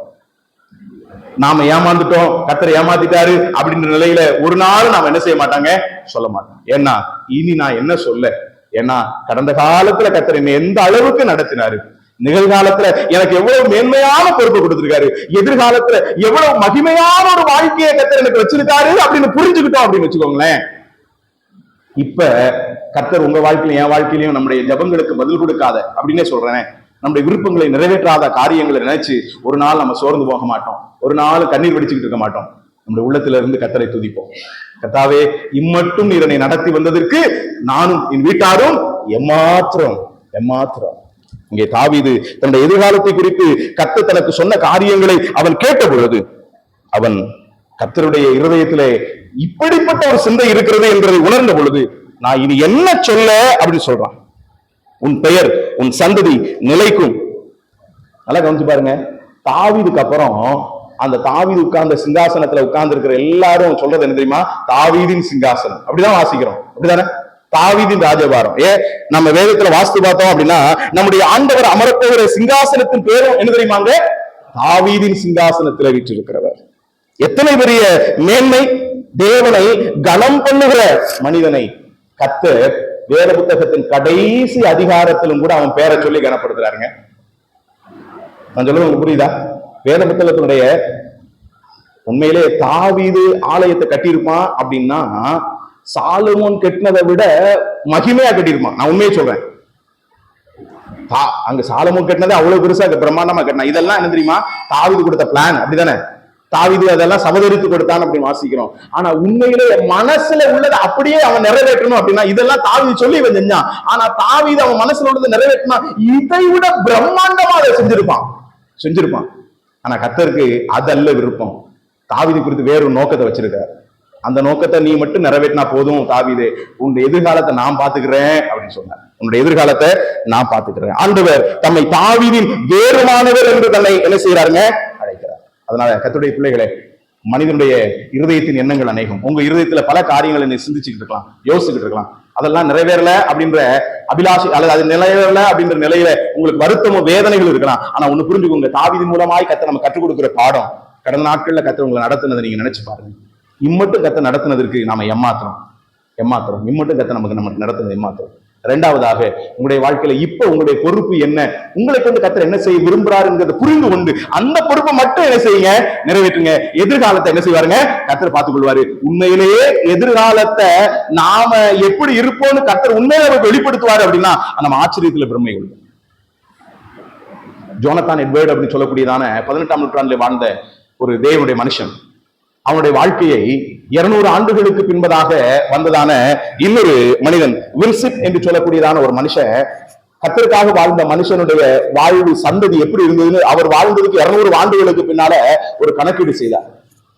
நாம ஏமாந்துட்டோம், கர்த்தர் ஏமாத்திட்டாரு அப்படின்ற நிலையில ஒரு நாள் நாம என்ன செய்ய மாட்டாங்க, சொல்ல மாட்டோம். ஏன்னா இனி நான் என்ன சொல்ல, ஏன்னா கடந்த காலத்துல கர்த்தர் என்னை எந்த அளவுக்கு நடத்தினாரு, நிகழ்காலத்துல எனக்கு எவ்வளவு மேன்மையான பொறுப்பு கொடுத்திருக்காரு, எதிர்காலத்துல எவ்வளவு மகிமையான ஒரு வாழ்க்கையை கர்த்தர் எனக்கு வச்சிருக்காரு அப்படின்னு புரிஞ்சுக்கிட்டோம் அப்படின்னு வச்சுக்கோங்களேன். இப்ப கர்த்தர் உங்க வாழ்க்கையிலும் என் வாழ்க்கையிலையும் நம்முடைய ஜபங்களுக்கு பதில் கொடுக்காத அப்படின்னே சொல்றேன், நம்முடைய விருப்பங்களை நிறைவேற்றாத காரியங்களை நினைச்சு ஒரு நாள் நம்ம சோர்ந்து போக மாட்டோம், ஒரு நாள் கண்ணீர் வடிச்சுக்கிட்டு இருக்க மாட்டோம். நம்முடைய உள்ளத்துல இருந்து கர்த்தரை துதிப்போம். கர்த்தாவே, இம்மட்டும் நீர் என்னை நடத்தி வந்ததற்கு நானும் என் வீட்டாரும் எம்மாத்திரம். இங்கே தாவீது தன்னுடைய எதிர்காலத்தை குறித்து கர்த்தர் தனக்கு சொன்ன காரியங்களை அவன் கேட்ட பொழுது அவன் கர்த்தருடைய இருதயத்திலே இப்படிப்பட்ட ஒரு சிந்தை இருக்கிறது என்பதை உணர்ந்த பொழுது நான் இனி என்ன சொல்ல அப்படின்னு சொல்றான். உன் பெயர் உன் சந்ததி நிலைக்கும். நல்லா கவனிச்சு பாருங்க, தாவீதுக்கு அப்புறம் அந்த தாவீது உட்கார்ந்த சிங்காசனத்துல உட்கார்ந்து இருக்கிற எல்லாரும் சொல்றது என்ன தெரியுமா? தாவீதின் சிங்காசனம். அப்படிதான் வாசிக்கிறோம், அப்படிதானே? தாவீதின் ராஜபாரம். நம்ம வேதத்துல வாசித்து பார்த்தோம் அப்படின்னா நம்முடைய ஆண்டவர் அமரப்போகிற சிங்காசனத்தின் பேரும் என்ன தெரியுமாங்க? தாவீதின் சிங்காசனத்துல வீற்றிருக்கிறவர். எத்தனை பெரிய மேன்மை! தேவனை கனம் பண்ணுகிற மனிதனை கர்த்தர் வேத புத்தகத்தின் கடைசி அதிகாரத்திலும் கூட அவன் பேரை சொல்லி கனப்படுத்துறாருங்க. நான் சொல்றது உங்களுக்கு புரியுதா? வேத புத்தகத்தினுடைய உண்மையிலே தாவீது ஆலயத்தை கட்டியிருப்பான் அப்படின்னா சாலமோன் கட்டினதை விட மகிமையா கட்டியிருப்பான். நான் உண்மையை சொல்றேன். அங்க சாலமோன் கட்டினதை அவ்வளவு பெருசா பிரம்மாண்டமா கட்டினா. இதெல்லாம் என்ன தெரியுமா? தாவீது கொடுத்த பிளான், அப்படிதானே? தாவீது அதெல்லாம் சபதரித்து கொடுத்தான் அப்படின்னு வாசிக்கிறோம். ஆனா உண்மையிலே மனசுல உள்ளதை அப்படியே அவன் நிறைவேற்றணும் அப்படின்னா இதெல்லாம் தாவீது சொல்லி இவன் செஞ்சான். ஆனா தாவீது அவன் மனசுல உள்ளதை நிறைவேற்றினா இதை விட பிரம்மாண்டமா அதை செஞ்சிருப்பான். ஆனா கர்த்தருக்கு அதல்ல விருப்பம். தாவீது குறித்து வேறொரு நோக்கத்தை வச்சிருக்காரு. அந்த நோக்கத்தை நீ மட்டும் நிறைவேற்றினா போதும் தாவீதே, உன்னுடைய எதிர்காலத்தை நான் பாத்துக்கிறேன் அப்படின்னு சொன்னார். உன்னுடைய எதிர்காலத்தை நான் பாத்துக்கிறேன். ஆண்டவர் தம்மை தாவீதின் வேறுமானவர் என்று தன்னை என்ன செய்யறாருங்க, அழைக்கிறார். அதனால கர்த்தருடைய பிள்ளைகளே, மனிதனுடைய இருதயத்தின் எண்ணங்கள் அநேகம். உங்க இருதயத்துல பல காரியங்களை நீ சிந்திச்சுக்கிட்டு இருக்கலாம், யோசிச்சுக்கிட்டு இருக்கலாம். அதெல்லாம் நிறைவேறல அப்படின்ற அபிலாஷை அல்லது அது நிறைவேறல அப்படின்ற நிலையில உங்களுக்கு வருத்தமும் வேதனைகள் இருக்கலாம். ஆனா ஒண்ணு புரிஞ்சுக்கோங்க, தாவீதின் மூலமாய் கர்த்தர் நம்ம கற்றுக் கொடுக்கிற பாடம், கடந்த நாட்கள்ல கர்த்தர் உங்களை நடத்தினதை நீங்க நினைச்சு பாருங்க. இம்மட்டும் கர்த்தர் நடத்தினதற்கு நாம ஏமாத்துறோம். இம்மட்டும் கர்த்தர் நமக்கு நடத்தினது ஏமாத்துறோம். இரண்டாவதாக, உங்களுடைய வாழ்க்கையில இப்ப உங்களுடைய பொறுப்பு என்ன, உங்களை கொண்டு கர்த்தர் என்ன செய்ய விரும்புறாருங்கிறத புரிந்து கொண்டு அந்த பொறுப்பை மட்டும் என்ன செய்யுங்க, நிறைவேற்றுங்க. எதிர்காலத்தை என்ன செய்வாருங்க, கர்த்தர் பார்த்துக் கொள்வாரு. உண்மையிலேயே எதிர்காலத்தை நாம எப்படி இருப்போம்னு கர்த்தர் உண்மையில நமக்கு வெளிப்படுத்துவாரு அப்படின்னா நம்ம ஆச்சரியத்துல பிரம்மை கொள்வோம். ஜோனத்தான் எட்வர்ட் அப்படின்னு சொல்லக்கூடியதான 18ஆம் நூற்றாண்டில் வாழ்ந்த ஒரு தேவனுடைய மனுஷன், அவனுடைய வாழ்க்கையை 200 ஆண்டுகளுக்கு பின்பதாக வந்ததான இன்னொரு மனிதன் வில்சிப் என்று சொல்லக்கூடியதான ஒரு மனுஷன், கர்த்தருக்காக வாழ்ந்த மனுஷனுடைய வாழ்வு சந்ததி எப்படி இருந்ததுன்னு அவர் வாழ்ந்ததுக்கு 200 ஆண்டுகளுக்கு பின்னால ஒரு கணக்கீடு செய்தார்.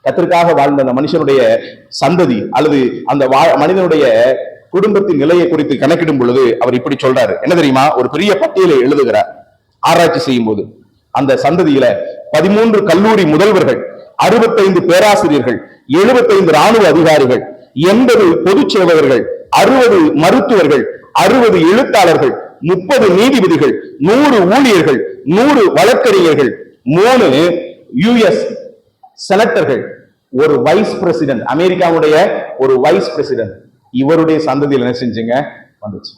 கர்த்தருக்காக வாழ்ந்த அந்த மனுஷனுடைய சந்ததி அல்லது அந்த மனிதனுடைய குடும்பத்தின் நிலையை குறித்து கணக்கிடும் பொழுது அவர் இப்படி சொல்றாரு. என்ன தெரியுமா? ஒரு பெரிய பட்டியலை எழுதுகிறார். ஆராய்ச்சி செய்யும் போது அந்த சந்ததியில 13 கல்லூரி முதல்வர்கள், 65 பேராசிரியர்கள், 75 ராணுவ அதிகாரிகள், 80 பொது சேவகர்கள், 60 மருத்துவர்கள், 60 எழுத்தாளர்கள், 30 நீதிபதிகள், 100 ஊழியர்கள், 100 வழக்கறிஞர்கள், 3 US செனட்டர்கள், ஒரு வைஸ் பிரசிடென்ட், அமெரிக்காவுடைய ஒரு வைஸ் பிரசிடென்ட் இவருடைய சந்ததியில் என்ன செஞ்சுங்க வந்துச்சு.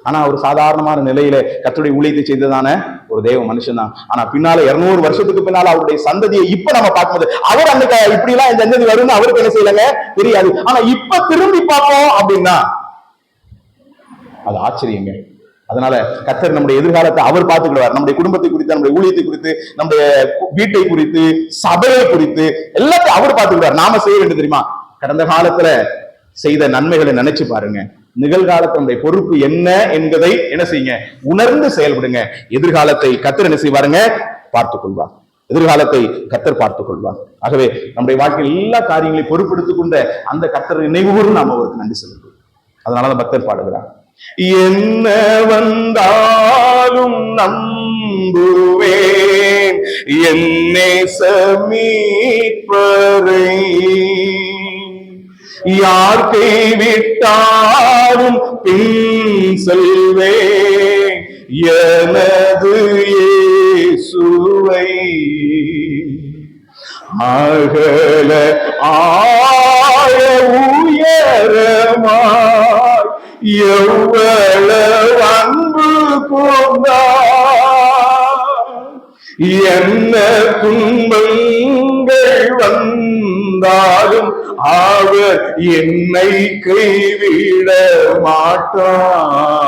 ஆனா ஒரு சாதாரணமான நிலையில கர்த்தருடைய ஊழியத்தை செய்ததான ஒரு தேவ மனுஷன் தான். ஆனா பின்னால 200 வருஷத்துக்கு பின்னால அவருடைய சந்ததியை இப்ப நம்ம பார்க்கும்போது அவர் அன்னைக்கு இப்படி எல்லாம் இந்த சந்ததி வரும்னு அவருக்கு என்ன செய்யலங்க தெரியாது. ஆனா இப்ப திரும்பி பார்ப்போம் அப்படின்னா அது ஆச்சரியங்க. அதனால கர்த்தர் நம்முடைய எதிர்காலத்தை அவர் பார்த்துக்கிடுவார். நம்முடைய குடும்பத்தை குறித்து, நம்முடைய ஊழியத்தை குறித்து, நம்முடைய வீட்டை குறித்து, சபையை குறித்து எல்லாத்தையும் அவர் பார்த்துக்கிடுவார். நாம செய்ய வேண்டியது தெரியுமா? கடந்த காலத்துல செய்த நன்மைகளை நினைச்சு பாருங்க. நிகழ்காலத்தினுடைய பொறுப்பு என்ன என்பதை என்ன செய்யுங்க, உணர்ந்து செயல்படுங்க. எதிர்காலத்தை கர்த்தர் என்ன செய்வாருங்க, பார்த்துக் கொள்வார். எதிர்காலத்தை கர்த்தர் பார்த்துக் கொள்வார். ஆகவே நம்முடைய வாழ்க்கையில் எல்லா காரியங்களையும் பொறுப்பெடுத்துக் கொண்ட அந்த கர்த்தர் நினைவுகூர்ந்து நாம அவருக்கு நன்றி செலுத்துவோம். அதனாலதான் பக்தர் பாடுகிறார், என்ன வந்தாலும் நம்புவேன் என்னை மீட்பரை, யார் கைவிட்டாலும் பின் செல்வேன் எனது இயேசுவை, அகல ஆழ உயரமாய் எவ்வளவு அன்பு கொண்டார், என்ன துன்பங்கள் வந்தாலும் அவர் என்னை கைவிட மாட்டார்,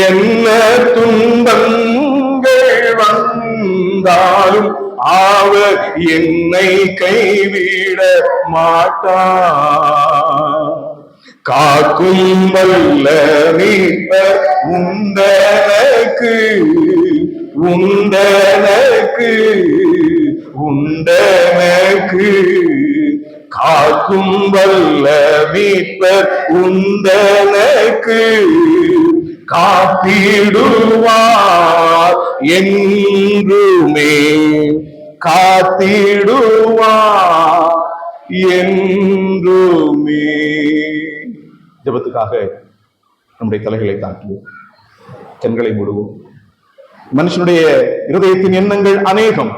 என்ன துன்பங்கள் வந்தாலும் அவர் என்னை கைவிட மாட்டார், காக்கும் வல்ல மீட்பர் உண்டனக்கு உண்டனக்கு உண்டனக்கு, காக்கும் வல்ல மீட்பர் உண்டனக்கு, காத்திடுவார் என்றுமே காத்திடுவார் என்றுமே. ஜெபத்துக்காக நம்முடைய தலைகளை தாக்குவோம், கண்களை மூடுவோம். மனுஷனுடைய இருதயத்தின் எண்ணங்கள் அநேகம்,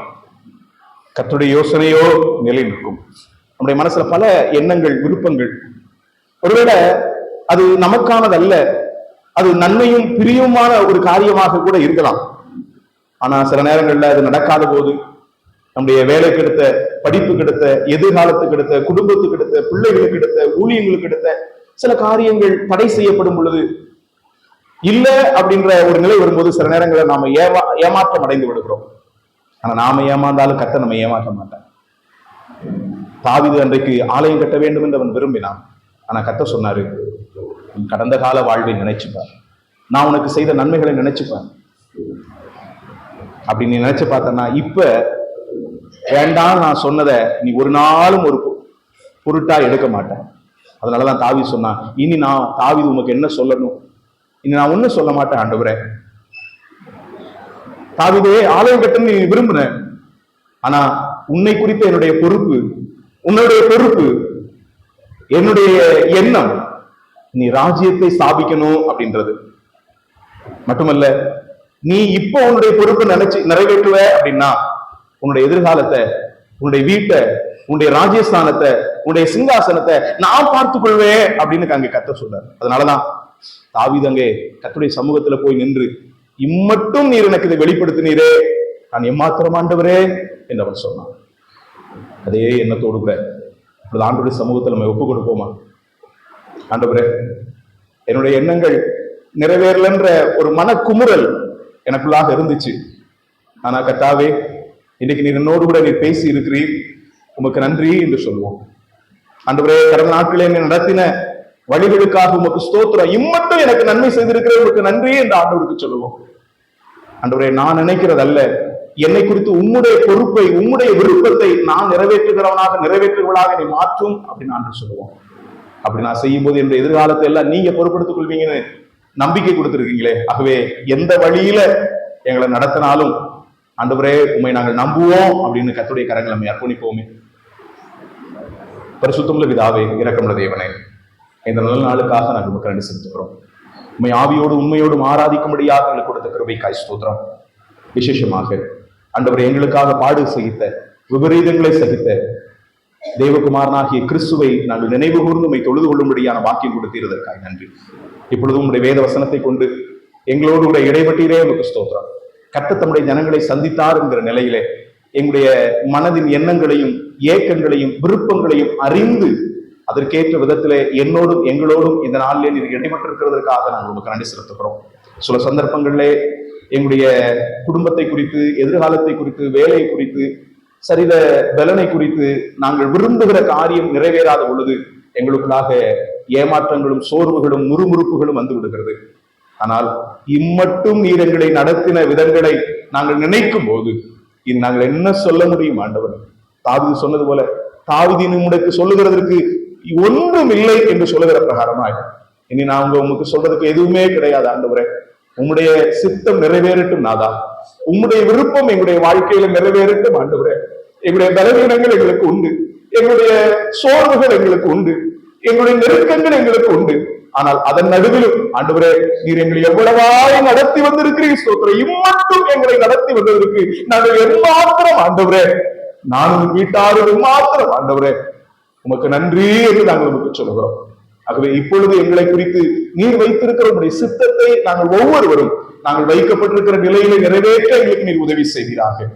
கர்த்தருடைய யோசனையோ நிலை நிற்கும். நம்முடைய மனசுல பல எண்ணங்கள், விருப்பங்கள், ஒருவேளை அது நமக்கானது அல்ல, அது நன்மையும் பிரியுமான ஒரு காரியமாக கூட இருக்கலாம். ஆனா சில நேரங்கள்ல அது நடக்காத போது, நம்முடைய வேலைக்கு எடுத்த, படிப்புக்கு எடுத்த, எதிர்காலத்துக்கு எடுத்த, குடும்பத்துக்கு எடுத்த, பிள்ளைகளுக்கு எடுத்த, ஊழியங்களுக்கு எடுத்த சில காரியங்கள் தடை செய்யப்படும் பொழுது, இல்ல அப்படின்ற ஒரு நிலை வரும்போது சில நேரங்களில் நாம ஏமாற்றம் அடைந்து விடுகிறோம். ஆனா நாம ஏமாந்தாலும் கர்த்தர் நம்ம ஏமாற்ற மாட்டார். தாவீது அன்றைக்கு ஆலயம் கட்ட வேண்டும் என்று அவன் விரும்பினான். ஆனா கர்த்தர் சொன்னாரு, கடந்த கால வாழ்வை நினைச்சுப்பார், நான் உனக்கு செய்த நன்மைகளை நினைச்சுப்பார். அப்படி நீ நினைச்சு பார்த்தனா இப்ப வேண்டாம் நான் சொன்னதை நீ ஒரு நாளும் ஒரு பொருட்டா எடுக்க மாட்டேன். அதனாலதான் தாவீது சொன்னான், இனி நான் தாவீது உனக்கு என்ன சொல்லணும், இனி நான் ஒன்னும் சொல்ல மாட்டேன் ஆண்டவரே. தாவீதே, ஆலயம் கட்டணும் நீ விரும்புன, ஆனா உன்னை குறித்த என்னுடைய பொறுப்பு, உன்னுடைய பொறுப்பு, என்னுடைய எண்ணம் நீ ராஜ்யத்தை ஸ்தாபிக்கணும் அப்படின்றது மட்டுமல்ல. நீ இப்போ உன்னுடைய பொறுப்பு நினைச்சு நிறைவேற்றுவ அப்படின்னா உன்னுடைய எதிர்காலத்தை, உன்னுடைய வீட்டை, உன்னுடைய ராஜ்யஸ்தானத்தை, உன்னுடைய சிங்காசனத்தை நான் பார்த்துக் கொள்வேன் அப்படின்னு அங்கே கர்த்தர் சொல்றாரு. அதனாலதான் தாவீது அங்கே கர்த்தருடைய சமூகத்துல போய் நின்று, இம்மட்டும் நீர் எனக்கு இதை வெளிப்படுத்தினீரே, நான் எம்மாத்திரம் ஆண்டவரே என்று அவன் சொன்னான். அதே எண்ணத்தோடு கூட ஆண்டவருடைய சமூகத்தில் நம்ம ஒப்பு கொடுப்போமா? ஆண்டவரே, என்னுடைய எண்ணங்கள் நிறைவேறலன்ற ஒரு மனக்குமுறல் எனக்குள்ளாக இருந்துச்சு. ஆனா கர்த்தாவே, இன்னைக்கு நீர் என்னோடு கூட நீர் பேசி இருக்கிறீர், உமக்கு நன்றி என்று சொல்லுவோம். ஆண்டவரே, கடந்த நாட்களே என்னை நடத்தின வழிகளுக்காக உமக்கு ஸ்தோத்திரம், இம்மட்டும் எனக்கு நன்மை செய்திருக்கிற உமக்கு நன்றி என்று ஆண்டவருக்கு சொல்லுவோம். ஆண்டவரே, நான் நினைக்கிறது அல்ல, என்னை குறித்து உம்முடைய பொறுப்பை, உம்முடைய விருப்பத்தை நான் நிறைவேற்றுகிறவளாக நீ மாற்றும் அப்படின்னு நான் சொல்லுவோம். அப்படி நான் செய்யும் போது என்ற எதிர்காலத்தை எல்லாம் நீங்க பொறுப்படுத்திக் கொள்வீங்கன்னு நம்பிக்கை கொடுத்திருக்கீங்களே. ஆகவே எந்த வழியில எங்களை நடத்தினாலும் ஆண்டவரே உண்மை நாங்கள் நம்புவோம் அப்படின்னு கர்த்தருடைய கரங்களை நம்ம அர்ப்பணிப்போமே. பரிசுத்தமுள்ள பிதாவே, இரக்கமுள்ள தேவனே, இந்த நல்ல நாளுக்காக நாங்கள் உங்களுக்கு நன்றி செலுத்துகிறோம். உண்மை ஆவியோடு உண்மையோடும் ஆராதிக்கும்படியாக எங்களுக்கு கொடுத்த கிருபைக்காய் ஸ்தோத்திரம். விசேஷமாக ஆண்டவரே எங்களுக்காக பாடு சகித்த, விபரீதங்களை சகித்த தேவகுமாரனாகிய கிறிஸ்துவை நாங்கள் நினைவு கூர்ந்து உம்மை தொழுது கொள்ளும்படியான வாக்கியம் கொடுத்தீரதற்காக நன்றி. இப்பொழுதும் உங்களுடைய வேத வசனத்தை கொண்டு எங்களோடு கூட இடைப்பட்டீரே உங்களுக்கு ஸ்தோத்திரம். கர்த்தர் தம்முடைய ஜனங்களை சந்தித்தார் என்கிற நிலையிலே எங்களுடைய மனதின் எண்ணங்களையும் ஏக்கங்களையும் விருப்பங்களையும் அறிந்து அதற்கேற்ற விதத்திலே என்னோடும் எங்களோடும் இந்த நாளிலே நீர் இடைப்பட்டிருக்கிறதற்காக நாங்கள் உங்களுக்கு நன்றி செலுத்துகிறோம். சில சந்தர்ப்பங்களிலே எங்களுடைய குடும்பத்தை குறித்து, எதிர்காலத்தை குறித்து, வேலையை குறித்து, சரீர பலனை குறித்து நாங்கள் விரும்புகிற காரியம் நிறைவேறாத பொழுது எங்களுக்குள்ளாக ஏமாற்றங்களும் சோர்வுகளும் முறுமுறுப்புகளும் வந்து விடுகிறது. ஆனால் இம்மட்டும் நீர் எங்களை நடத்தின விதங்களை நாங்கள் நினைக்கும் போது இது நாங்கள் என்ன சொல்ல முடியும் ஆண்டவர்? தாவீது சொன்னது போல, தாவீது உமக்கு சொல்லுகிறதற்கு ஒன்றும் இல்லை என்று சொல்லுகிற பிரகாரமாய் இனி நாங்க உமக்கு சொல்றதுக்கு எதுவுமே கிடையாது ஆண்டவரே. உம்முடைய சித்தம் நிறைவேறட்டும் நாதா. உம்முடைய விருப்பம் எங்களுடைய வாழ்க்கையில நிறைவேறட்டும் ஆண்டவரே. எங்களுடைய பலவீனங்கள் எங்களுக்கு உண்டு, எங்களுடைய சோர்வுகள் எங்களுக்கு உண்டு, எங்களுடைய நெருக்கங்கள் எங்களுக்கு உண்டு. ஆனால் அதன் நடுவிலும் ஆண்டவரே நீர் எங்களை எவ்வளவாய் நடத்தி வந்திருக்கிறீர் ஸ்தோத்திரம். இம்மட்டும் எங்களை நடத்தி வந்ததற்கு நாங்கள் எம்மாத்திரம் ஆண்டவரே, நானும் வீட்டாரும் எம்மாத்திரம் ஆண்டவரே உமக்கு நன்றி என்று நாங்கள் உமக்கு சொல்லுகிறோம். ஆகவே இப்பொழுது எங்களை குறித்து நீர் வைத்திருக்கிற உங்களுடைய சித்தத்தை நாங்கள் ஒவ்வொருவரும் நாங்கள் வைக்கப்பட்டிருக்கிற நிலையிலே நிறைவேற்ற எங்களுக்கு நீர் உதவி செய்வீராக.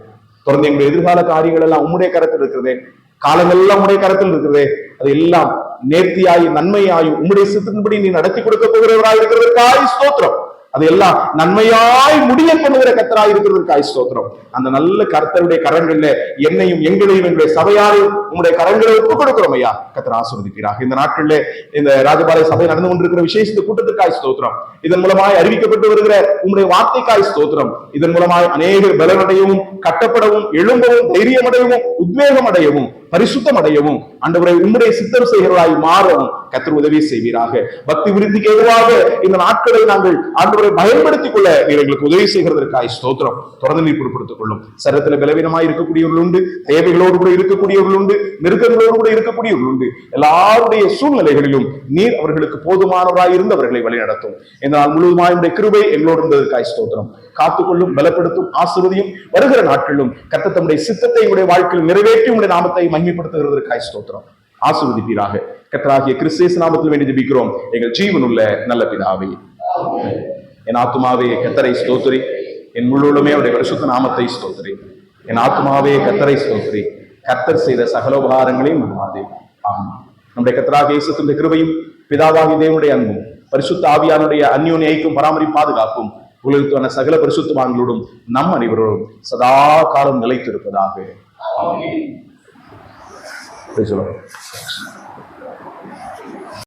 தொடர்ந்து எங்களுடைய எதிர்கால காரியங்கள் எல்லாம் உம்முடைய கரத்தில் இருக்கிறதே, காலங்கள் எல்லாம் உம்முடைய கரத்தில் இருக்கிறதே, அது எல்லாம் நேர்த்தியாயும் நன்மையாயும் உம்முடைய சித்தத்தின்படி நீ நடத்தி கொடுக்க போகிறவராய் இருக்கிறதற்காய் ஸ்தோத்திரம். அது எல்லாம் நன்மையாய் முடிய பண்ணுகிற கர்த்தராய் இருக்கிறதற்காய் ஸ்தோத்திரம். அந்த நல்ல கர்த்தருடைய கரங்கள்ல என்னையும் எங்களையும் எங்களுடைய சபையாரையும் உங்களுடைய கரங்களை ஒப்புக் கொடுக்கிறோம் ஐயா. கர்த்தர் ஆசீர்வதிப்பீராக. இந்த நாட்களில் இந்த ராஜபாளைய சபை நடந்து கொண்டிருக்கிற விசேஷ கூட்டத்திற்காய் ஸ்தோத்திரம். இதன் மூலமாய் அறிவிக்கப்பட்டு வருகிற உங்களுடைய வார்த்தைக்காய் ஸ்தோத்திரம். இதன் மூலமாய் அநேக பலனடையவும், கட்டப்படவும், எழும்பவும், தைரியமடையவும், உத்வேகம் அடையவும், பரிசுத்தம் அடையவும், ஆண்டவரை உம்முடைய சித்தம் செய்கிறவராய் மாறவும் கர்த்தர் உதவி செய்வீராக. பக்தி விருத்திக்கு எதுவாக இந்த நாட்களை நாங்கள் ஆண்டவரை பயன்படுத்திக் கொள்ள நீர் எங்களுக்கு உதவி செய்கிறதற்காய் ஸ்தோத்திரம். தொடர்ந்து நீர் பொறுப்படுத்திக் கொள்ளும். சரீரத்துல பலவீனமாய் இருக்கக்கூடியவர்கள் உண்டு, தேவைகளோடு கூட இருக்கக்கூடியவர்கள் உண்டு, நெருக்கங்களோடு கூட இருக்கக்கூடியவர்கள் உண்டு. எல்லாருடைய சூழ்நிலைகளிலும் நீர் அவர்களுக்கு போதுமானவராய் இருந்து அவர்களை வழிநடத்தும். இந்த நாள் முழுவதுமாய் உடைய கிருபை எங்களோடு இருந்ததற்காய் ஸ்தோத்திரம். காத்துக்கொள்ளும், பலப்படுத்தும், ஆசீர்வதியும். வருகிற நாட்களிலும் கர்த்தர் தம்முடைய சித்தத்தை உடைய வாழ்க்கையில் நிறைவேற்றி உடைய நாமத்தை மகிமைப்படுத்துகிறதற்காய் ஸ்தோத்திரம். ஆசீர்வதிப்பீராக. கர்த்தராகிய கிறிஸ்து நாமத்தில் வேண்டி ஜெபிக்கிறோம் எங்கள் ஜீவனுள்ள நல்ல பிதாவே. என் ஆத்துமாவே கர்த்தரை ஸ்தோத்திரி, என் முழுவதுமே அவருடைய பரிசுத்த நாமத்தை ஸ்தோத்திரி. என் ஆத்துமாவே கர்த்தரை ஸ்தோத்திரி, கர்த்தர் செய்த சகல உபகாரங்களையும் மறவாதே. ஆமாம். நம்முடைய கர்த்தராகிய இயேசுவின் கிருபையும் பிதாவாகிய தேவனுடைய அன்பும் பரிசுத்த ஆவியானுடைய அந்யோன்ய ஐக்கியம் பராமரி பாதுகாப்பும் உலகத்தான சகல பரிசுத்தவான்களோடும் நம் அனைவரோடும் சதா காலம் நிலைத்திருப்பதாக. ஆமென்.